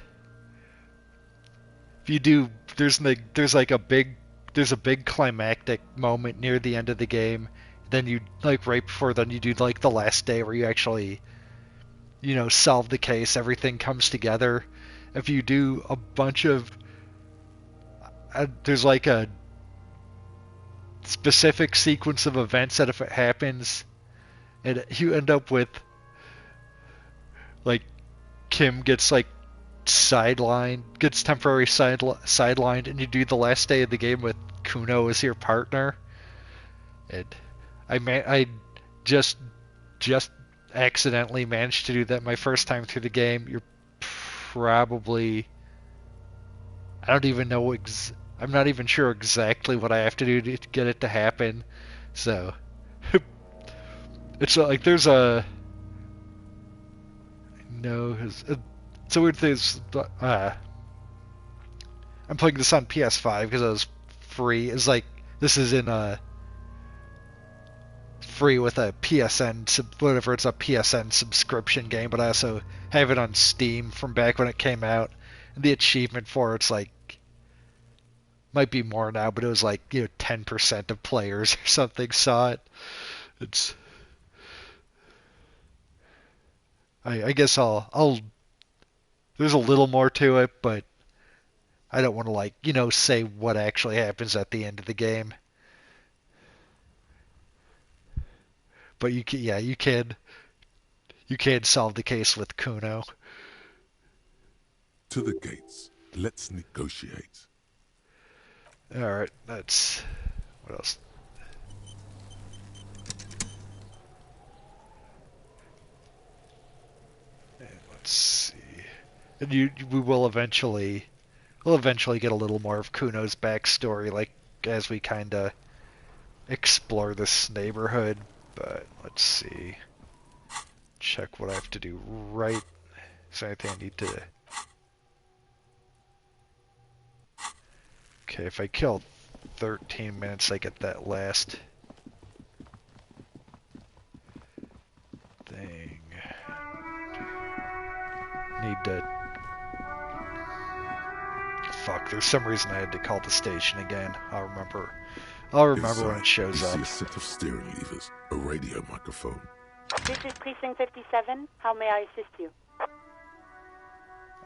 big climactic moment near the end of the game. Then you, like, right before then, you do, like, the last day where you actually, solve the case, everything comes together. If you do a bunch of there's like a specific sequence of events that if it happens, and you end up with, like, Kim gets, like, gets temporary sidelined, and you do the last day of the game with Kuno as your partner. And I just accidentally managed to do that my first time through the game. You're probably, I don't even know, I'm not even sure exactly what I have to do to get it to happen. So it's like there's a no. It's a weird thing. I'm playing this on PS5 because it was free. It's like this is in free with a PSN whatever. It's a PSN subscription game, but I also have it on Steam from back when it came out. And the achievement for it's like might be more now, but it was like 10% of players or something saw it. It's I guess I'll there's a little more to it, but I don't want to say what actually happens at the end of the game. But you can solve the case with Kuno. To the gates. Let's negotiate. Alright, that's... What else? And let's see. And we will eventually get a little more of Kuno's backstory, like, as we kind of explore this neighborhood. But let's see. Check what I have to do right. Is there anything I need to... Okay, if I kill 13 minutes, I get that last thing. Need to... Fuck, there's some reason I had to call the station again. I'll remember when it shows up. You see a set of steering levers, a radio microphone. This is Precinct 57. How may I assist you?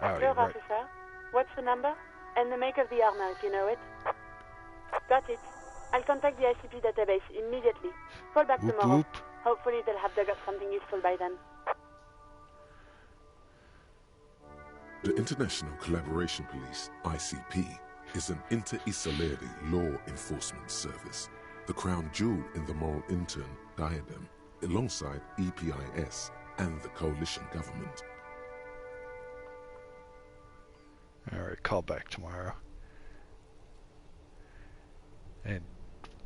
Oh, Sure, right. officer. What's the number? And the make of the armor, if you know it. Got it. I'll contact the ICP database immediately. Call back Whoop, tomorrow. whoop. Hopefully they'll have dug up something useful by then. The International Collaboration Police, ICP, is an inter-Isolari law enforcement service, the crown jewel in the moral intern diadem, alongside EPIS and the coalition government. Alright, call back tomorrow. And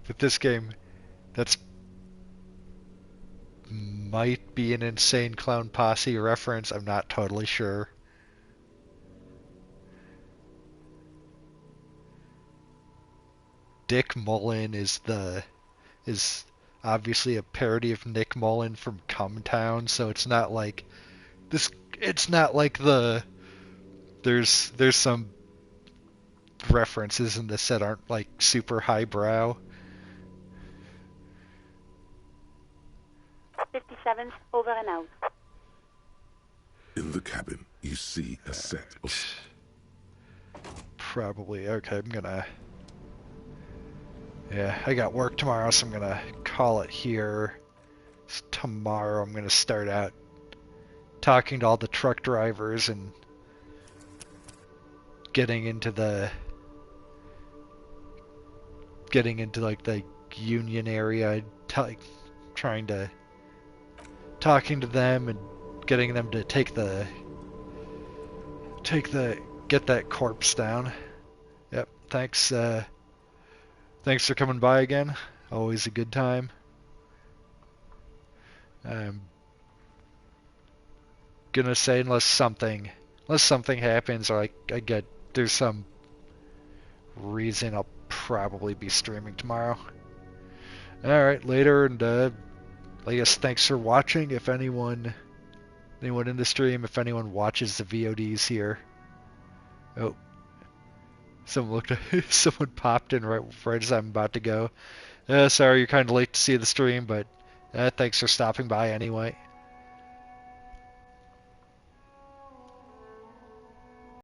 with this game, that's might be an Insane Clown Posse reference. I'm not totally sure. Dick Mullen is obviously a parody of Nick Mullen from Come Town, so it's not like this. It's not like there's some references in this that aren't like super highbrow. 57, over and out. In the cabin, you see a set of... Probably. Okay, yeah, I got work tomorrow, so I'm gonna call it here. Tomorrow I'm gonna start out talking to all the truck drivers and getting into like the union area, talking to them and getting them to get that corpse down. Yep, thanks for coming by again. Always a good time. I'm gonna say unless something happens or there's some reason, I'll probably be streaming tomorrow. Alright, later, and I guess thanks for watching. If anyone in the stream, if anyone watches the VODs here. Oh. Someone popped in right as I'm about to go. Sorry you're kind of late to see the stream, but thanks for stopping by anyway.